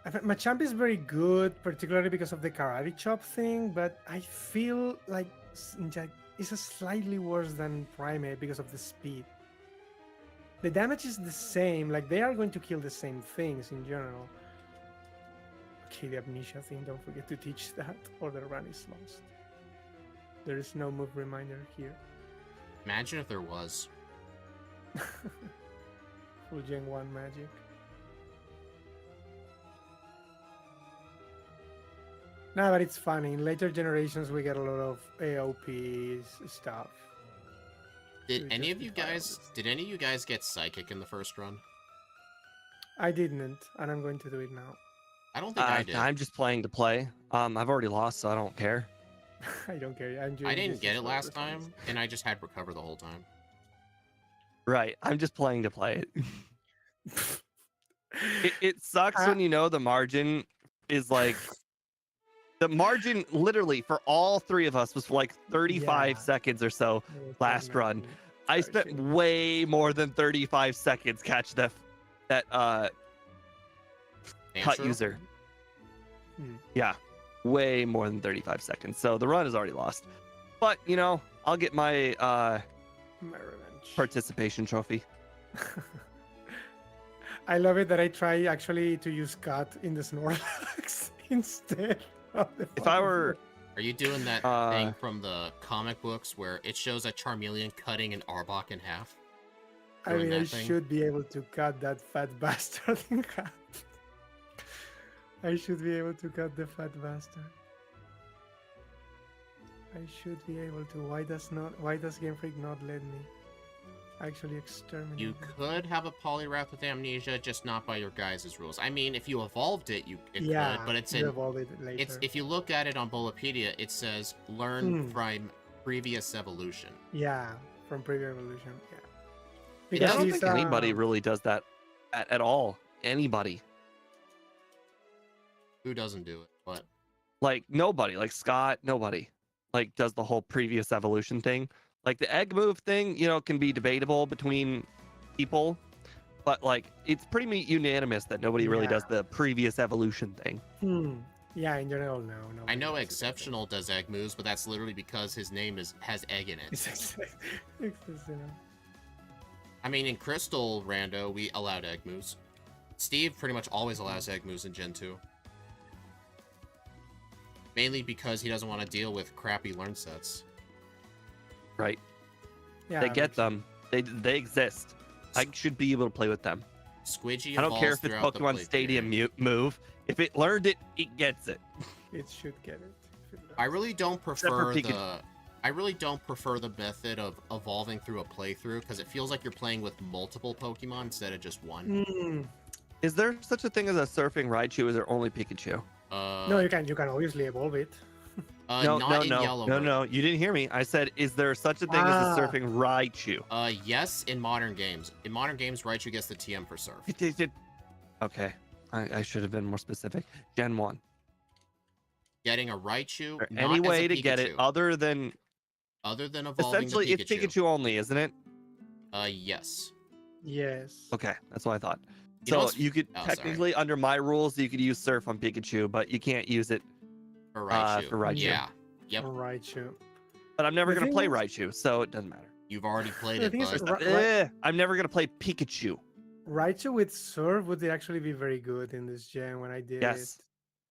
Speaker 3: I think Machamp is very good, particularly because of the Karate Chop thing, but I feel like it's a slightly worse than Primate because of the speed. The damage is the same, like they are going to kill the same things in general. Okay, the amnesia thing, don't forget to teach that, or the run is lost. There is no move reminder here.
Speaker 2: Imagine if there was.
Speaker 3: Full Gen 1 magic. No, but it's funny. In later generations, we get a lot of AOP stuff.
Speaker 2: Did
Speaker 3: Should
Speaker 2: any
Speaker 3: just
Speaker 2: of
Speaker 3: be
Speaker 2: you
Speaker 3: fine on
Speaker 2: guys?
Speaker 3: this.
Speaker 2: Did any of you guys get Psychic in the first run?
Speaker 3: I didn't, and I'm going to do it now.
Speaker 2: I don't think I did.
Speaker 1: I'm just playing to play. I've already lost, so I don't care.
Speaker 3: I don't care. I'm doing
Speaker 2: I didn't
Speaker 3: this
Speaker 2: get it
Speaker 3: for
Speaker 2: last
Speaker 3: reference.
Speaker 2: time, and I just had recover the whole time.
Speaker 1: Right. I'm just playing to play it. It sucks
Speaker 3: Uh,
Speaker 1: when you know the margin is like the margin literally for all three of us was like 35
Speaker 3: Yeah.
Speaker 1: seconds or so last run.
Speaker 3: Definitely
Speaker 1: I spent
Speaker 3: searching.
Speaker 1: way more than 35 seconds catch that cut
Speaker 2: Answer?
Speaker 1: user.
Speaker 3: Hmm.
Speaker 1: Yeah, way more than 35 seconds. So the run is already lost. But you know, I'll get my
Speaker 3: My revenge.
Speaker 1: participation trophy.
Speaker 3: I love it that I try actually to use cut in the Snorlax instead of the
Speaker 1: If I
Speaker 3: fucking
Speaker 1: were
Speaker 2: Are you doing that
Speaker 1: Uh,
Speaker 2: thing from the comic books where it shows a Charmeleon cutting an Arbok in half?
Speaker 3: I
Speaker 2: doing
Speaker 3: mean, I
Speaker 2: that thing?
Speaker 3: should be able to cut that fat bastard in half. I should be able to cut the fat bastard. I should be able to. Why does Game Freak not let me actually exterminate
Speaker 2: You
Speaker 3: it?
Speaker 2: could have a Poliwrath with Amnesia, just not by your guys' rules. I mean, if you evolved it, it
Speaker 3: Yeah,
Speaker 2: could, but it's
Speaker 3: you
Speaker 2: in.
Speaker 3: evolve it later.
Speaker 2: It's if you look at it on Bulbapedia, it says learn from previous evolution.
Speaker 3: Yeah, from previous evolution. Yeah.
Speaker 1: I
Speaker 3: Because
Speaker 1: don't
Speaker 3: he's,
Speaker 1: think anybody really does that at all. Anybody.
Speaker 2: Who doesn't do it? But
Speaker 1: Like nobody. Like Scott, nobody. Like does the whole previous evolution thing. Like the egg move thing, you know, can be debatable between people, but like it's pretty unanimous that nobody really does
Speaker 3: Yeah.
Speaker 1: the previous evolution thing.
Speaker 3: Yeah, in general, no.
Speaker 2: I know
Speaker 3: nobody does it.
Speaker 2: Exceptional does egg moves, but that's literally because his name has egg in it.
Speaker 3: It's exceptional.
Speaker 2: I mean, in Crystal Rando, we allowed egg moves. Steve pretty much always allows egg moves in Gen 2. Mainly because he doesn't want to deal with crappy learn sets.
Speaker 1: Right.
Speaker 3: Yeah,
Speaker 1: They
Speaker 3: that
Speaker 1: get
Speaker 3: makes
Speaker 1: them. They exist. I should be able to play with them.
Speaker 2: Squidgy
Speaker 1: I don't care
Speaker 2: evolves
Speaker 1: if it's
Speaker 2: throughout the
Speaker 1: Pokemon
Speaker 2: play
Speaker 1: Stadium
Speaker 2: period.
Speaker 1: move. If it learned it, it gets it.
Speaker 3: sense. It should get it. if it
Speaker 2: I
Speaker 3: does.
Speaker 2: really don't
Speaker 1: for
Speaker 2: prefer
Speaker 1: Pikachu.
Speaker 2: I really don't prefer the method of evolving through a playthrough because it feels like you're playing with multiple Pokemon instead of just one.
Speaker 1: Is there such a thing as a surfing Raichu? Or is there only Pikachu?
Speaker 3: No, you can obviously evolve it.
Speaker 2: Not in Yellow version.
Speaker 1: No. You didn't hear me. I said, is there such a thing as a surfing Raichu?
Speaker 2: Yes, in modern games. In modern games, Raichu gets the TM for surf.
Speaker 1: Okay, I should have been more specific. Gen 1.
Speaker 2: Getting a Raichu,
Speaker 1: Or
Speaker 2: not
Speaker 1: any
Speaker 2: as a
Speaker 1: way to get it
Speaker 2: Pikachu.
Speaker 1: other than
Speaker 2: evolving
Speaker 1: essentially
Speaker 2: the
Speaker 1: it's Pikachu only, isn't it?
Speaker 2: Yes.
Speaker 3: Yes.
Speaker 1: Okay, that's what I thought.
Speaker 2: You know
Speaker 1: So
Speaker 2: what's-
Speaker 1: you could
Speaker 2: oh, sorry.
Speaker 1: technically, under my rules, you could use Surf on Pikachu, but you can't use it.
Speaker 2: For Raichu.
Speaker 1: For Raichu.
Speaker 2: Yeah. Yep.
Speaker 3: Raichu.
Speaker 1: But I'm never
Speaker 3: The
Speaker 1: gonna
Speaker 3: thing
Speaker 1: play
Speaker 3: is-
Speaker 1: Raichu, so it doesn't matter.
Speaker 2: You've already played
Speaker 3: The
Speaker 2: it,
Speaker 3: thing is,
Speaker 2: bud.
Speaker 1: I'm never gonna play Pikachu.
Speaker 3: Raichu with Surf would actually be very good in this gen when I did
Speaker 1: Yes.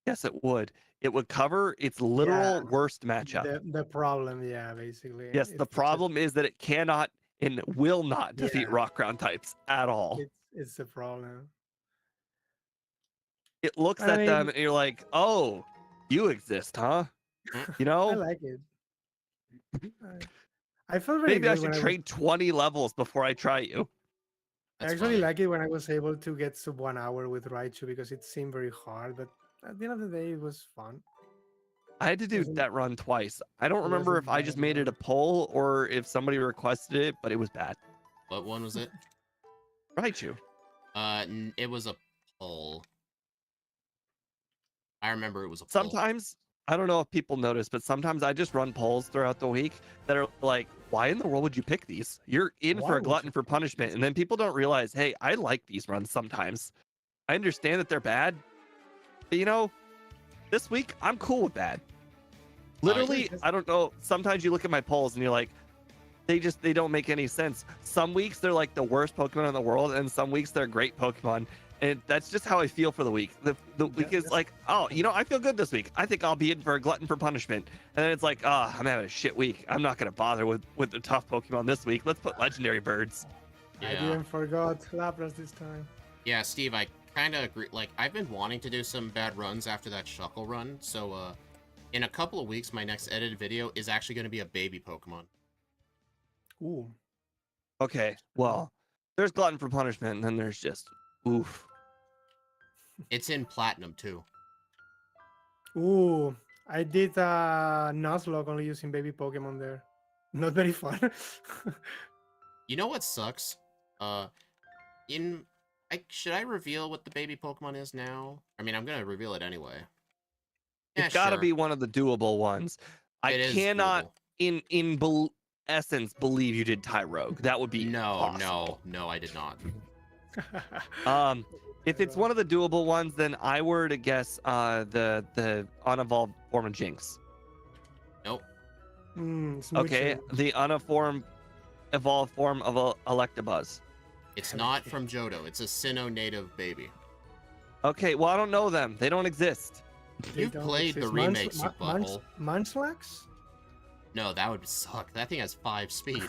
Speaker 1: Yes, it would. It would cover its literal
Speaker 3: Yeah.
Speaker 1: worst matchup.
Speaker 3: The problem, yeah, basically.
Speaker 1: Yes,
Speaker 3: It's
Speaker 1: the
Speaker 3: just-
Speaker 1: problem is that it cannot and will not defeat
Speaker 3: Yeah.
Speaker 1: rock ground types at all.
Speaker 3: It's the problem.
Speaker 1: It looks
Speaker 3: I
Speaker 1: at them
Speaker 3: mean-
Speaker 1: and you're like, oh, you exist, huh? You know?
Speaker 3: I like it. I felt very
Speaker 1: Maybe I
Speaker 3: good
Speaker 1: should
Speaker 3: when
Speaker 1: trade 20 levels before I try you.
Speaker 3: I
Speaker 2: That's
Speaker 3: actually
Speaker 2: funny.
Speaker 3: like it when I was able to get sub 1 hour with Raichu because it seemed very hard, but at the end of the day, it was fun.
Speaker 1: I had to do
Speaker 3: Wasn't-
Speaker 1: that run twice. I don't
Speaker 3: it
Speaker 1: remember
Speaker 3: wasn't
Speaker 1: if I just
Speaker 3: bad,
Speaker 1: made it
Speaker 3: no.
Speaker 1: a poll or if somebody requested it, but it was bad.
Speaker 2: What one was it?
Speaker 1: Raichu.
Speaker 2: It was a poll. I remember it was a poll.
Speaker 1: Sometimes, I don't know if people notice, but sometimes I just run polls throughout the week that are like, why in the world would you pick these? You're in
Speaker 3: Why
Speaker 1: for a
Speaker 3: would
Speaker 1: glutton
Speaker 3: you
Speaker 1: for
Speaker 3: pick
Speaker 1: punishment. And then people don't realize, hey, I like these runs sometimes. I understand that they're bad, but you know, this week I'm cool with that. Literally,
Speaker 3: just-
Speaker 1: I don't know. Sometimes you look at my polls and you're like, they don't make any sense. Some weeks they're like the worst Pokemon in the world, and some weeks they're great Pokemon. And that's just how I feel for the week. The week is like, oh, you know, I feel good this week. I think I'll be in for a glutton for punishment. And then it's like, oh, I'm having a shit week. I'm not gonna bother with the tough Pokemon this week. Let's put legendary birds.
Speaker 3: I
Speaker 2: Yeah.
Speaker 3: didn't forgot Lapras this time.
Speaker 2: Yeah, Steve, I kind of agree. Like, I've been wanting to do some bad runs after that Shuckle run. So, in a couple of weeks, my next edited video is actually going to be a baby Pokemon.
Speaker 3: Ooh.
Speaker 1: Okay, well, there's glutton for punishment, and then there's just oof.
Speaker 2: It's in Platinum too.
Speaker 3: Ooh, I did Nuzlocke only using baby Pokemon there. Not very fun.
Speaker 2: You know what sucks? Uh, should I reveal what the baby Pokemon is now? I mean, I'm gonna reveal it anyway. Yeah,
Speaker 1: It's got to
Speaker 2: sure.
Speaker 1: be one of the doable ones. I
Speaker 2: It is
Speaker 1: cannot,
Speaker 2: doable.
Speaker 1: in essence, believe you did Tyrogue. That would be
Speaker 2: No,
Speaker 1: impossible.
Speaker 2: no, I did not.
Speaker 1: If it's one of the doable ones, then I were to guess the unevolved form of Jinx.
Speaker 2: Nope.
Speaker 1: Okay, the evolved form of Electabuzz.
Speaker 2: It's not from Johto. It's a Sinnoh native baby.
Speaker 1: Okay, well I don't know them. They don't exist.
Speaker 2: You've played the remakes, you butthole.
Speaker 3: Munchlax?
Speaker 2: No, that would suck. That thing has 5 speed.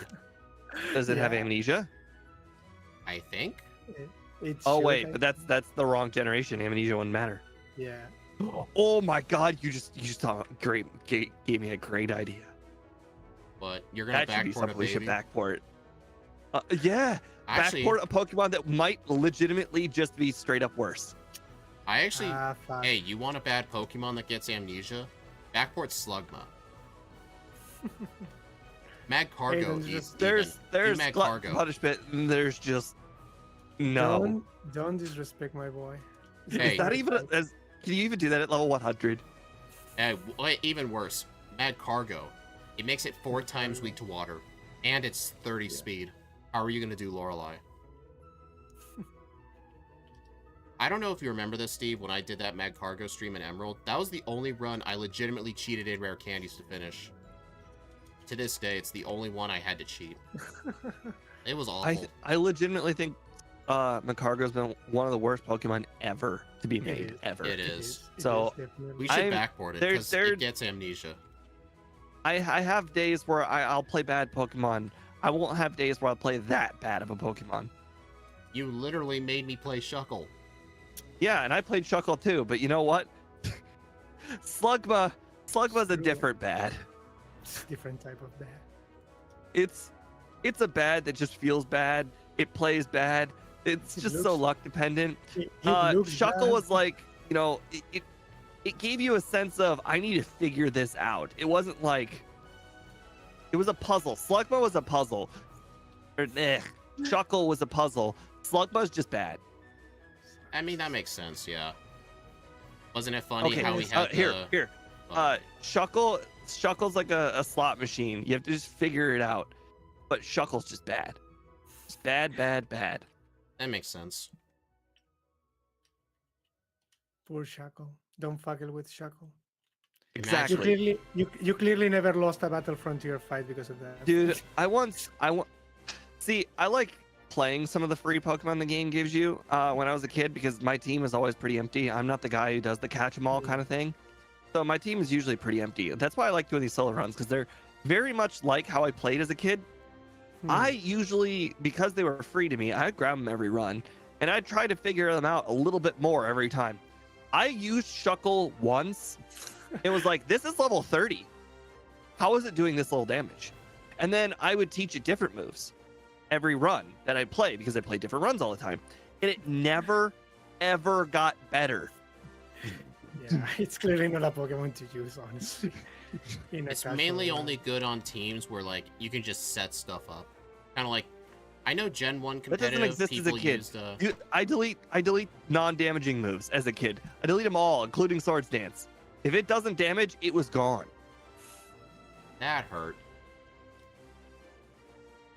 Speaker 1: Does it have
Speaker 3: Yeah.
Speaker 1: amnesia?
Speaker 2: I think.
Speaker 3: It
Speaker 1: Oh
Speaker 3: should,
Speaker 1: wait,
Speaker 3: I
Speaker 1: but that's the wrong generation. Amnesia wouldn't matter.
Speaker 3: Yeah.
Speaker 1: Oh my god, you just gave me a great idea.
Speaker 2: But you're gonna
Speaker 1: That should be
Speaker 2: backport a
Speaker 1: something we should
Speaker 2: baby.
Speaker 1: backport. Yeah,
Speaker 2: Actually,
Speaker 1: backport a Pokemon that might legitimately just be straight up worse.
Speaker 2: I actually.
Speaker 3: Fuck.
Speaker 2: Hey, you want a bad Pokemon that gets amnesia? Backport Slugma. Mad Cargo.
Speaker 1: There's
Speaker 2: Mad
Speaker 1: glutton
Speaker 2: Cargo.
Speaker 1: punishment, and there's just no.
Speaker 3: Don't disrespect my boy.
Speaker 2: Hey.
Speaker 1: Is that even as? Can you even do that at level 100?
Speaker 2: Hey, even worse. Mad Cargo. It makes it 4 times weak to water, and it's 30 speed. How are you gonna do Lorelei? I don't know if you remember this, Steve, when I did that Mad Cargo stream in Emerald. That was the only run I legitimately cheated in rare candies to finish. To this day, it's the only one I had to cheat. It was awful.
Speaker 1: I legitimately think Macargo's been one of the worst Pokemon ever to be made, ever.
Speaker 2: It is.
Speaker 1: So,
Speaker 2: We should
Speaker 1: I'm-
Speaker 2: backport it,
Speaker 1: there-
Speaker 2: because
Speaker 1: there-
Speaker 2: it gets amnesia.
Speaker 1: I have days where I'll play bad Pokemon. I won't have days where I'll play that bad of a Pokemon.
Speaker 2: You literally made me play Shuckle.
Speaker 1: Yeah, and I played Shuckle too, but you know what? Slugma's a different bad.
Speaker 3: Different type of bad.
Speaker 1: It's a bad that just feels bad. It plays bad. It's
Speaker 3: It
Speaker 1: just so
Speaker 3: looks-
Speaker 1: luck dependent.
Speaker 3: It looks
Speaker 1: Shuckle
Speaker 3: bad.
Speaker 1: was like, you know, it gave you a sense of I need to figure this out. It wasn't like it was a puzzle. Slugma was a puzzle. Shuckle was a puzzle. Slugma's just bad.
Speaker 2: I mean, that makes sense, yeah. Wasn't it funny
Speaker 1: Okay,
Speaker 2: how we had
Speaker 1: here. Shuckle's like a slot machine. You have to just figure it out. But Shuckle's just bad. It's bad.
Speaker 2: That makes sense.
Speaker 3: Poor Shackle. Don't fuckle with Shackle.
Speaker 1: Exactly.
Speaker 3: You clearly never lost a Battle Frontier fight because of that.
Speaker 1: Dude, I like playing some of the free Pokemon the game gives you when I was a kid because my team is always pretty empty. I'm not the guy who does the catch 'em all kind of thing. So my team is usually pretty empty. That's why I like doing these solo runs because they're very much like how I played as a kid. I usually, because they were free to me, I'd grab them every run and I'd try to figure them out a little bit more every time. I used Shuckle once. It was like, this is level 30. How is it doing this little damage? And then I would teach it different moves every run that I play because I play different runs all the time. And it never, ever got better.
Speaker 3: Yeah, it's clearly not a Pokemon to use, honestly.
Speaker 2: It's mainly only good on teams where, like, you can just set stuff up. Kind of like, I know Gen 1
Speaker 1: That doesn't
Speaker 2: competitive
Speaker 1: exist as a
Speaker 2: people
Speaker 1: kid.
Speaker 2: used...
Speaker 1: I delete non-damaging moves as a kid. I delete them all, including Swords Dance. If it doesn't damage, it was gone.
Speaker 2: That hurt.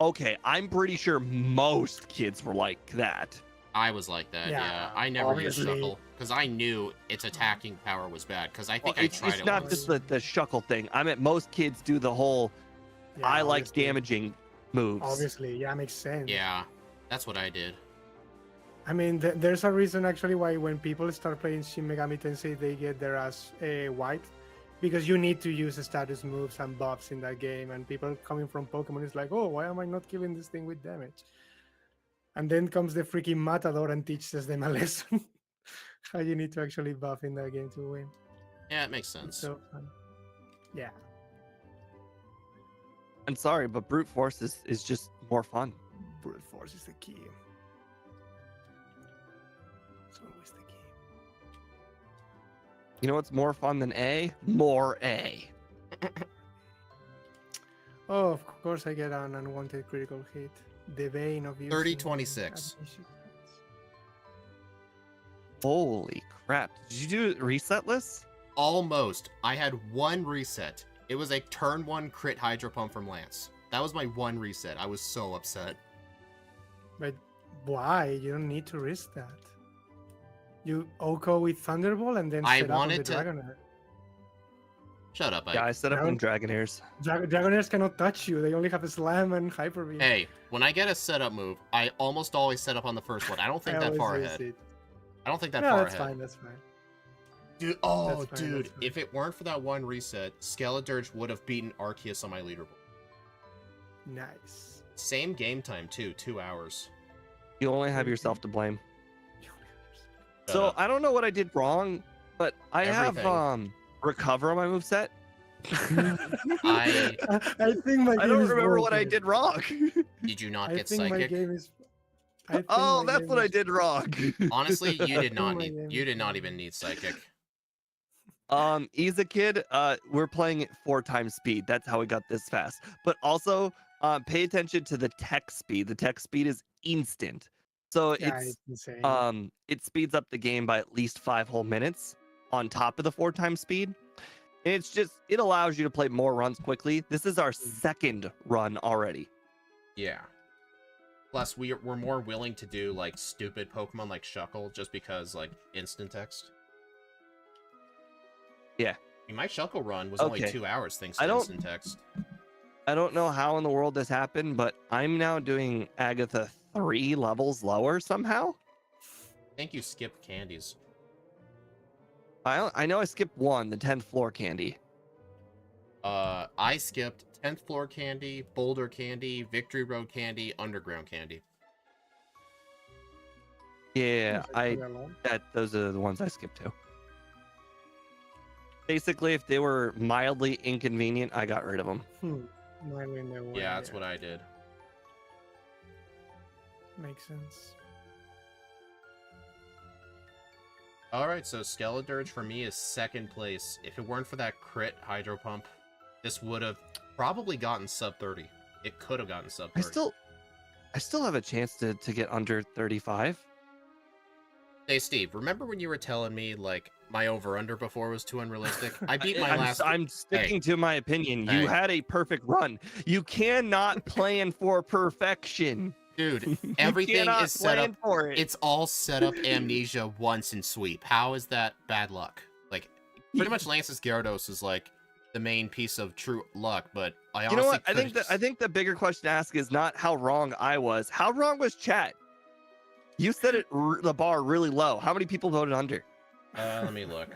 Speaker 1: Okay, I'm pretty sure most kids were like that.
Speaker 2: I was like that, yeah.
Speaker 3: Yeah,
Speaker 2: I never used
Speaker 3: obviously.
Speaker 2: Shuckle because I knew its attacking power was bad. Because I think
Speaker 1: Well,
Speaker 2: I tried
Speaker 1: it's
Speaker 2: it
Speaker 1: not
Speaker 2: once.
Speaker 1: just the Shuckle thing. I meant most kids do the whole I like damaging moves.
Speaker 3: Obviously, yeah, makes sense.
Speaker 2: Yeah, that's what I did.
Speaker 3: I mean, there's a reason actually why when people start playing Shin Megami Tensei, they get their ass wiped. Because you need to use status moves and buffs in that game. And people coming from Pokemon is like, oh, why am I not killing this thing with damage? And then comes the freaking Matador and teaches them a lesson. How you need to actually buff in that game to win.
Speaker 2: Yeah, it makes sense.
Speaker 3: It's so fun. Yeah.
Speaker 1: I'm sorry, but brute force is just more fun.
Speaker 3: Brute force is the key. It's always the key.
Speaker 1: You know what's more fun than A? More A.
Speaker 3: Oh, of course I get an unwanted critical hit. The bane of using
Speaker 2: 30-26.
Speaker 3: admission.
Speaker 1: Holy crap. Did you do resetless?
Speaker 2: Almost. I had one reset. It was a turn 1 crit Hydro Pump from Lance. That was my one reset. I was so upset.
Speaker 3: But why? You don't need to risk that. You Oko with Thunderbolt and then
Speaker 2: I
Speaker 3: set up on the
Speaker 2: wanted to-
Speaker 3: Dragonair.
Speaker 2: Shut up, Ike.
Speaker 1: Yeah, I set up
Speaker 3: No.
Speaker 1: in Dragonairs.
Speaker 3: Dragonairs cannot touch you. They only have a Slam and Hyper Beam.
Speaker 2: Hey, when I get a setup move, I almost always set up on the first one. I don't think
Speaker 3: I
Speaker 2: that
Speaker 3: always
Speaker 2: far
Speaker 3: use
Speaker 2: ahead.
Speaker 3: it.
Speaker 2: I don't think that
Speaker 3: No,
Speaker 2: far
Speaker 3: that's
Speaker 2: ahead.
Speaker 3: fine. That's fine.
Speaker 2: Dude, oh,
Speaker 3: That's fine,
Speaker 2: dude,
Speaker 3: that's fine.
Speaker 2: if it weren't for that one reset, Skeledirge would have beaten Arceus on my leaderboard.
Speaker 3: Nice.
Speaker 2: Same game time, too, 2 hours.
Speaker 1: You only have yourself to blame.
Speaker 2: Shut
Speaker 1: So
Speaker 2: up.
Speaker 1: I don't know what I did wrong, but I have
Speaker 2: Everything.
Speaker 1: recover on my moveset.
Speaker 2: I
Speaker 3: I think my game
Speaker 1: I don't
Speaker 3: is
Speaker 1: remember what I
Speaker 3: broken.
Speaker 1: did wrong.
Speaker 2: did you not
Speaker 3: I
Speaker 2: get
Speaker 3: think my
Speaker 2: psychic?
Speaker 3: game is. I think
Speaker 1: Oh,
Speaker 3: my
Speaker 1: that's
Speaker 3: game
Speaker 1: what I
Speaker 3: is-
Speaker 1: did wrong.
Speaker 2: Honestly, you did not
Speaker 3: Oh my
Speaker 2: need.
Speaker 3: game
Speaker 2: You
Speaker 3: is
Speaker 2: did not
Speaker 3: broken.
Speaker 2: even need psychic.
Speaker 1: He's a kid. We're playing at 4 times speed. That's how we got this fast. But also, pay attention to the tech speed. The tech speed is instant. So
Speaker 3: Yeah,
Speaker 1: it's
Speaker 3: insane.
Speaker 1: it speeds up the game by at least 5 whole minutes on top of the 4 times speed. And it's just it allows you to play more runs quickly. This is our second run already.
Speaker 2: Yeah. Plus, we're more willing to do like stupid Pokemon like Shuckle just because like instant text.
Speaker 1: Yeah.
Speaker 2: I mean, my Shuckle run was only
Speaker 1: Okay.
Speaker 2: 2 hours thanks
Speaker 1: I
Speaker 2: to
Speaker 1: don't-
Speaker 2: instant text.
Speaker 1: I don't know how in the world this happened, but I'm now doing Agatha 3 levels lower somehow.
Speaker 2: I think you skipped candies.
Speaker 1: I know I skipped 1, the 10th floor candy.
Speaker 2: I skipped 10th floor candy, Boulder candy, Victory Road candy, Underground candy.
Speaker 1: Yeah,
Speaker 3: Is it alone?
Speaker 1: those are the ones I skipped too. Basically, if they were mildly inconvenient, I got rid of them.
Speaker 3: Mine in the way,
Speaker 2: Yeah, that's what I did.
Speaker 3: Makes sense.
Speaker 2: All right, so Skeledirge for me is second place. If it weren't for that crit Hydro Pump, this would have probably gotten sub 30. It could have gotten sub 30.
Speaker 1: I still have a chance to get under 35.
Speaker 2: Hey, Steve, remember when you were telling me, like, my over-under before was too unrealistic? I beat my last...
Speaker 1: I'm sticking to my opinion.
Speaker 2: Hey.
Speaker 1: You had a perfect run. You cannot plan for perfection.
Speaker 2: Dude,
Speaker 1: You
Speaker 2: everything
Speaker 1: cannot
Speaker 2: is set
Speaker 1: plan
Speaker 2: up...
Speaker 1: for it.
Speaker 2: It's all set up Amnesia once and sweep. How is that bad luck? Like, pretty much Lance's Gyarados is, like, the main piece of true luck, but I honestly...
Speaker 1: You know what?
Speaker 2: could've
Speaker 1: I think the bigger question to ask is not how wrong I was. How wrong was chat? You set the bar really low. How many people voted under?
Speaker 2: let me look.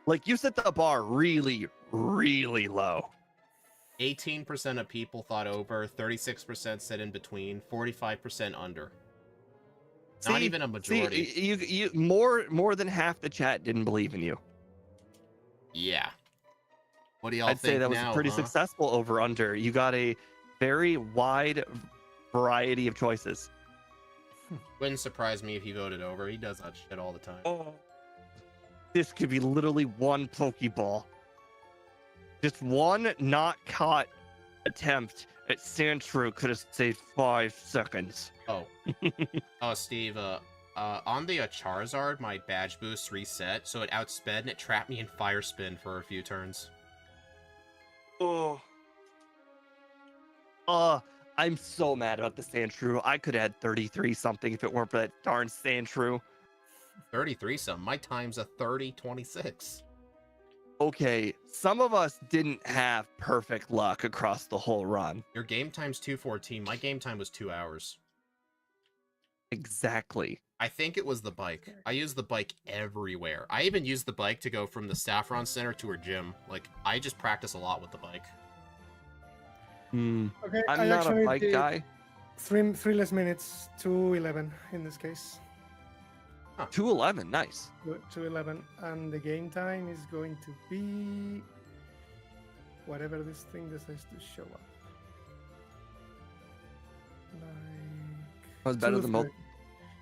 Speaker 1: Like you set the bar really, really low.
Speaker 2: 18% of people thought over, 36% said in between, 45% under. Not even a majority.
Speaker 1: See, you more than half the chat didn't believe in you.
Speaker 2: Yeah. What do y'all
Speaker 1: I'd
Speaker 2: think
Speaker 1: say that was
Speaker 2: now,
Speaker 1: a pretty
Speaker 2: huh?
Speaker 1: successful over under. You got a very wide variety of choices.
Speaker 2: Wouldn't surprise me if he voted over. He does that shit all the time.
Speaker 1: Oh, this could be literally one Pokeball. Just one not caught attempt at Sandshrew could have saved 5 seconds.
Speaker 2: Oh. Oh, Steve, on the Charizard, my badge boost reset, so it outsped and it trapped me in Fire Spin for a few turns.
Speaker 1: Oh. I'm so mad about the Sandshrew. I could have had 33 something if it weren't for that darn Sandshrew.
Speaker 2: 33 some. My time's a 30-26.
Speaker 1: Okay, some of us didn't have perfect luck across the whole run.
Speaker 2: Your game time's 2:14. My game time was 2 hours.
Speaker 1: Exactly.
Speaker 2: I think it was the bike. I used the bike everywhere. I even used the bike to go from the Saffron Center to her gym. Like, I just practice a lot with the bike.
Speaker 3: Okay,
Speaker 1: I'm
Speaker 3: I
Speaker 1: not a
Speaker 3: actually
Speaker 1: bike
Speaker 3: did
Speaker 1: guy.
Speaker 3: three less minutes, 2:11 in this case.
Speaker 1: 211, nice.
Speaker 3: 2:11, and the game time is going to be whatever this thing decides to show up.
Speaker 1: That was better than both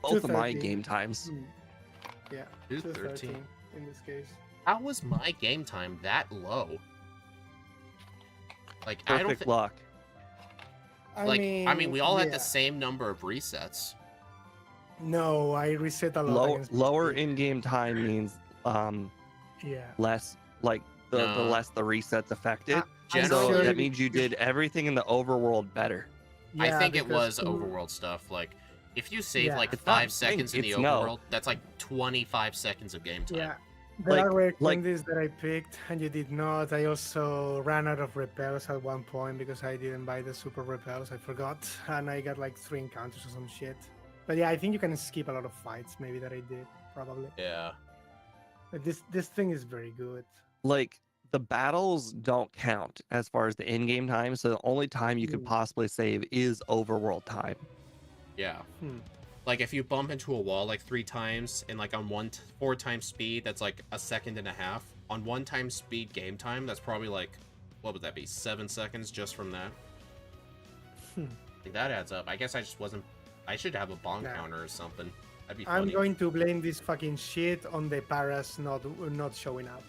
Speaker 3: 2:30.
Speaker 1: of my
Speaker 3: 2:30.
Speaker 1: game times.
Speaker 3: Yeah,
Speaker 2: 2:13.
Speaker 3: 2:13 in this case.
Speaker 2: How was my game time that low? Like, I don't
Speaker 1: Perfect
Speaker 2: think...
Speaker 1: luck.
Speaker 3: I
Speaker 2: I mean, we all had
Speaker 3: yeah.
Speaker 2: the same number of resets.
Speaker 3: No, I reset a lot against
Speaker 1: Lower
Speaker 3: PC.
Speaker 1: in-game time means
Speaker 3: Yeah.
Speaker 1: less, like the
Speaker 2: No.
Speaker 1: less the resets affected.
Speaker 3: I'm
Speaker 2: Generally,
Speaker 1: So that
Speaker 3: sure
Speaker 1: means you did everything in the overworld better.
Speaker 2: I
Speaker 3: Yeah,
Speaker 2: think it
Speaker 3: because
Speaker 2: was overworld stuff. Like, if you save
Speaker 3: Yeah.
Speaker 2: like
Speaker 1: It's not
Speaker 2: 5 seconds in the
Speaker 1: it's no.
Speaker 2: overworld, that's like 25 seconds of game time.
Speaker 3: Yeah, there are rare
Speaker 1: like-
Speaker 3: candies that I picked and you did not. I also ran out of repels at one point because I didn't buy the super repels. I forgot, and I got like 3 encounters or some shit. But yeah, I think you can skip a lot of fights. Maybe that I did probably.
Speaker 2: Yeah.
Speaker 3: But this thing is very good.
Speaker 1: Like the battles don't count as far as the in-game time, so the only time you could possibly save is overworld time.
Speaker 2: Yeah.
Speaker 3: Hmm.
Speaker 2: Like, if you bump into a wall like 3 times and like on 4 times speed, that's like a second and a half. On 1 time speed game time, that's probably like, what would that be, 7 seconds just from that? Like, that adds up. I guess I just wasn't... I should have a bong counter or something. That'd be funny.
Speaker 3: I'm going to blame this fucking shit on the paras not showing up.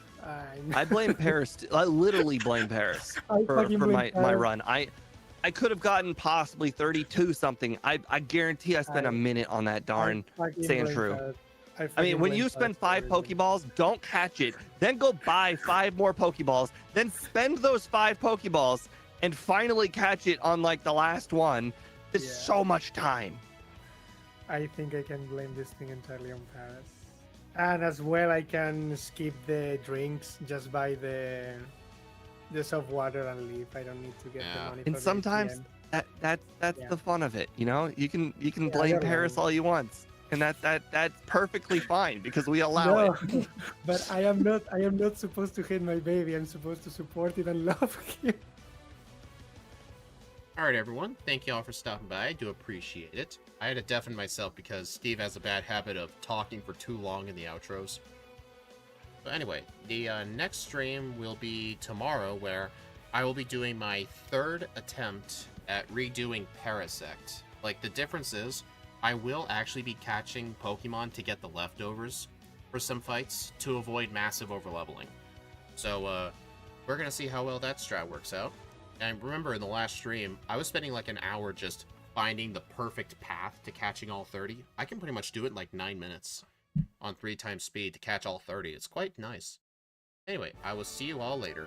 Speaker 1: I blame Paris. I literally blame Paris
Speaker 3: I
Speaker 1: for
Speaker 3: fucking blame
Speaker 1: my
Speaker 3: Paris.
Speaker 1: run. I could have gotten possibly 32 something. I guarantee I spent a minute on that darn sand shrew. I mean, when you spend 5 Pokeballs, don't catch it. Then go buy 5 more Pokeballs. Then spend those 5 Pokeballs and finally catch it on like the last one. There's so much time.
Speaker 3: I think I can blame this thing entirely on Paris. And as well, I can skip the drinks, just buy the soft water and leave. I don't need to get the money.
Speaker 1: And
Speaker 3: for the
Speaker 1: sometimes
Speaker 3: ATM.
Speaker 1: that's the fun of it, you know. You can blame
Speaker 3: you're
Speaker 1: Paris
Speaker 3: right.
Speaker 1: all you want, and that's perfectly fine because we allow it.
Speaker 3: But I am not supposed to hate my baby. I'm supposed to support it and love him.
Speaker 2: Alright, everyone. Thank you all for stopping by. I do appreciate it. I had to deafen myself because Steve has a bad habit of talking for too long in the outros. But anyway, the next stream will be tomorrow, where I will be doing my 3rd attempt at redoing Parasect. Like, the difference is, I will actually be catching Pokemon to get the leftovers for some fights to avoid massive overleveling. So, we're gonna see how well that strat works out. And remember, in the last stream, I was spending like an hour just finding the perfect path to catching all 30. I can pretty much do it in like 9 minutes on 3 times speed to catch all 30. It's quite nice. Anyway, I will see you all later.